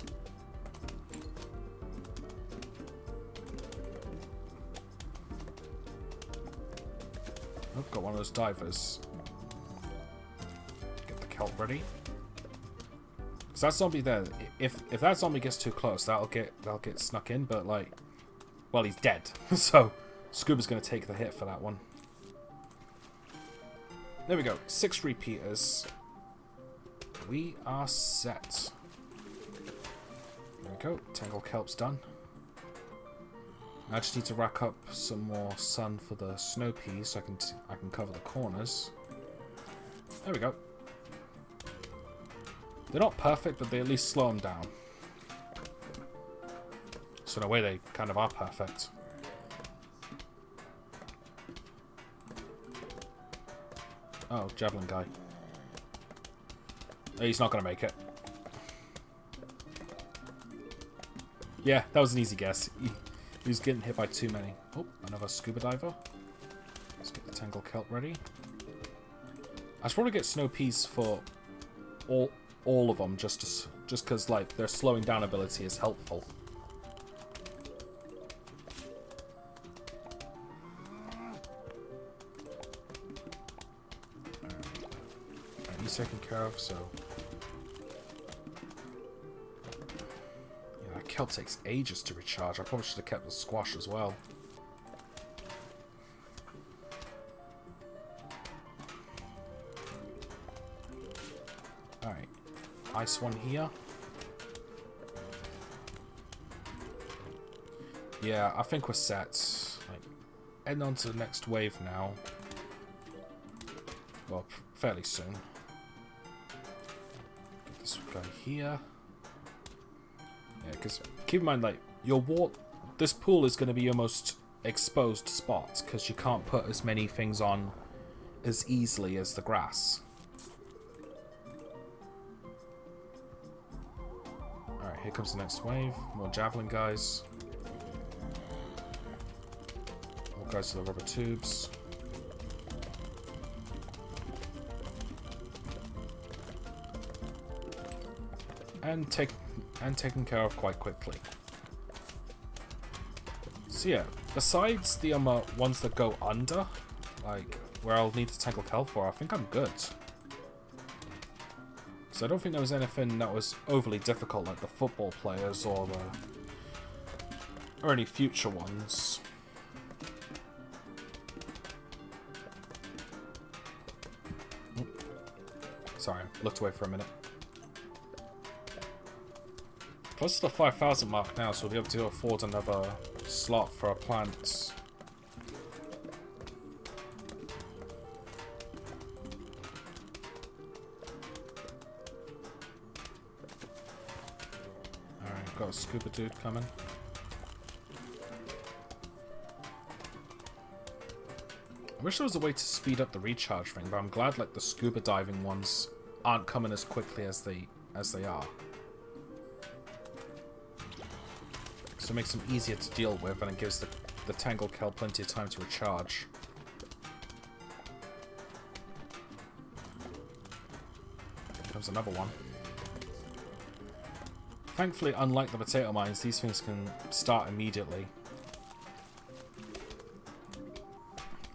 Oh, got one of those divers. Get the kelp ready. Cause that zombie there, if that zombie gets too close, that'll get snuck in. But like, well, he's dead. So Scuba's gonna take the hit for that one. There we go. 6 repeaters. We are set. There we go. Tangle kelp's done. I just need to rack up some more sun for the snow peas so I can cover the corners. There we go. They're not perfect, but they at least slow them down. So in a way, they kind of are perfect. Oh, javelin guy. He's not going to make it. Yeah, that was an easy guess. He was getting hit by too many. Oh, another scuba diver. Let's get the tangle kelp ready. I should probably get snow peas for all of them, just because like their slowing down ability is helpful. Alright, he's taken care of, so yeah, that kelp takes ages to recharge. I probably should have kept the squash as well. Alright. Ice one here. Yeah, I think we're set. Like, heading on to the next wave now. Well, fairly soon. Get this guy here. Yeah, because keep in mind, like, this pool is going to be your most exposed spot, because you can't put as many things on as easily as the grass. Here comes the next wave. More javelin guys. More guys to the rubber tubes. And taken care of quite quickly. So yeah, besides the ones that go under, like where I'll need to tackle kelp for, I think I'm good. So I don't think there was anything that was overly difficult, like the football players or any future ones. Oop. Sorry, looked away for a minute. Close to the 5,000 mark now, so we'll be able to afford another slot for our plants. Got a scuba dude coming. I wish there was a way to speed up the recharge thing, but I'm glad like the scuba diving ones aren't coming as quickly as they are. So it makes them easier to deal with, and it gives the tangle kelp plenty of time to recharge. Here comes another one. Thankfully, unlike the potato mines, these things can start immediately.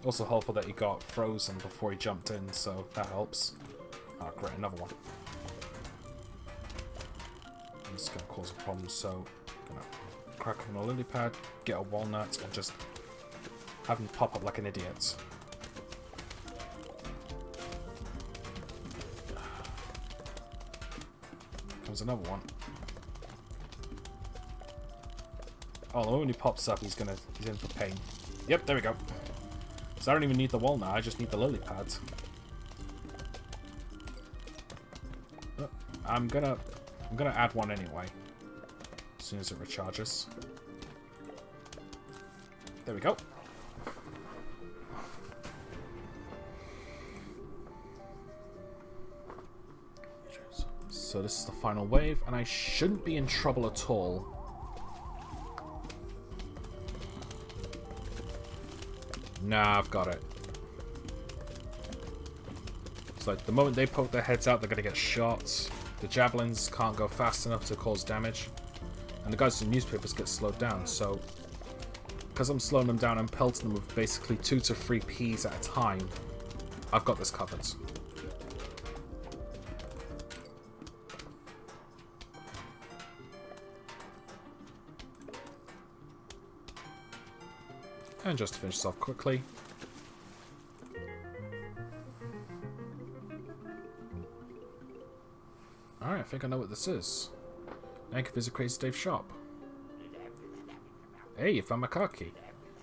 Also helpful that he got frozen before he jumped in, so that helps. Ah, great, another one. This is going to cause a problem, so I'm going to crack open a lily pad, get a walnut, and just have him pop up like an idiot. Comes another one. Oh, the moment he pops up, he's in for pain. Yep, there we go. So I don't even need the walnut, I just need the lily pad. I'm gonna add one anyway. soon as it recharges. There we go. So this is the final wave, and I shouldn't be in trouble at all. Nah, I've got it. It's like the moment they poke their heads out, they're gonna get shot. The javelins can't go fast enough to cause damage. And the guys in the newspapers get slowed down, so because I'm slowing them down, I'm pelting them with basically 2 to 3 Ps at a time. I've got this covered. And just to finish this off quickly. Alright, I think I know what this is. Now you can visit Crazy Dave's shop. Hey, you found my car key.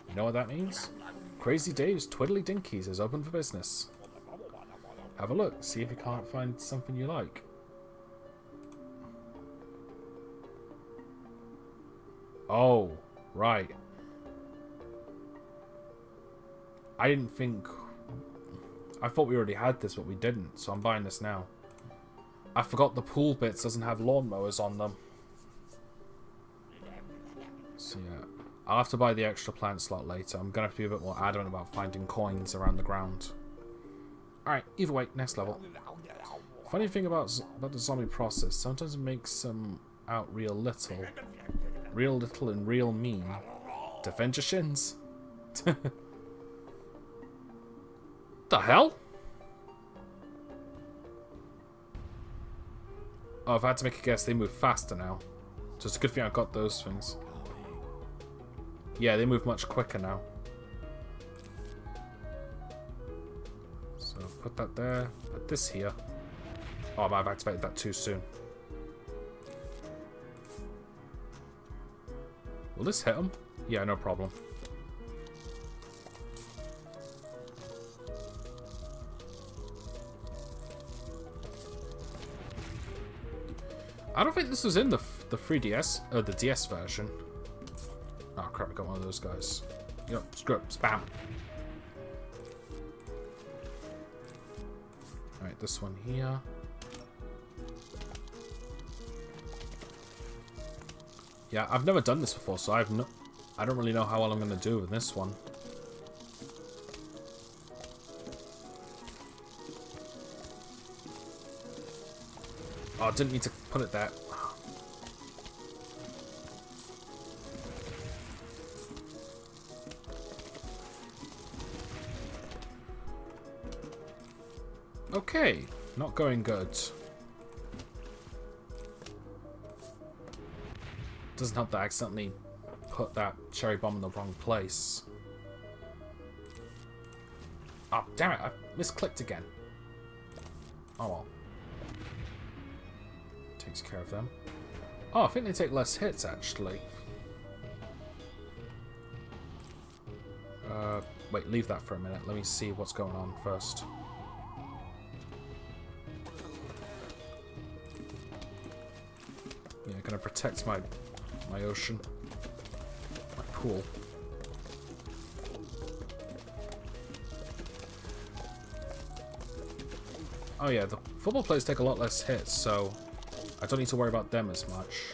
You know what that means? Crazy Dave's Twiddly Dinkies is open for business. Have a look, see if you can't find something you like. Oh, right. I didn't think... I thought we already had this, but we didn't, so I'm buying this now. I forgot the pool bits doesn't have lawnmowers on them. So yeah, I'll have to buy the extra plant slot later. I'm going to have to be a bit more adamant about finding coins around the ground. Alright, either way, next level. Funny thing about the zombie process, sometimes it makes them out real little. Real little and real mean. Defend your shins. The hell? Oh, if I had to make a guess, they move faster now. So it's a good thing I got those things. Yeah, they move much quicker now. So put that there. Put this here. Oh, I might have activated that too soon. Will this hit them? Yeah, no problem. I don't think this was in the 3DS, or the DS version. Oh crap, I got one of those guys. Yep, screw up, spam. Alright, this one here. Yeah, I've never done this before, so I don't really know how well I'm going to do with this one. Oh, I didn't mean to put it there. Okay, not going good. Doesn't help that I accidentally put that cherry bomb in the wrong place. Oh, damn it, I misclicked again. Oh well. Takes care of them. Oh, I think they take less hits, actually. Wait, leave that for a minute. Let me see what's going on first. Yeah, gonna protect my ocean. My pool. Oh yeah, the football players take a lot less hits, so I don't need to worry about them as much.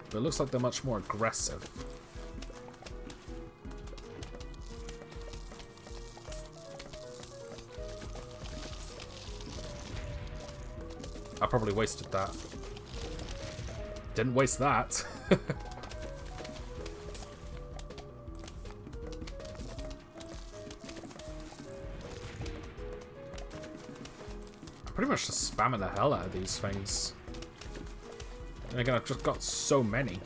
But it looks like they're much more aggressive. I probably wasted that. Didn't waste that. I'm pretty much just spamming the hell out of these things. And again, I've just got so many.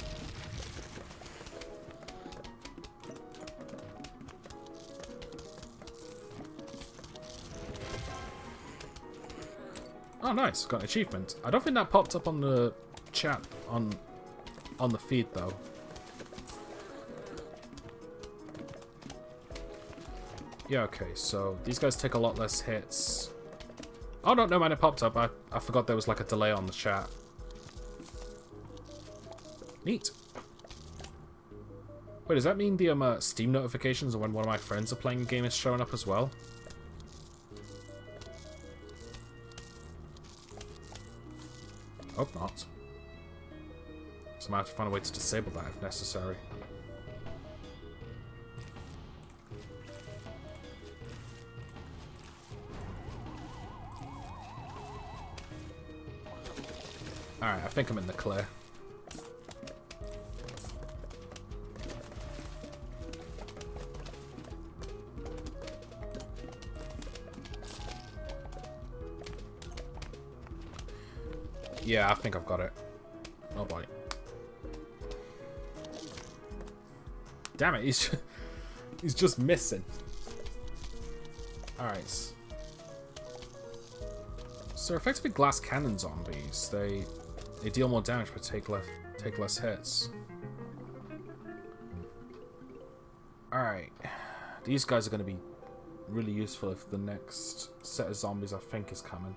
Oh, nice. Got an achievement. I don't think that popped up on the chat on the feed, though. Yeah, okay. So these guys take a lot less hits. Oh, no, no, man. It popped up. I forgot there was, like, a delay on the chat. Neat. Wait, does that mean the Steam notifications when one of my friends are playing a game is showing up as well? Hope not. So I might have to find a way to disable that if necessary. Alright, I think I'm in the clear. Yeah, I think I've got it. Oh boy. Damn it, he's just missing. Alright. So effectively glass cannon zombies. They deal more damage but take less hits. Alright. These guys are gonna be really useful if the next set of zombies I think is coming.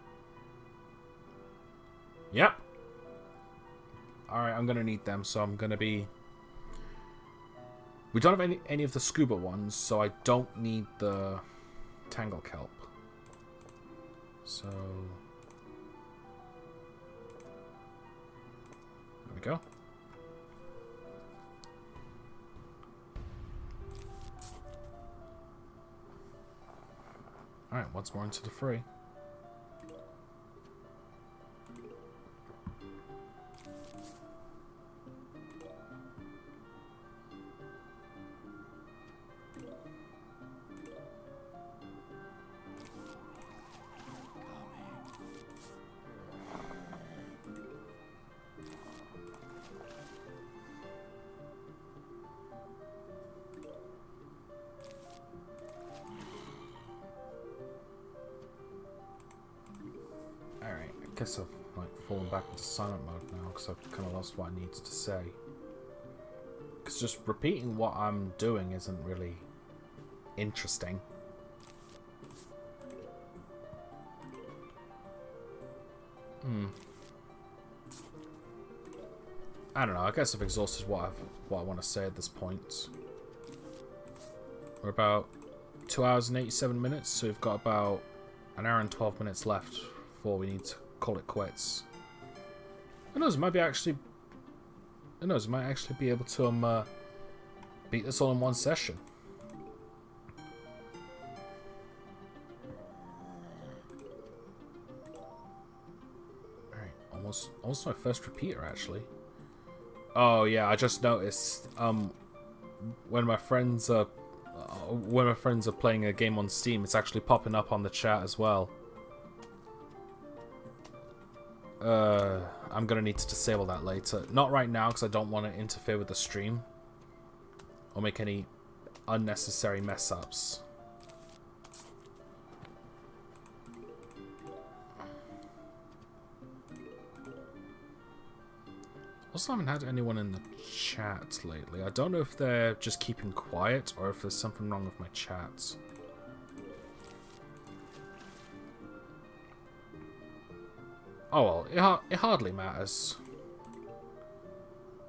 Yep. Alright, I'm gonna need them, so I'm gonna be... We don't have any of the scuba ones, so I don't need the tangle kelp. So... There we go. Alright, once more into the fray. I guess I've fallen back into silent mode now because I've kind of lost what I needed to say. Because just repeating what I'm doing isn't really interesting. I don't know. I guess I've exhausted what I want to say at this point. We're about 2 hours and 87 minutes, so we've got about an hour and 12 minutes left before we need to call it quits. Who knows? It might actually be able to beat this all in one session. Alright, almost my first repeater actually. Oh yeah, I just noticed when my friends are playing a game on Steam, it's actually popping up on the chat as well. I'm gonna need to disable that later. Not right now, because I don't want to interfere with the stream or make any unnecessary mess ups. Also, I haven't had anyone in the chat lately. I don't know if they're just keeping quiet or if there's something wrong with my chat. Oh well, it hardly matters.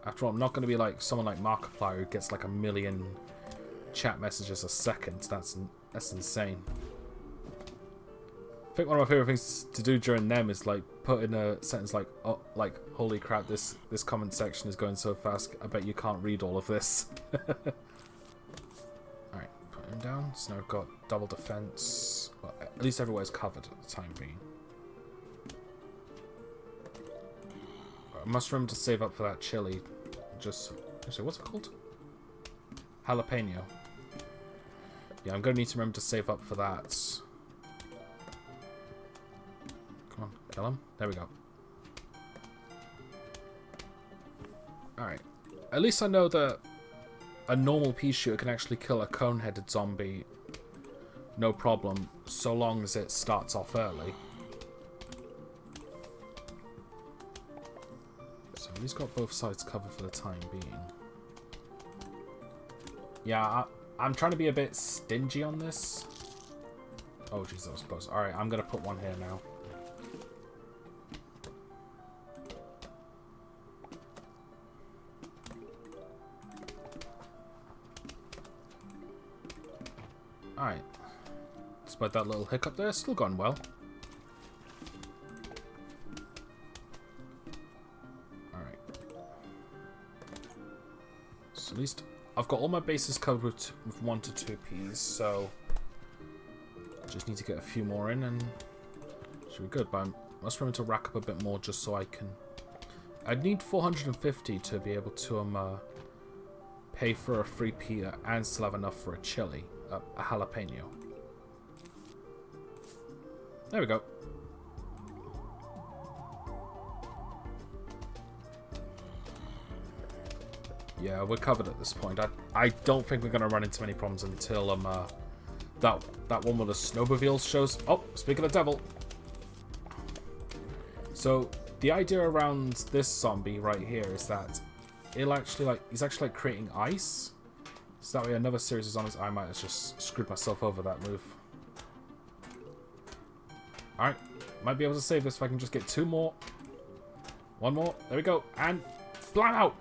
After all, I'm not going to be like someone like Markiplier who gets like 1 million chat messages a second. That's insane. I think one of my favorite things to do during them is like put in a sentence like, "Oh, like holy crap, this comment section is going so fast. I bet you can't read all of this." All right, put him down. So now we've got double defense. Well, at least everywhere's covered at the time being. I must remember to save up for that chili. Actually, what's it called? Jalapeno. Yeah, I'm gonna need to remember to save up for that. Come on, kill him. There we go. Alright. At least I know that a normal pea shooter can actually kill a cone-headed zombie no problem, so long as it starts off early. So he's got both sides covered for the time being. Yeah, I'm trying to be a bit stingy on this. Oh jeez, that was close. Alright, I'm gonna put one here now. Alright. Despite that little hiccup there, still gone well. Alright. So at least I've got all my bases covered with 1 to 2 Ps, so I just need to get a few more in and should be good. But I must remember to rack up a bit more just so I can... I'd need 450 to be able to pay for a free pita and still have enough for a chili, a jalapeno. There we go. Yeah, we're covered at this point. I don't think we're going to run into many problems until that one with the snowmobiles shows. Oh, speaking of devil. So the idea around this zombie right here is that he's actually creating ice. So that way another series of zombies. I might have just screwed myself over that move. Alright, might be able to save this if I can just get 2 more. 1 more, there we go, and blam out!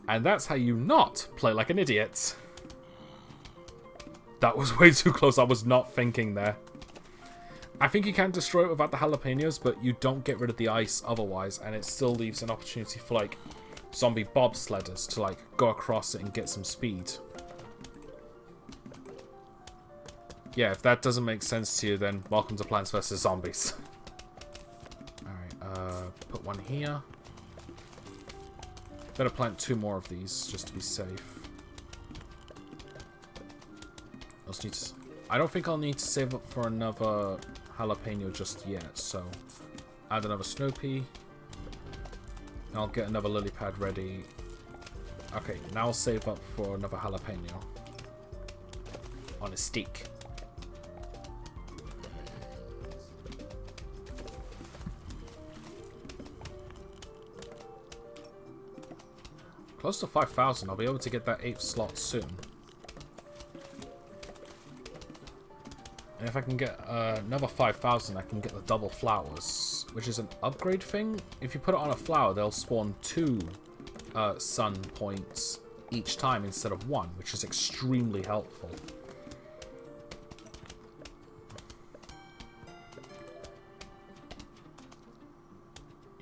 And that's how you not play like an idiot. That was way too close, I was not thinking there. I think you can destroy it without the jalapenos, but you don't get rid of the ice otherwise, and it still leaves an opportunity for, like, zombie bobsledders to, like, go across it and get some speed. Yeah, if that doesn't make sense to you, then welcome to Plants vs. Zombies. Alright, put 1 here. Better plant 2 more of these, just to be safe. I don't think I'll need to save up for another jalapeno just yet, so add another snow pea. I'll get another lily pad ready. Okay, now I'll save up for another jalapeno. On a stick. Close to 5,000. I'll be able to get that 8th slot soon. And if I can get another 5,000, I can get the double flowers, which is an upgrade thing. If you put it on a flower, they'll spawn 2 sun points each time instead of 1, which is extremely helpful.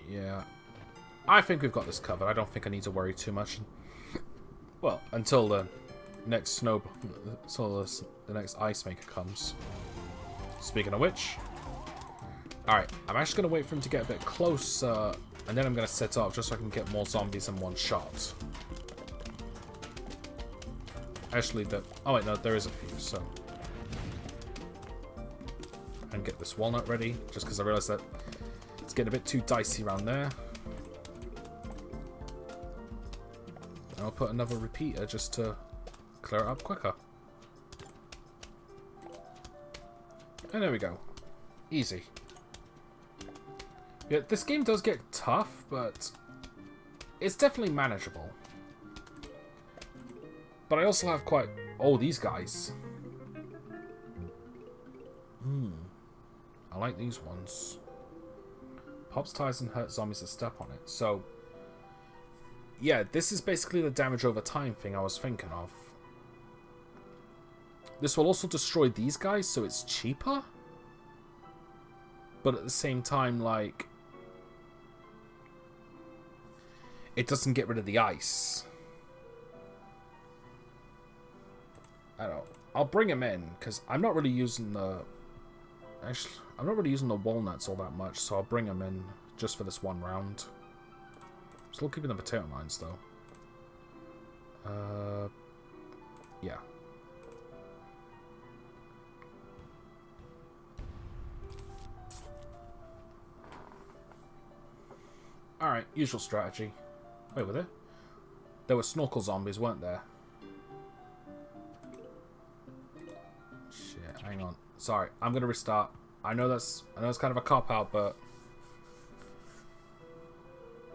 Yeah. I think we've got this covered. I don't think I need to worry too much. Well, until the next the next ice maker comes. Speaking of which, alright, I'm actually going to wait for him to get a bit closer, and then I'm going to set off just so I can get more zombies in one shot. Actually, oh wait, no, there is a few, so. And get this walnut ready, just because I realized that it's getting a bit too dicey around there. And I'll put another repeater just to clear it up quicker. And there we go. Easy. Yeah, this game does get tough, but it's definitely manageable. But I also have quite... Oh, these guys. I like these ones. Pops tires and hurt zombies that step on it. So, yeah, this is basically the damage over time thing I was thinking of. This will also destroy these guys, so it's cheaper. But at the same time, like, it doesn't get rid of the ice. I don't know. I'll bring him in, because I'm not really using the... Actually, I'm not really using the walnuts all that much, so I'll bring them in just for this one round. Still keeping the potato mines, though. Yeah. Alright, usual strategy. Wait, were there? There were snorkel zombies, weren't there? Shit, hang on. Sorry, I'm gonna restart. I know it's kind of a cop-out, but...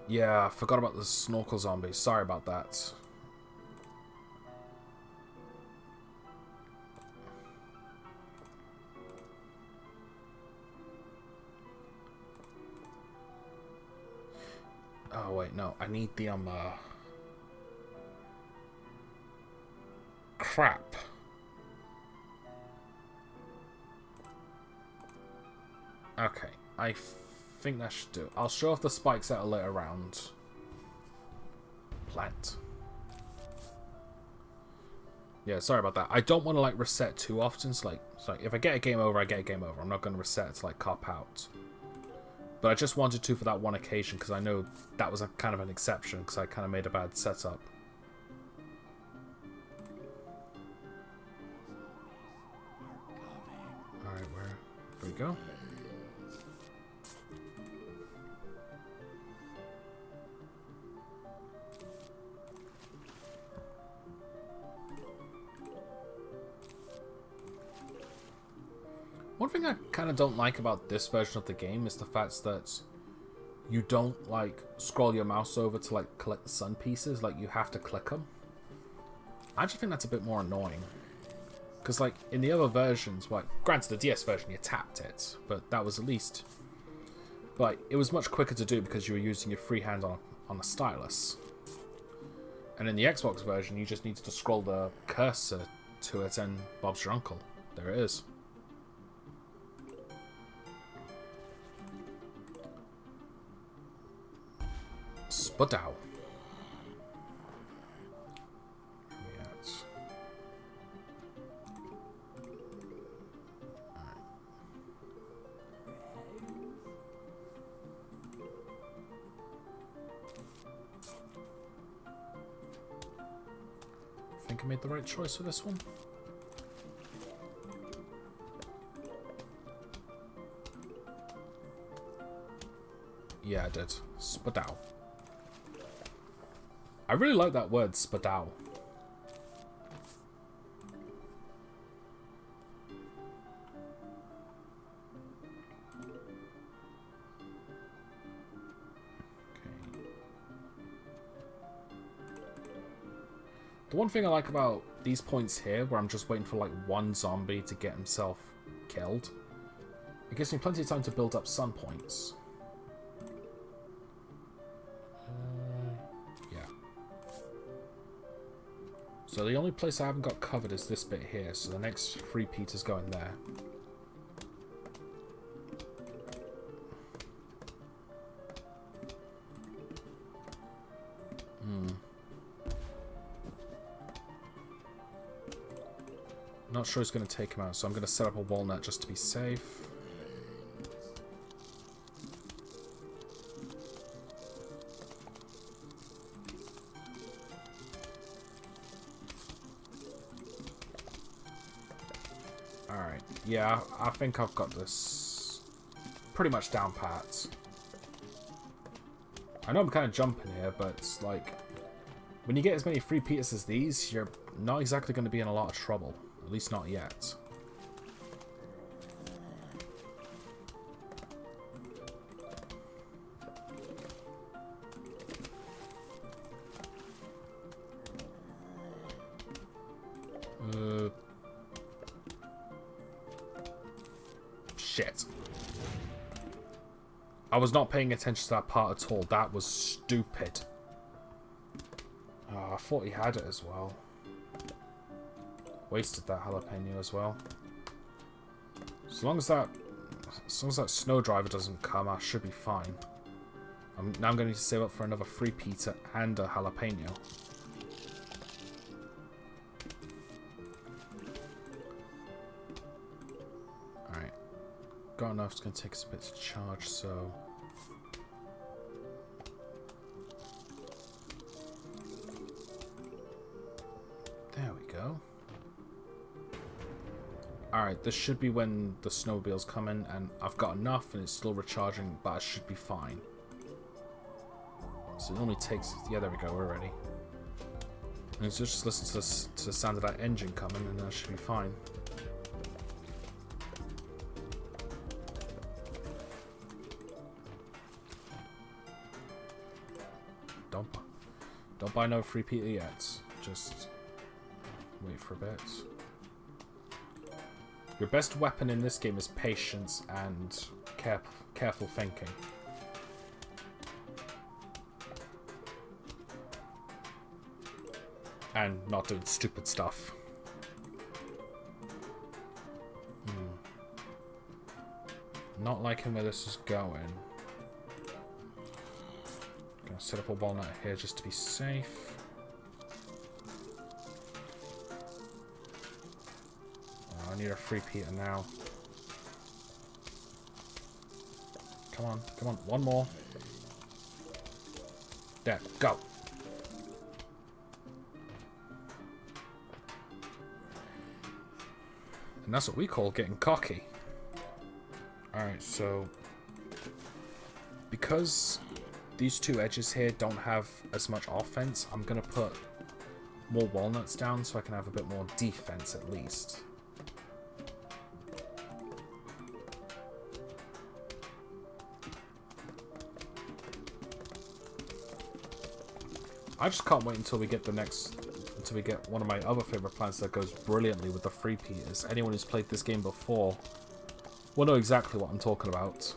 Yeah, I forgot about the snorkel zombies. Sorry about that. Oh, wait, no. I need the, crap. Okay, I think that should do. I'll show off the spikes at a later round. Plant. Yeah, sorry about that. I don't want to like reset too often. It's like if I get a game over, I get a game over. I'm not going to reset to like cop out. But I just wanted to for that one occasion because I know that was a kind of an exception because I kind of made a bad setup. Alright, where we go? One thing I kind of don't like about this version of the game is the fact that you don't, like, scroll your mouse over to, like, collect the sun pieces. Like, you have to click them. I actually think that's a bit more annoying. Because, like, in the other versions, like, granted, the DS version, you tapped it. But that was at least... Like, it was much quicker to do because you were using your free hand on a stylus. And in the Xbox version, you just needed to scroll the cursor to it and Bob's your uncle. There it is. Spudow. Yes. I think I made the right choice for this one. Yeah, I did. Spudow. I really like that word, spudow. Okay. The one thing I like about these points here, where I'm just waiting for like one zombie to get himself killed, it gives me plenty of time to build up sun points. So the only place I haven't got covered is this bit here, so the next 3-peat is going there. Not sure it's going to take him out, so I'm going to set up a walnut just to be safe. Alright, yeah, I think I've got this pretty much down pat. I know I'm kind of jumping here, but it's like, when you get as many 3-peaters as these, you're not exactly going to be in a lot of trouble. At least not yet. Shit. I was not paying attention to that part at all. That was stupid. Oh, I thought he had it as well. Wasted that jalapeno as well. As long as that snowdriver doesn't come, I should be fine. Now I'm going to need to save up for another 3-peater and a jalapeno. Alright. Got enough, it's going to take us a bit to charge, so... There we go. Alright, this should be when the snowmobiles come in, and I've got enough, and it's still recharging, but I should be fine. So it only takes... Yeah, there we go, we're ready. And so just listen to the sound of that engine coming, and I should be fine. Don't buy no 3-peater yet. Just wait for a bit. Your best weapon in this game is patience and careful thinking. And not doing stupid stuff. Not liking where this is going. Gonna set up a walnut here just to be safe. Oh, I need a 3-peater now. Come on, come on, one more. There, go. And that's what we call getting cocky. Alright, so because these two edges here don't have as much offense, I'm going to put more walnuts down so I can have a bit more defense at least. I just can't wait until we get until we get one of my other favorite plants that goes brilliantly with the 3-peaters. Anyone who's played this game before will know exactly what I'm talking about.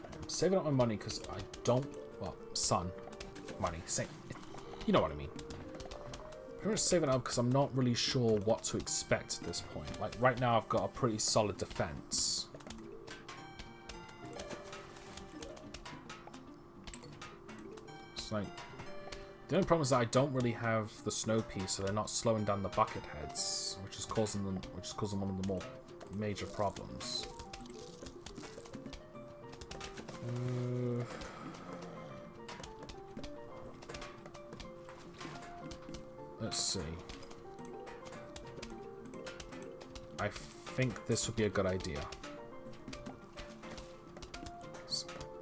I'm saving up my money because I don't... Well, money. You know what I mean. I'm just saving up because I'm not really sure what to expect at this point. Like, right now I've got a pretty solid defense. It's like... The only problem is that I don't really have the snow piece, so they're not slowing down the bucket heads, which is causing one of the more major problems. Let's see. I think this would be a good idea.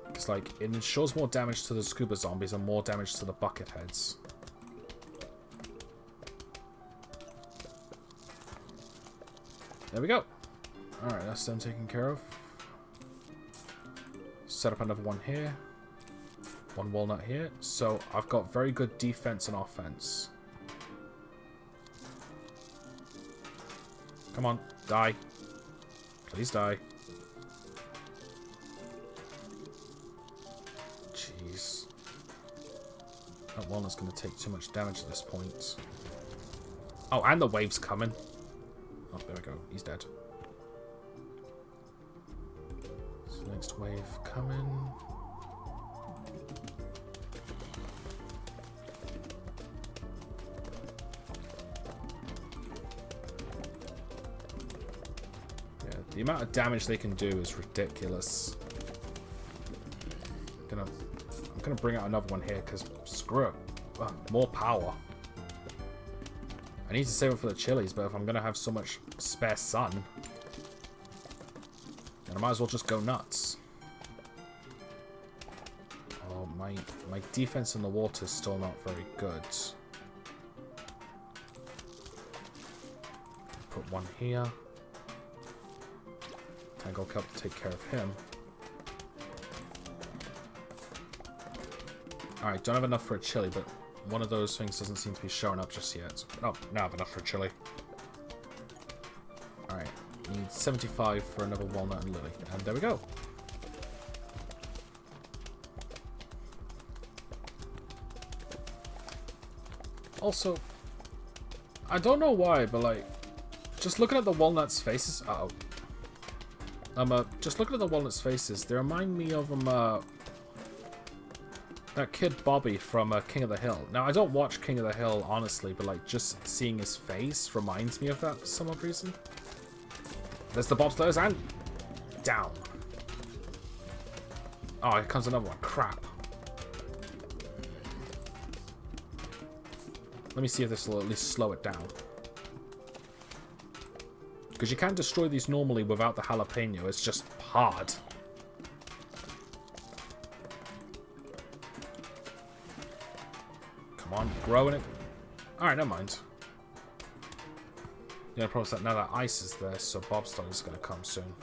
It's like, it ensures more damage to the scuba zombies and more damage to the bucket heads. There we go. Alright, that's them taken care of. Set up another one here. One walnut here. So, I've got very good defense and offense. Come on, die. Please die. Jeez. That walnut's going to take too much damage at this point. Oh, and the wave's coming. Oh, there we go. He's dead. So next wave coming. The amount of damage they can do is ridiculous. I'm gonna bring out another one here because screw it. More power. I need to save it for the chilies, but if I'm gonna have so much spare sun, then I might as well just go nuts. Oh, my defense in the water is still not very good. Put one here. Tango Cup to take care of him. Alright, don't have enough for a chili, but one of those things doesn't seem to be showing up just yet. Oh, now I have enough for a chili. Alright, need 75 for another walnut and lily. And there we go. Also, I don't know why, but like, just looking at the walnuts' faces... Uh-oh. Just looking at the walnuts' faces, they remind me of that kid Bobby from King of the Hill. Now, I don't watch King of the Hill, honestly, but like just seeing his face reminds me of that for some odd reason. There's the bobsleighers and down. Oh, here comes another one. Crap. Let me see if this will at least slow it down. Because you can destroy these normally without the jalapeno. It's just hard. Come on, growing it. Alright, never mind. The only problem is that now that ice is there, so bobsleigh is going to come soon.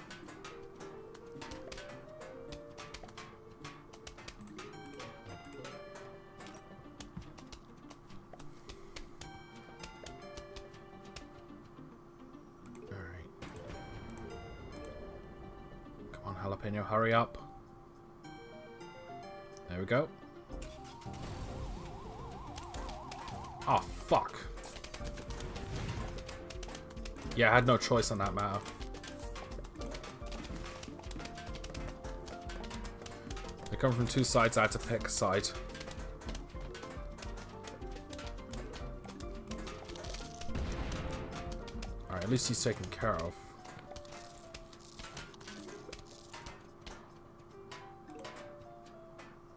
Jalapeno, hurry up. There we go. Oh, fuck. Yeah, I had no choice on that matter. They come from two sides, I had to pick a side. Alright, at least he's taken care of.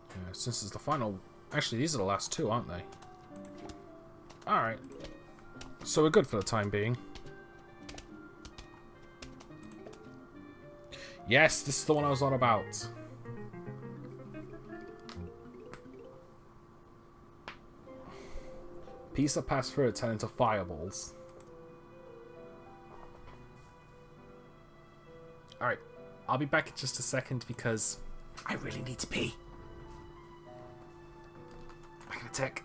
Yeah, since it's the final... Actually, these are the last two, aren't they? Alright. So we're good for the time being. Yes, this is the one I was on about. Piece of passed through it turned into fireballs. Alright, I'll be back in just a second because I really need to pee. Back in a tick.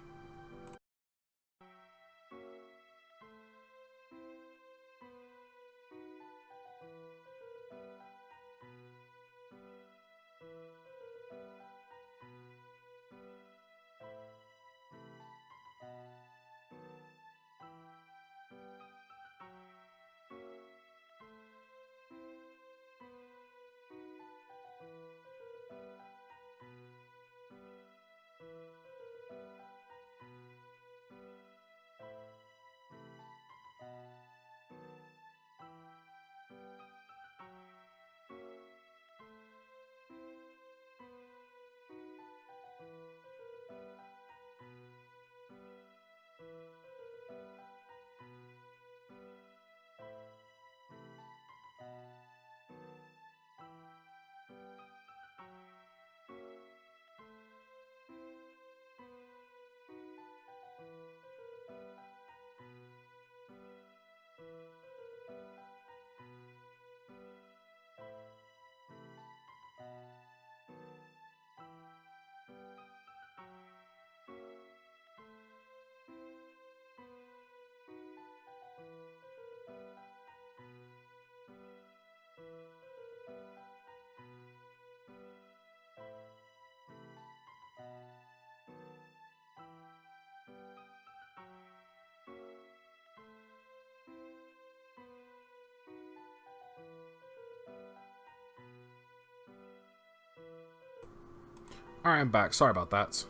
Alright, I'm back. Sorry about that.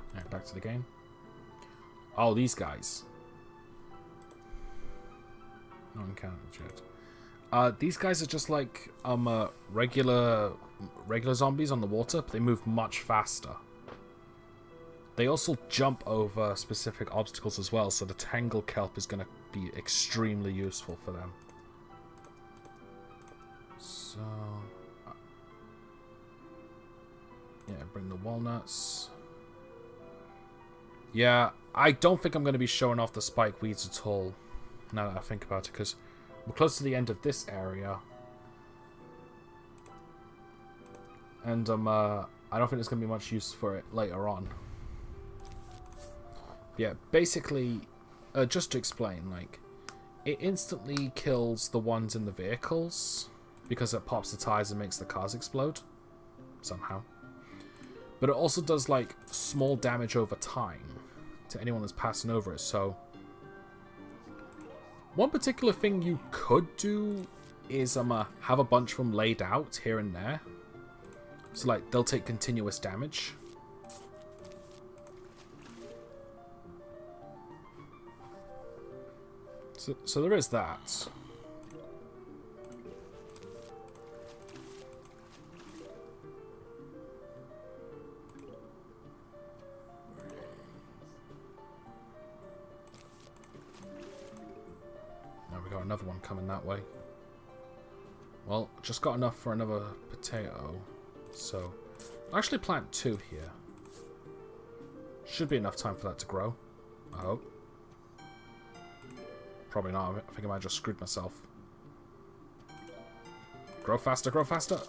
Alright, back to the game. Oh, these guys. No encountered yet. These guys are just like regular zombies on the water, but they move much faster. They also jump over specific obstacles as well, so the tangle kelp is going to be extremely useful for them. So... yeah, bring the walnuts. Yeah, I don't think I'm going to be showing off the spike weeds at all, now that I think about it, because we're close to the end of this area. And I don't think there's going to be much use for it later on. Yeah, basically, just to explain, like, it instantly kills the ones in the vehicles, because it pops the tires and makes the cars explode, somehow. But it also does, like, small damage over time to anyone that's passing over it, so... one particular thing you could do is have a bunch of them laid out here and there. So, like, they'll take continuous damage. So there is that. Now we got another one coming that way. Well, just got enough for another potato. So, I'll actually plant 2 here. Should be enough time for that to grow. I hope. Probably not. I think I might have just screwed myself. Grow faster, grow faster.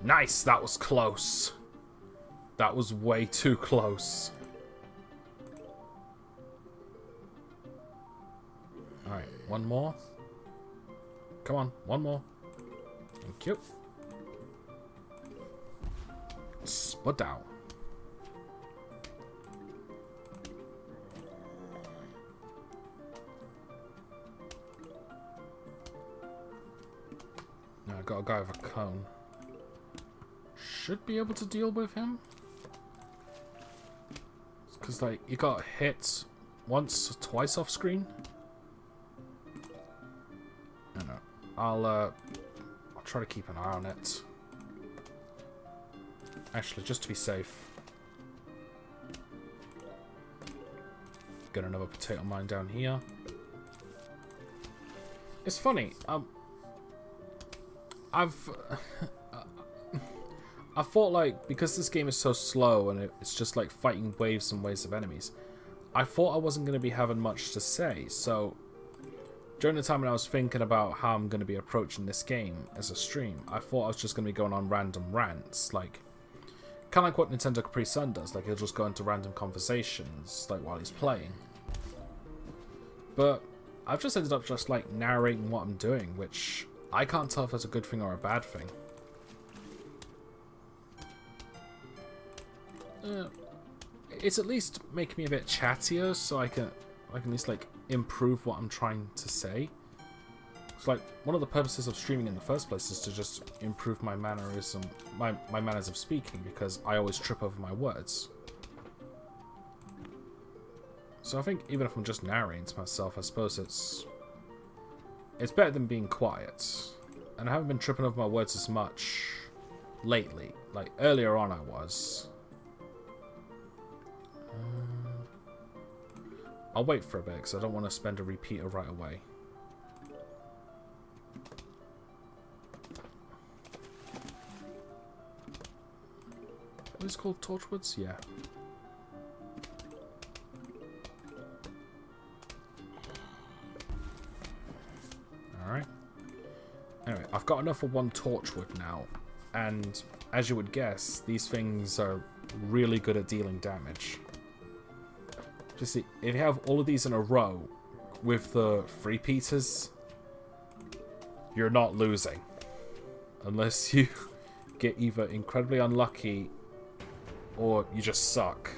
Nice! That was close. That was way too close. Alright, one more. Come on, one more. Thank you. Spud down. got a guy with a cone. Should be able to deal with him. Because, like, he got hit once or twice off screen. I don't know. I'll try to keep an eye on it. Actually, just to be safe. Got another potato mine down here. It's funny. I thought, like, because this game is so slow and it's just like fighting waves and waves of enemies, I thought I wasn't going to be having much to say. So during the time when I was thinking about how I'm going to be approaching this game as a stream, I thought I was just going to be going on random rants, like kind of like what Nintendo Capri Sun does. Like, he'll just go into random conversations like while he's playing. But I've just ended up just like narrating what I'm doing, which I can't tell if that's a good thing or a bad thing. It's at least making me a bit chattier, so I can at least like improve what I'm trying to say. It's like one of the purposes of streaming in the first place is to just improve my mannerism, my manners of speaking, because I always trip over my words. So I think even if I'm just narrating to myself, I suppose it's better than being quiet. And I haven't been tripping over my words as much lately. Like earlier on I was. I'll wait for a bit because I don't want to spend a repeater right away. What is it called? Torchwoods? Yeah. Alright. Anyway, I've got enough for one torchwood now. And as you would guess, these things are really good at dealing damage. Just see, if you have all of these in a row with the repeaters, you're not losing. Unless you get either incredibly unlucky or you just suck.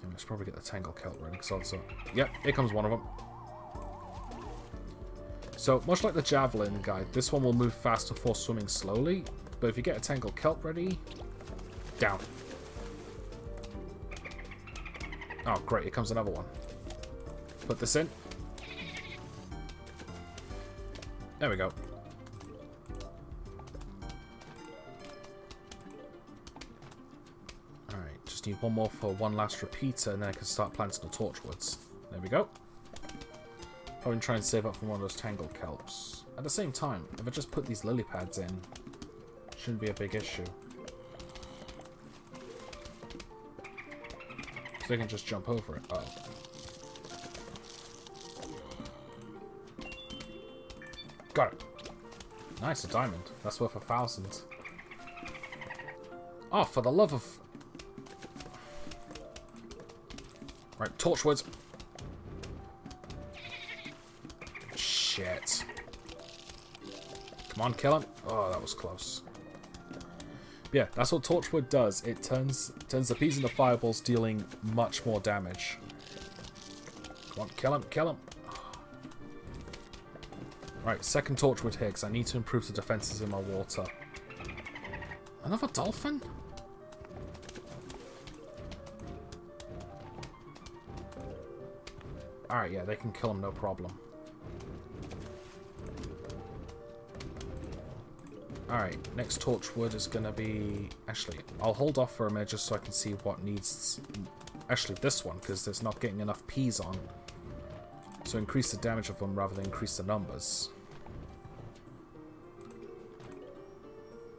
I should probably get the Tangle Kelp ready, because also... Yep, here comes one of them. So, much like the Javelin guide, this one will move faster for swimming slowly, but if you get a Tangle Kelp ready... Down. Oh, great, here comes another one. Put this in. There we go. Alright, just need one more for one last repeater, and then I can start planting the torchwoods. There we go. Probably try and save up from one of those Tangle Kelps. At the same time, if I just put these lily pads in, shouldn't be a big issue. So they can just jump over it. Oh. Got it. Nice, a diamond. That's worth 1,000. Oh, for the love of... Right, torchwoods. Shit. Come on, kill him. Oh, that was close. Yeah, that's what torchwood does. It turns the peas into fireballs, dealing much more damage. Come on, kill him, kill him. Right, second torchwood here, because I need to improve the defenses in my water. Another dolphin? Alright, yeah, they can kill him, no problem. Alright, next torchwood is going to be... Actually, I'll hold off for a minute just so I can see what needs... Actually, this one, because there's not getting enough peas on. So increase the damage of them rather than increase the numbers.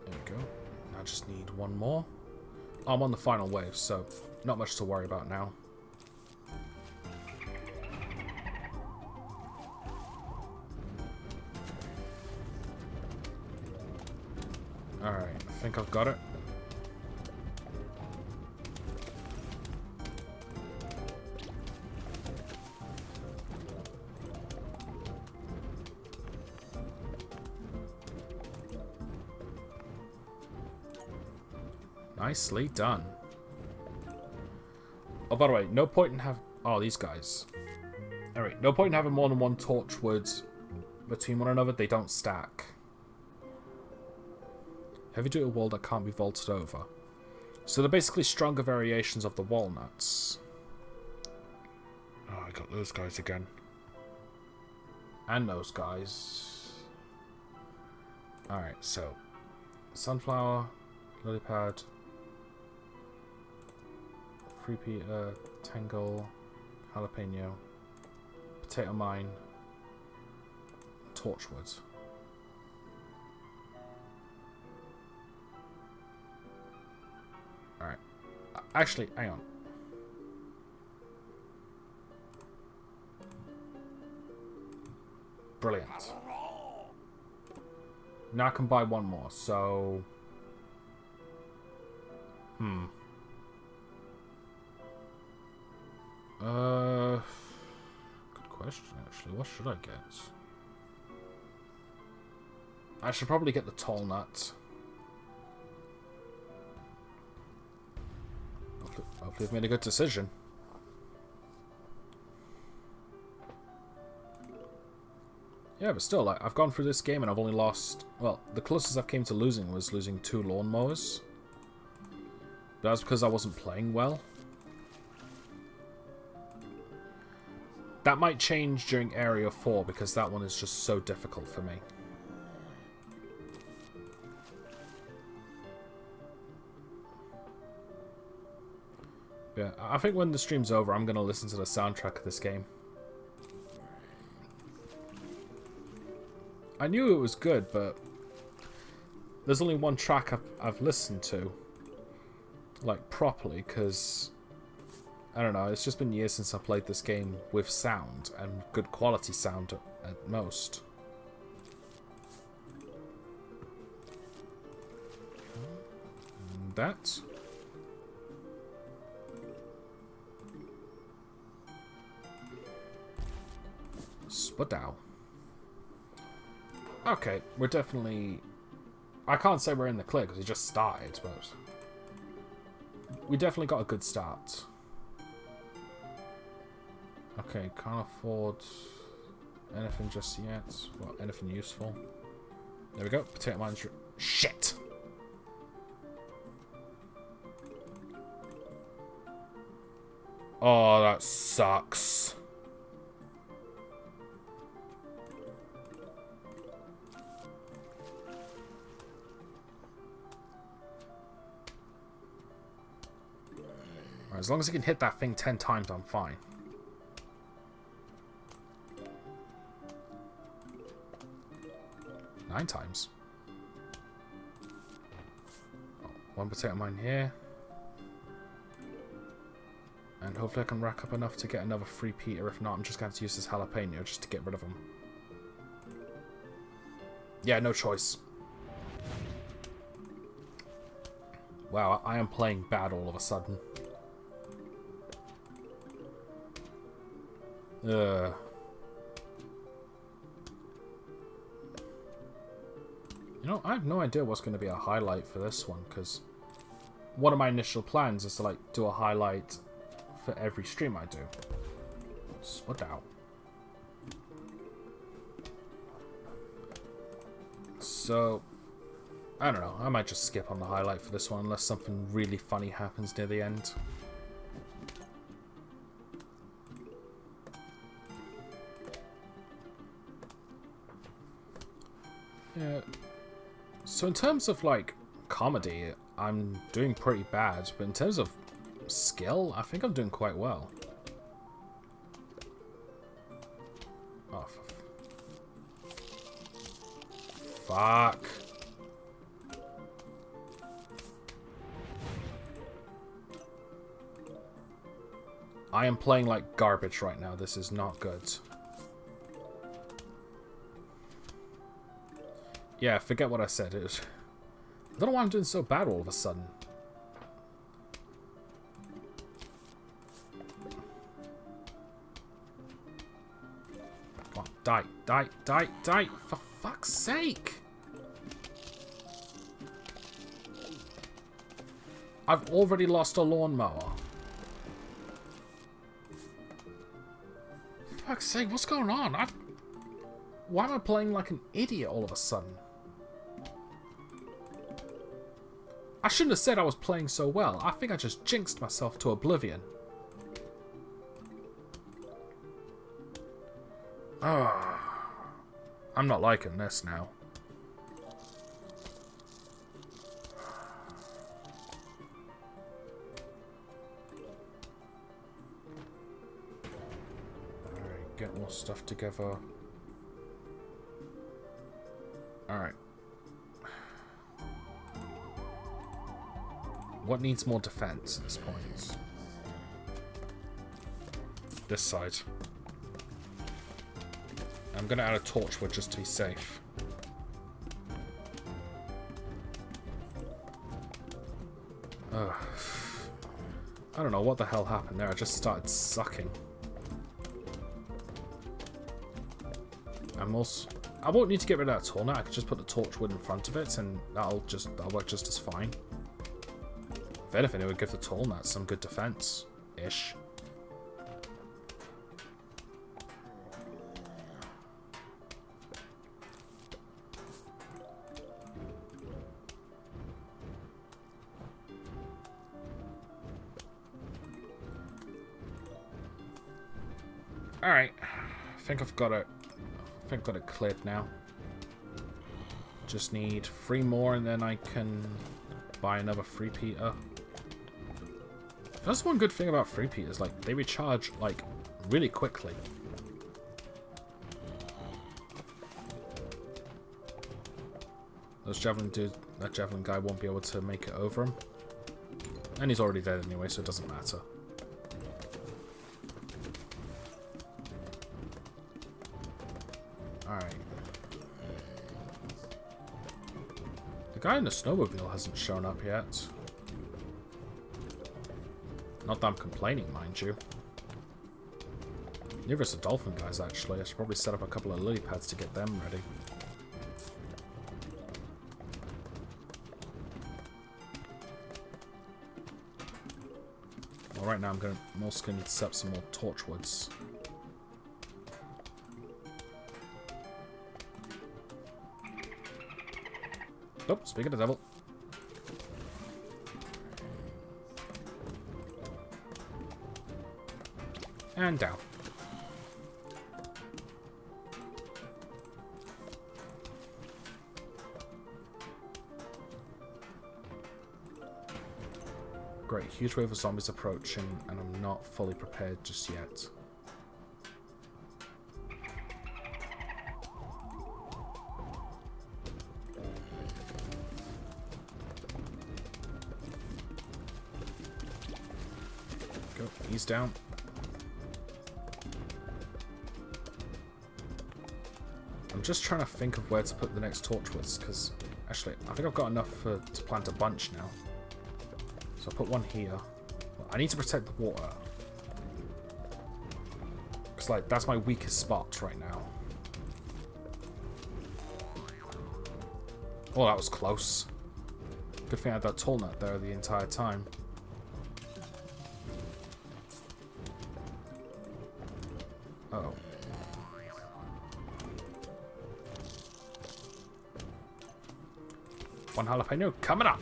There we go. I just need one more. Oh, I'm on the final wave, so not much to worry about now. Alright, I think I've got it. Nicely done. Oh, by the way, no point in having... Oh, these guys. Alright, no point in having more than one torchwood between one another, they don't stack. Heavy-duty wall that can't be vaulted over. So they're basically stronger variations of the walnuts. Oh, I got those guys again. And those guys. Alright, so sunflower, lily pad, free Peter, tangle, jalapeno, potato mine, torchwood. Alright. Actually, hang on. Brilliant. Now I can buy one more, so... Good question, actually. What should I get? I should probably get the tall nut. Hopefully I've made a good decision. Yeah, but still, like, I've gone through this game and I've only lost... Well, the closest I've came to losing was losing 2 lawnmowers. But that's because I wasn't playing well. That might change during Area 4 because that one is just so difficult for me. Yeah, I think when the stream's over, I'm going to listen to the soundtrack of this game. I knew it was good, but there's only one track I've listened to, like, properly, because, I don't know, it's just been years since I played this game with sound, and good quality sound at most. And that. Spadow. Okay, we're definitely... I can't say we're in the clear because we just started, but... We definitely got a good start. Okay, can't afford anything just yet. Well, anything useful. There we go. Potato mine's... Shit! Oh, that sucks. As long as I can hit that thing 10 times, I'm fine. Nine times. Oh, one potato mine here. And hopefully I can rack up enough to get another free Peter. If not, I'm just going to have to use this jalapeno just to get rid of him. Yeah, no choice. Wow, I am playing bad all of a sudden. You know, I have no idea what's going to be a highlight for this one, because one of my initial plans is to, like, do a highlight for every stream I do. Split out. So, I don't know, I might just skip on the highlight for this one unless something really funny happens near the end. Yeah. So in terms of, like, comedy, I'm doing pretty bad, but in terms of skill, I think I'm doing quite well. Oh, fuck. I am playing like garbage right now. This is not good. Yeah, forget what I said. I don't know why I'm doing so bad all of a sudden. Come on, die, die, die, die! For fuck's sake! I've already lost a lawnmower. For fuck's sake, what's going on? Why am I playing like an idiot all of a sudden? I shouldn't have said I was playing so well. I think I just jinxed myself to oblivion. Ah, I'm not liking this now. Alright, get more stuff together. Alright. What needs more defense at this point? This side. I'm gonna add a torchwood just to be safe. Ugh. I don't know what the hell happened there. I just started sucking. I won't need to get rid of that tool now. I can just put the torchwood in front of it, and that'll work just as fine. If anything, it would give the tall nut some good defense-ish. Alright. I think I've got it. I think I've got it cleared now. Just need 3 more and then I can buy another 3-peater. That's one good thing about 3-peaters, like, they recharge, like, really quickly. Those javelin dude, that javelin guy won't be able to make it over him. And he's already dead anyway, so it doesn't matter. Alright. The guy in the snowmobile hasn't shown up yet. Not that I'm complaining, mind you. Neither is the dolphin guys, actually. I should probably set up a couple of lily pads to get them ready. Well, right now I'm also going to need to set up some more torchwoods. Oh, speak of the devil. And down. Great, huge wave of zombies approaching, and I'm not fully prepared just yet. Go, ease down. I'm just trying to think of where to put the next torchwoods, because actually, I think I've got enough to plant a bunch now. So I'll put one here. I need to protect the water. Because, like, that's my weakest spot right now. Oh, that was close. Good thing I had that tall nut there the entire time. Uh-oh. One jalapeno coming up.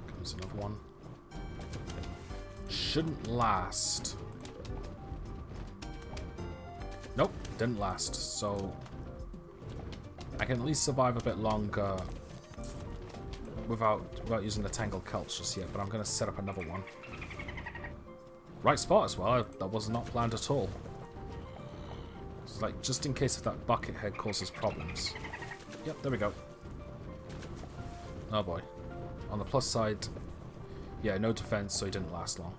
Comes another one. Shouldn't last. Nope, didn't last. So I can at least survive a bit longer without using the tangled kelps just yet, but I'm going to set up another one. Right spot as well. That was not planned at all. It's like, just in case if that bucket head causes problems. Yep, there we go. Oh boy. On the plus side, yeah, no defense, so he didn't last long.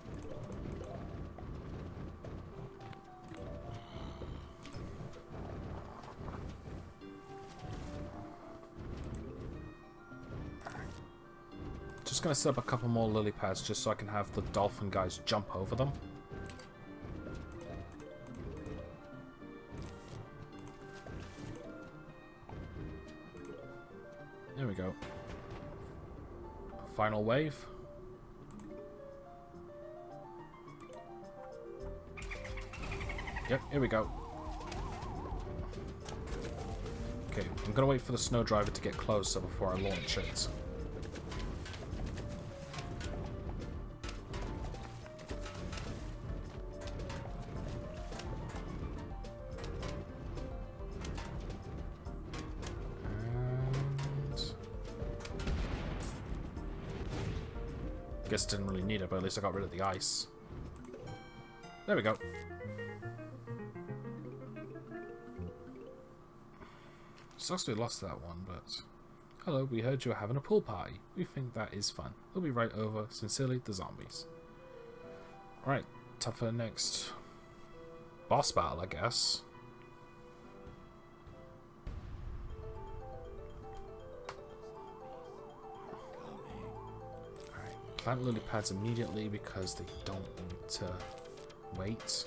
Just gonna set up a couple more lily pads just so I can have the dolphin guys jump over them. There we go. Final wave. Yep, here we go. Okay, I'm gonna wait for the snow driver to get closer before I launch it. Guess didn't really need it, but at least I got rid of the ice. There we go. Sucks we lost that one, but... Hello, we heard you were having a pool party. We think that is fun. We'll be right over. Sincerely, the zombies. Alright, time for the next boss battle, I guess. Plant lily pads immediately because they don't need to wait.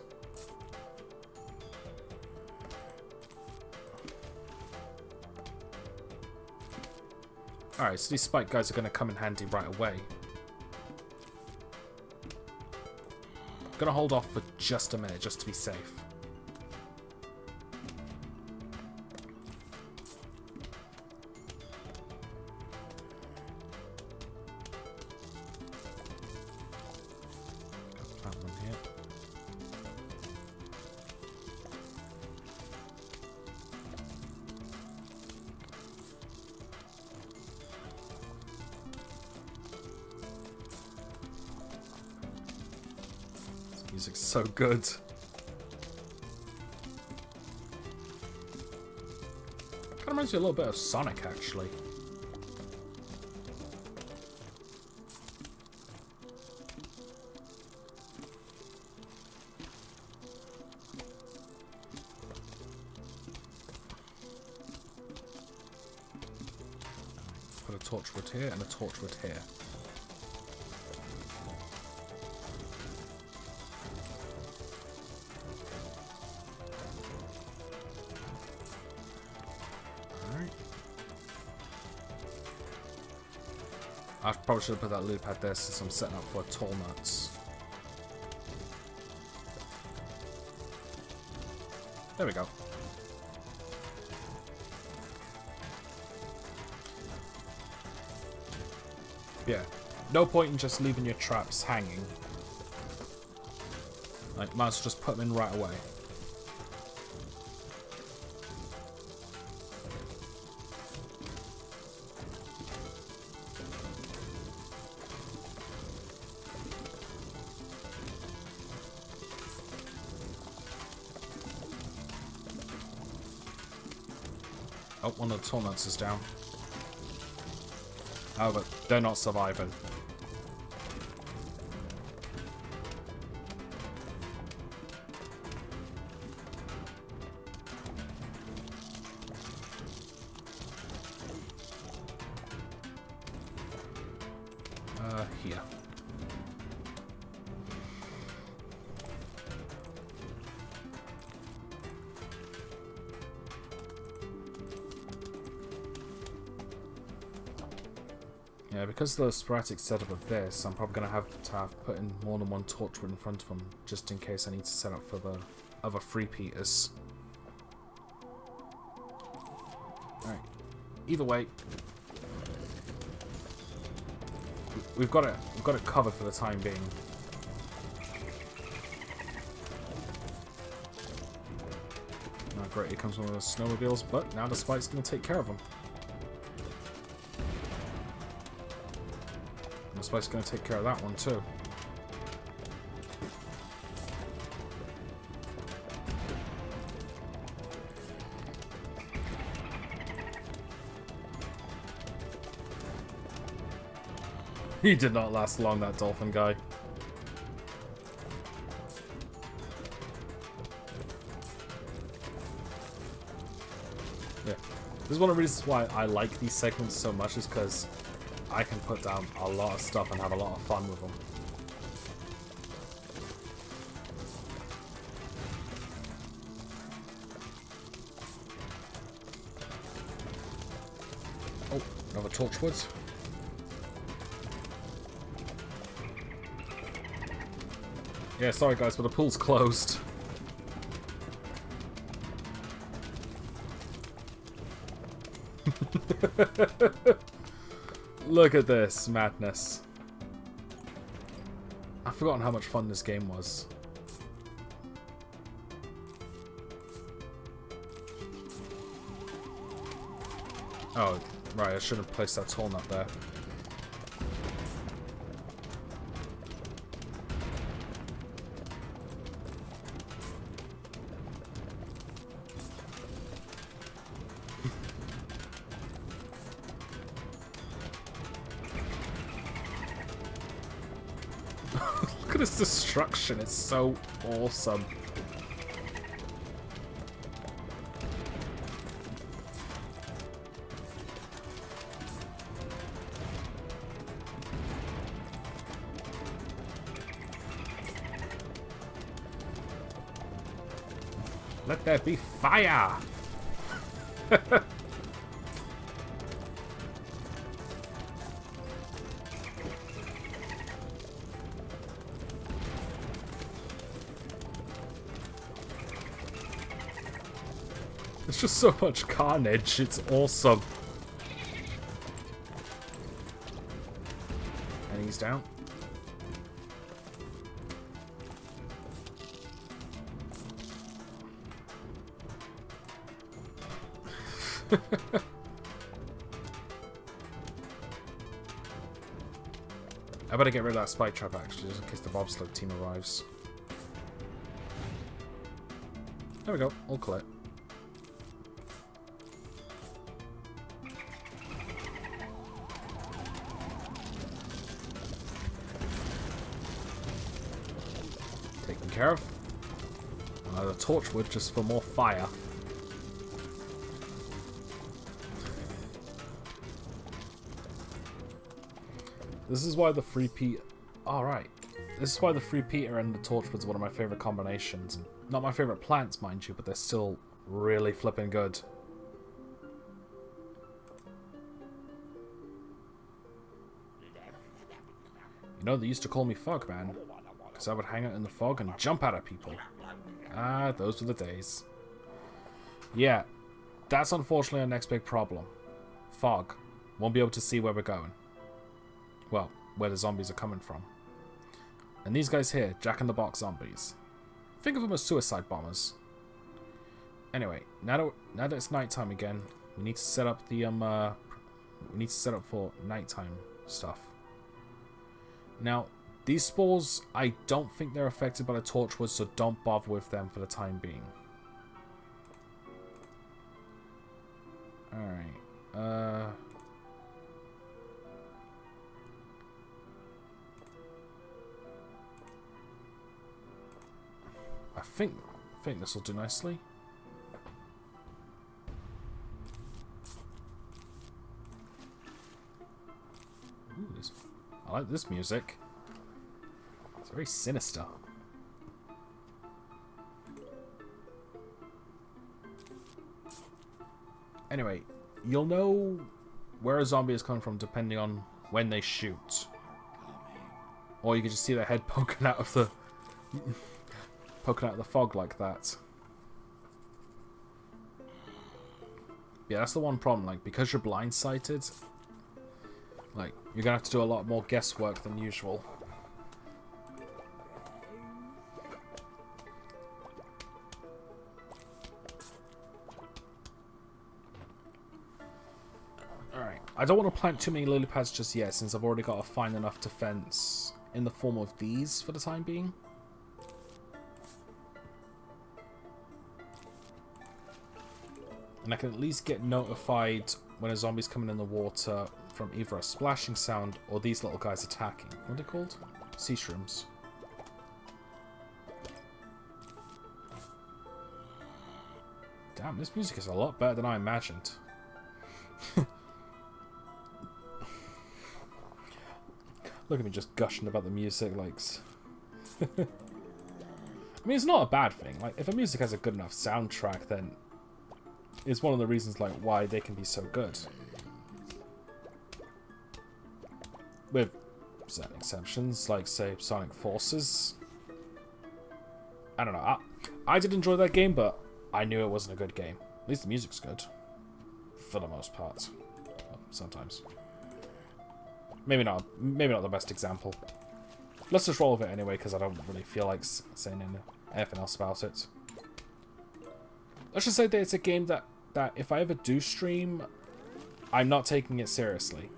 Alright, so these spike guys are going to come in handy right away. I'm going to hold off for just a minute just to be safe. Music's so good. Kind of reminds me a little bit of Sonic, actually. Put a torchwood here and a torchwood here. I probably should have put that loop pad there since I'm setting up for tall nuts. There we go. Yeah, no point in just leaving your traps hanging. Like, might as well just put them in right away. Oh, one of the tall nuts is down. Oh, but they're not surviving. Here. Yeah, because of the sporadic setup of this, I'm probably going to have put in more than one torchwood in front of them, just in case I need to set up for the other three-peaters. Alright. Either way, we've got it covered for the time being. Oh, great, here comes one of the snowmobiles, but now the spike's going to take care of them. The spike's going to take care of that one too. He did not last long, that dolphin guy. Yeah. This is one of the reasons why I like these segments so much, is because I can put down a lot of stuff and have a lot of fun with them. Oh, Another torchwood. Yeah, sorry guys, but the pool's closed. Look at this madness. I've forgotten how much fun this game was. Oh, right, I should have placed that tall nut there. Look at this destruction, it's so awesome. Let there be fire! There's just so much carnage, it's awesome. And he's down. I better get rid of that spike trap actually, just in case the bobsled team arrives. There we go, all clear. Taken care of. Another torchwood just for more fire. This is why the free Peter... Alright. This is why the free Peter and the torchwood's one of my favourite combinations. Not my favourite plants, mind you, but they're still really flipping good. You know, they used to call me Fog Man, because I would hang out in the fog and jump out at people. Ah, those were the days. Yeah, that's unfortunately our next big problem. Fog. Won't be able to see where we're going. Well, where the zombies are coming from. And these guys here, Jack-in-the-Box zombies. Think of them as suicide bombers. Anyway, now that it's nighttime again, we need to set up the we need to set up for nighttime stuff. Now, these spores, I don't think they're affected by the torchwood, so don't bother with them for the time being. Alright, I think this will do nicely. Ooh, I like this music. It's very sinister. Anyway, you'll know where a zombie is coming from depending on when they shoot. Or you can just see their head poking out of the fog like that. Yeah, that's the one problem. Like, because you're blindsighted, like, you're gonna have to do a lot more guesswork than usual. Alright, I don't want to plant too many lily pads just yet, since I've already got a fine enough defense in the form of these for the time being. And I can at least get notified when a zombie's coming in the water from either a splashing sound or these little guys attacking. What are they called? Sea shrooms. Damn, this music is a lot better than I imagined. Look at me just gushing about the music, like... I mean, it's not a bad thing. Like, if a music has a good enough soundtrack, then it's one of the reasons, like, why they can be so good. certain exceptions, like, say, Sonic Forces. I don't know. I did enjoy that game, but I knew it wasn't a good game. At least the music's good. For the most part. Well, sometimes. Maybe not the best example. Let's just roll with it anyway, because I don't really feel like saying anything else about it. Let's just say that it's a game that if I ever do stream, I'm not taking it seriously.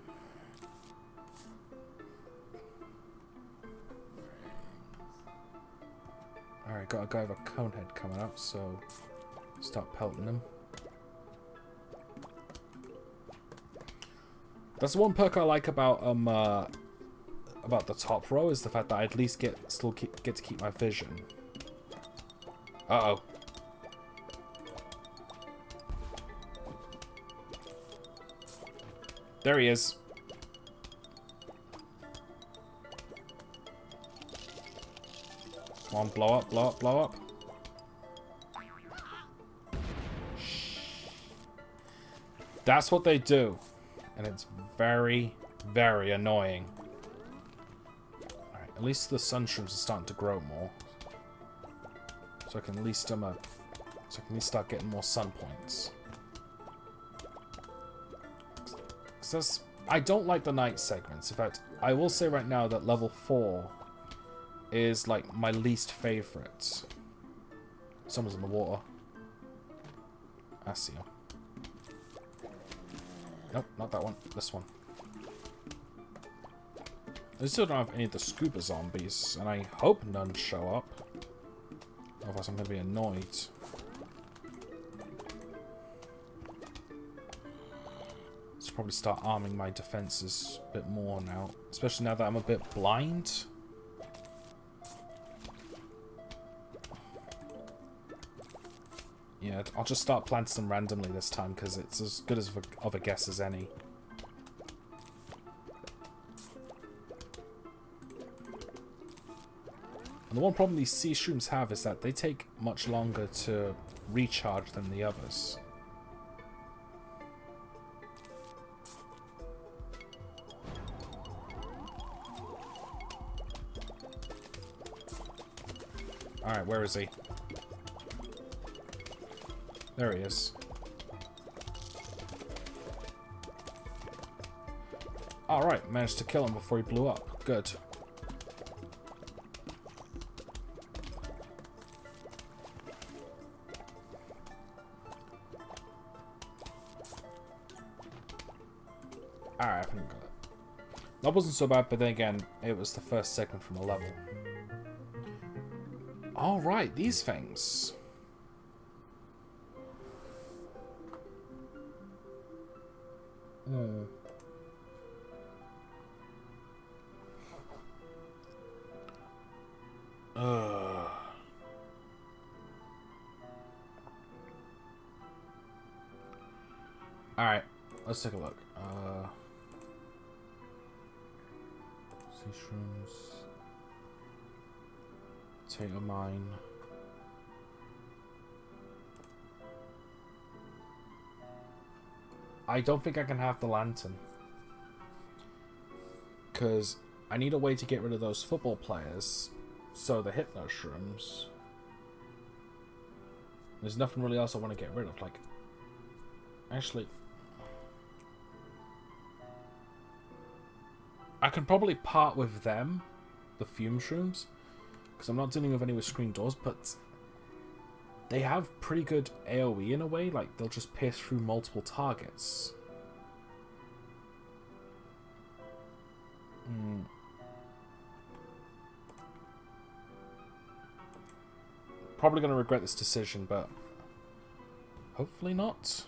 Alright, got a guy with a cone head coming up, so start pelting them. That's the one perk I like about the top row, is the fact that I at least get to keep my vision. Uh-oh. There he is. Come on, blow up, blow up, blow up. That's what they do. And it's very, very annoying. Alright, at least the sun shrooms are starting to grow more. So I can at least start getting more sun points. I don't like the night segments. In fact, I will say right now that level 4 is like my least favorite. Someone's in the water. I see him. Nope, not that one. This one. I still don't have any of the scuba zombies, and I hope none show up. Otherwise I'm going to be annoyed. Should probably start arming my defenses a bit more now. Especially now that I'm a bit blind. Yeah, I'll just start planting them randomly this time, because it's as good of a guess as any. And the one problem these sea shrooms have is that they take much longer to recharge than the others. Alright, where is he? There he is. Alright, managed to kill him before he blew up. Good. Alright, I think I got it. That wasn't so bad, but then again, it was the first segment from a level. Alright, these things. Alright, let's take a look. Sea shrooms. Potato mine. I don't think I can have the lantern. Because I need a way to get rid of those football players. So the hypno shrooms. There's nothing really else I want to get rid of. Like, actually, I can probably part with them, the fume shrooms, because I'm not dealing with any with screen doors, but they have pretty good AoE in a way. Like, they'll just pierce through multiple targets. Probably going to regret this decision, but hopefully not.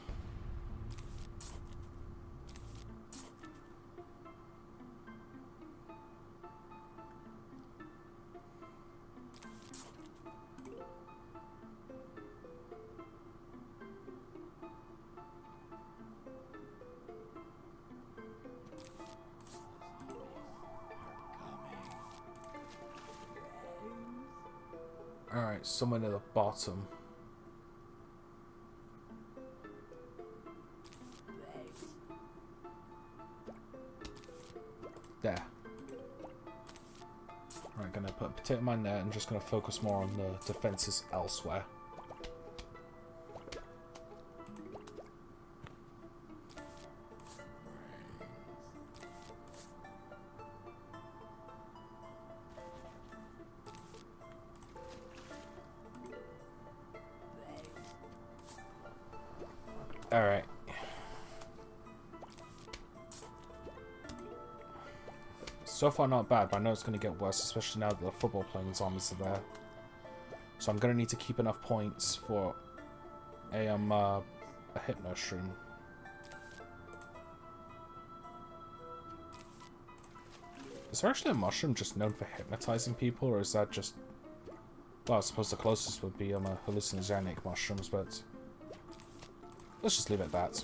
Alright, somewhere near the bottom. There. put a potato in my net and just going to focus more on the defenses elsewhere. Alright. So far not bad, but I know it's going to get worse, especially now that the football playing zombies are there. So I'm going to need to keep enough points for a hypno shroom. Is there actually a mushroom just known for hypnotizing people, or is that just... Well, I suppose the closest would be hallucinogenic mushrooms, but... Let's just leave it at that.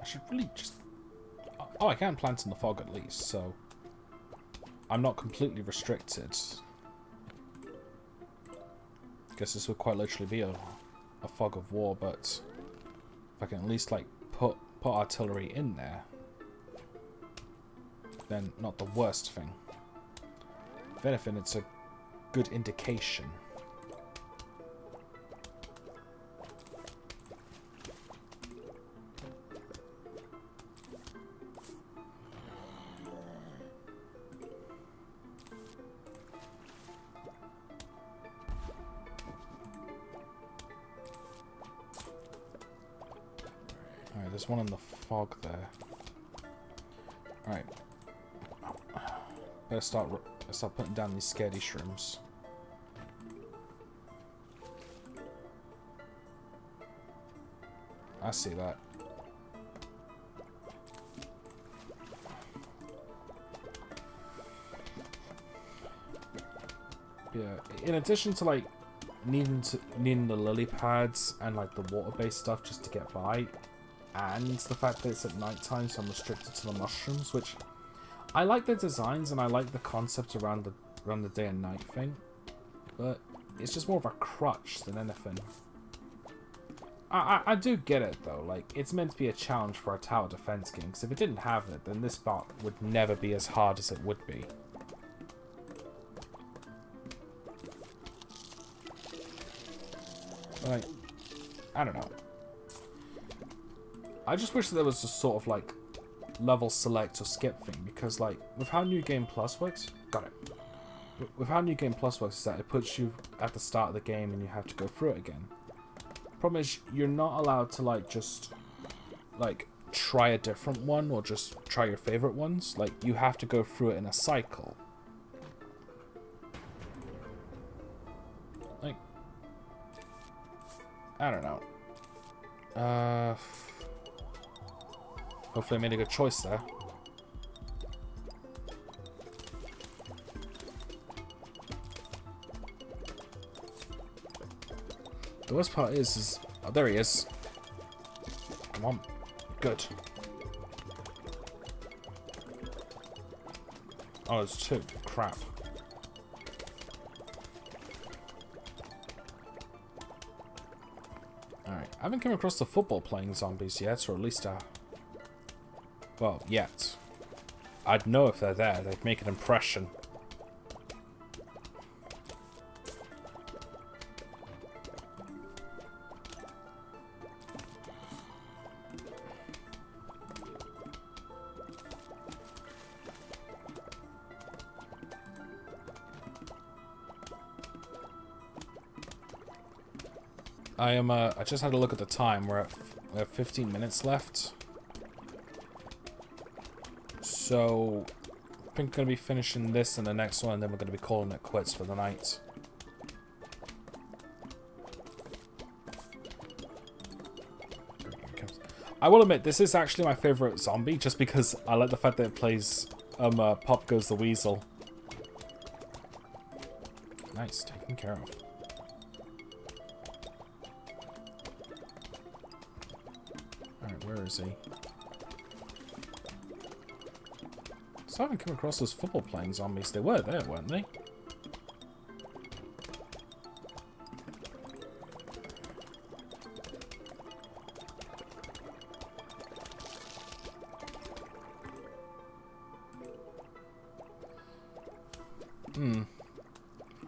I should really just... Oh, I can plant in the fog at least, so... I'm not completely restricted. Guess this would quite literally be a fog of war, but... If I can at least, like, put artillery in there... Then not the worst thing. If anything, it's a good indication. Alright, there's one in the fog there. Alright. Better start putting down these scaredy shrooms. I see that. Yeah, in addition to like needing the lily pads and like the water-based stuff just to get by, and the fact that it's at night time, so I'm restricted to the mushrooms, which I like the designs and I like the concept around the day and night thing, but it's just more of a crutch than anything. I do get it though, like it's meant to be a challenge for a tower defense game, because if it didn't have it, then this part would never be as hard as it would be. Like, I don't know. I just wish that there was a sort of like level select or skip thing, because like with how New Game Plus works, with how New Game Plus works is that it puts you at the start of the game and you have to go through it again. Problem is you're not allowed to like just like try a different one or just try your favorite ones. Like you have to go through it in a cycle. Like I don't know. Hopefully I made a good choice there. The worst part is oh, there he is. Come on. Good. Oh, there's two. Crap. Alright. I haven't come across the football playing zombies yet, or at least well, yet. I'd know if they're there. They'd make an impression. I just had a look at the time. We have 15 minutes left. So, I think we're going to be finishing this and the next one, and then we're going to be calling it quits for the night. I will admit, this is actually my favourite zombie, just because I like the fact that it plays Pop Goes the Weasel. Nice, taken care of. Alright, where is he? So I haven't come across those football playing zombies. They were there, weren't they?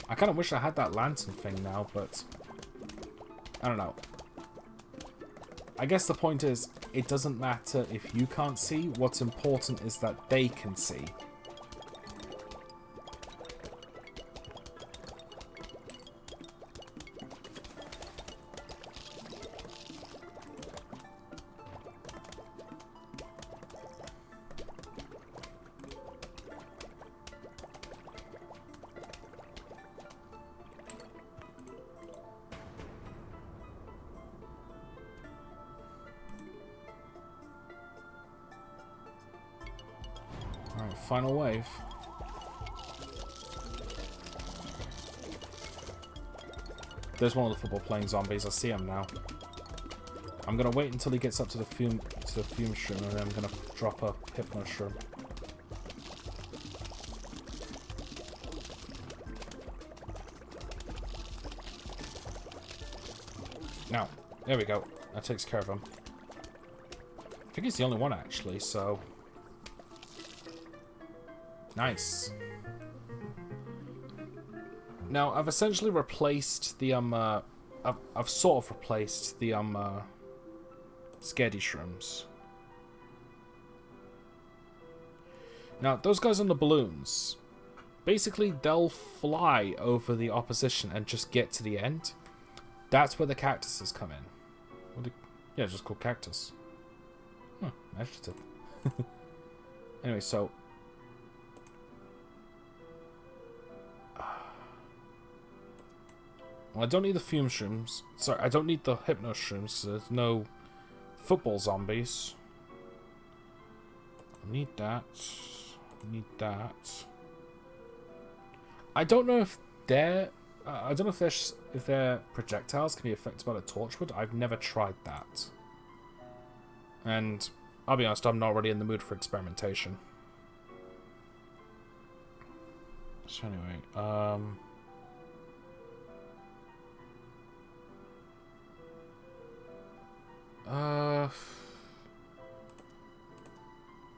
I kind of wish I had that lantern thing now, but I don't know. I guess the point is, it doesn't matter if you can't see. What's important is that they can see. Alright, final wave. There's one of the football playing zombies. I see him now. I'm gonna wait until he gets up to the fume shroom, and then I'm gonna drop a hypno shroom. Now, there we go. That takes care of him. I think he's the only one actually, so nice. Now, I've essentially replaced the, I've sort of replaced the, scaredy shrooms. Now, those guys on the balloons, basically, they'll fly over the opposition and just get to the end. That's where the cactuses come in. Yeah, just called cactus. Adjective. Anyway, so well, I don't need the fume shrooms. Sorry, I don't need the hypno shrooms because there's no football zombies. I need that. I need that. I don't know if they're. I don't know if their projectiles can be affected by the torchwood. I've never tried that. And I'll be honest, I'm not really in the mood for experimentation. So anyway,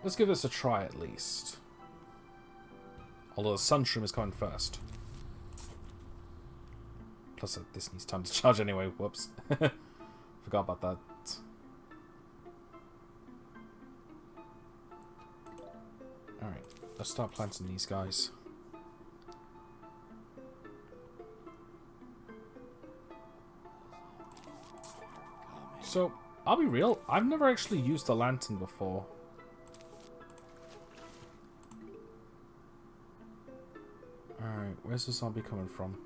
let's give this a try at least. Although the sunshroom is coming first. Plus, this needs time to charge anyway. Whoops. Forgot about that. Alright, let's start planting these guys. So, I'll be real, I've never actually used a lantern before. Alright, where's the zombie coming from?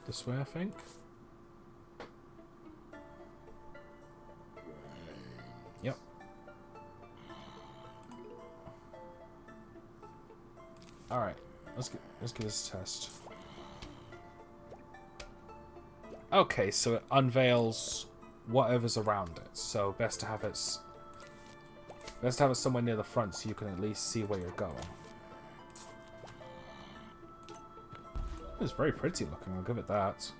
This way, I think. Yep. Alright, let's give this a test. Okay, so it unveils whatever's around it. So best to have it somewhere near the front so you can at least see where you're going. It's very pretty looking, I'll give it that.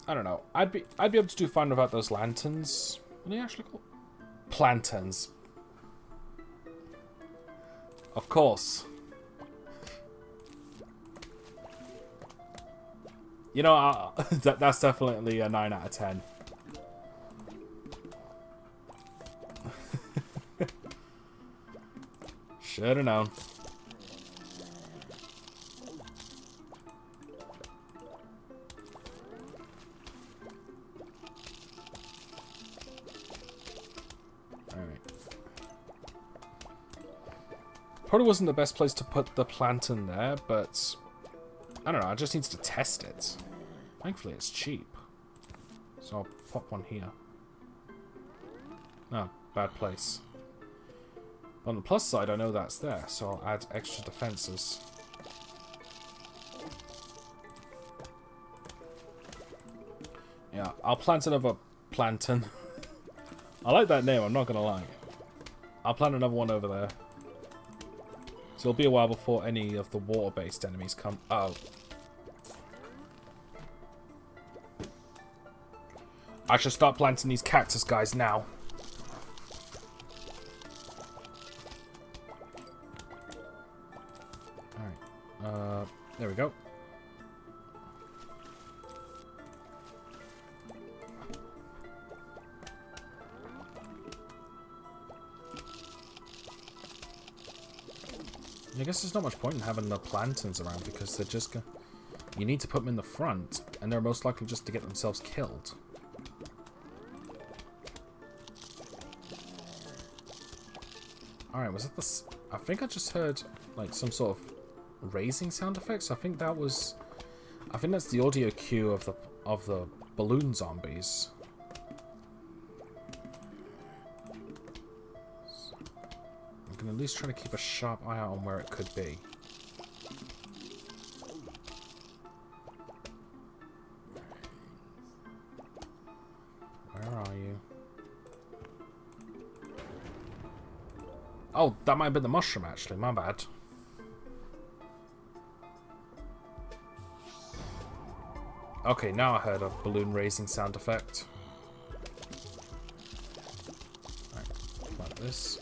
I don't know. I'd be able to do fine without those lanterns. What are they actually called? Plantains. Of course. You know, that's definitely a 9 out of 10. Should have known. Probably wasn't the best place to put the plant in there, but I don't know, I just need to test it. Thankfully it's cheap. So I'll pop one here. No, bad place. But on the plus side, I know that's there, so I'll add extra defenses. Yeah, I'll plant another plantain. I like that name, I'm not gonna lie. I'll plant another one over there. So it'll be a while before any of the water-based enemies come. Oh. I should start planting these cactus guys now. Alright. There we go. I guess there's not much point in having the plantains around because they're just gonna... You need to put them in the front, and they're most likely just to get themselves killed. Alright, was it this? I think I just heard, like, some sort of raising sound effects. I think that was... I think that's the audio cue of the balloon zombies. I'm going to at least try to keep a sharp eye out on where it could be. Where are you? Oh, that might have been the mushroom, actually. My bad. Okay, now I heard a balloon raising sound effect. Alright, like this.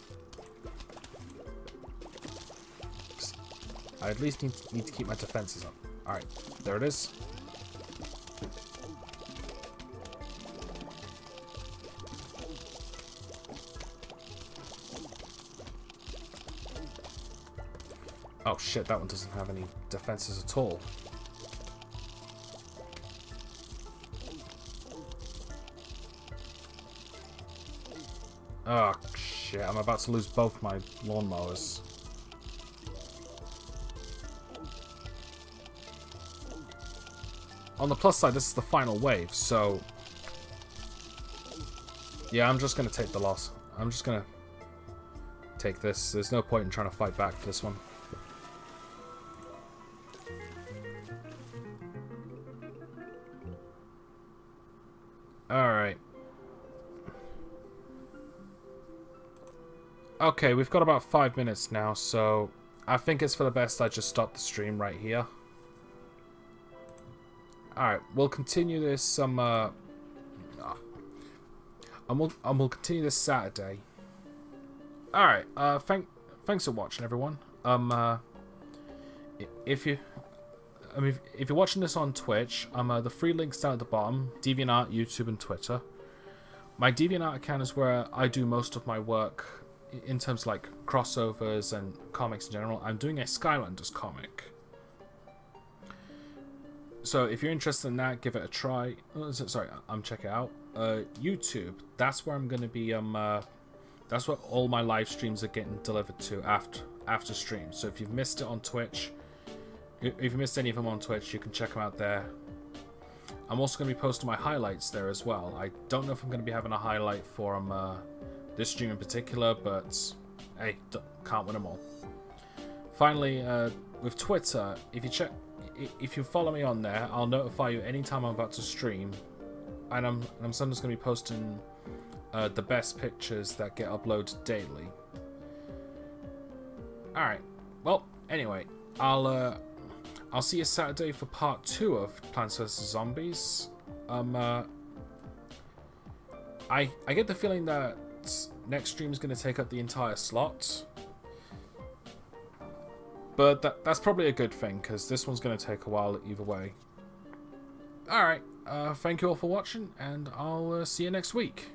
I at least need to keep my defenses up. Alright, there it is. Oh shit, that one doesn't have any defenses at all. Oh shit, I'm about to lose both my lawnmowers. On the plus side, this is the final wave, so... Yeah, I'm just going to take the loss. I'm just going to take this. There's no point in trying to fight back for this one. Alright. Okay, we've got about 5 minutes now, so I think it's for the best I just stop the stream right here. Alright, we'll continue this and we'll continue this Saturday. Alright, thanks for watching, everyone. If you're watching this on Twitch, the free links down at the bottom: DeviantArt, YouTube, and Twitter. My DeviantArt account is where I do most of my work in terms of like crossovers and comics in general. I'm doing a Skylanders comic. So if you're interested in that, give it a try. Sorry, check it out. YouTube, that's where I'm going to be. That's where all my live streams are getting delivered to after stream. So if you've missed it on Twitch, if you missed any of them on Twitch, you can check them out there. I'm also going to be posting my highlights there as well. I don't know if I'm going to be having a highlight for this stream in particular, but hey, can't win them all. Finally, with Twitter, if you follow me on there, I'll notify you anytime I'm about to stream, and I'm sometimes going to be posting the best pictures that get uploaded daily. All right. Well, anyway, I'll see you Saturday for part 2 of Plants vs Zombies. I get the feeling that next stream is going to take up the entire slot. But that's probably a good thing, because this one's going to take a while either way. Alright, thank you all for watching, and I'll see you next week.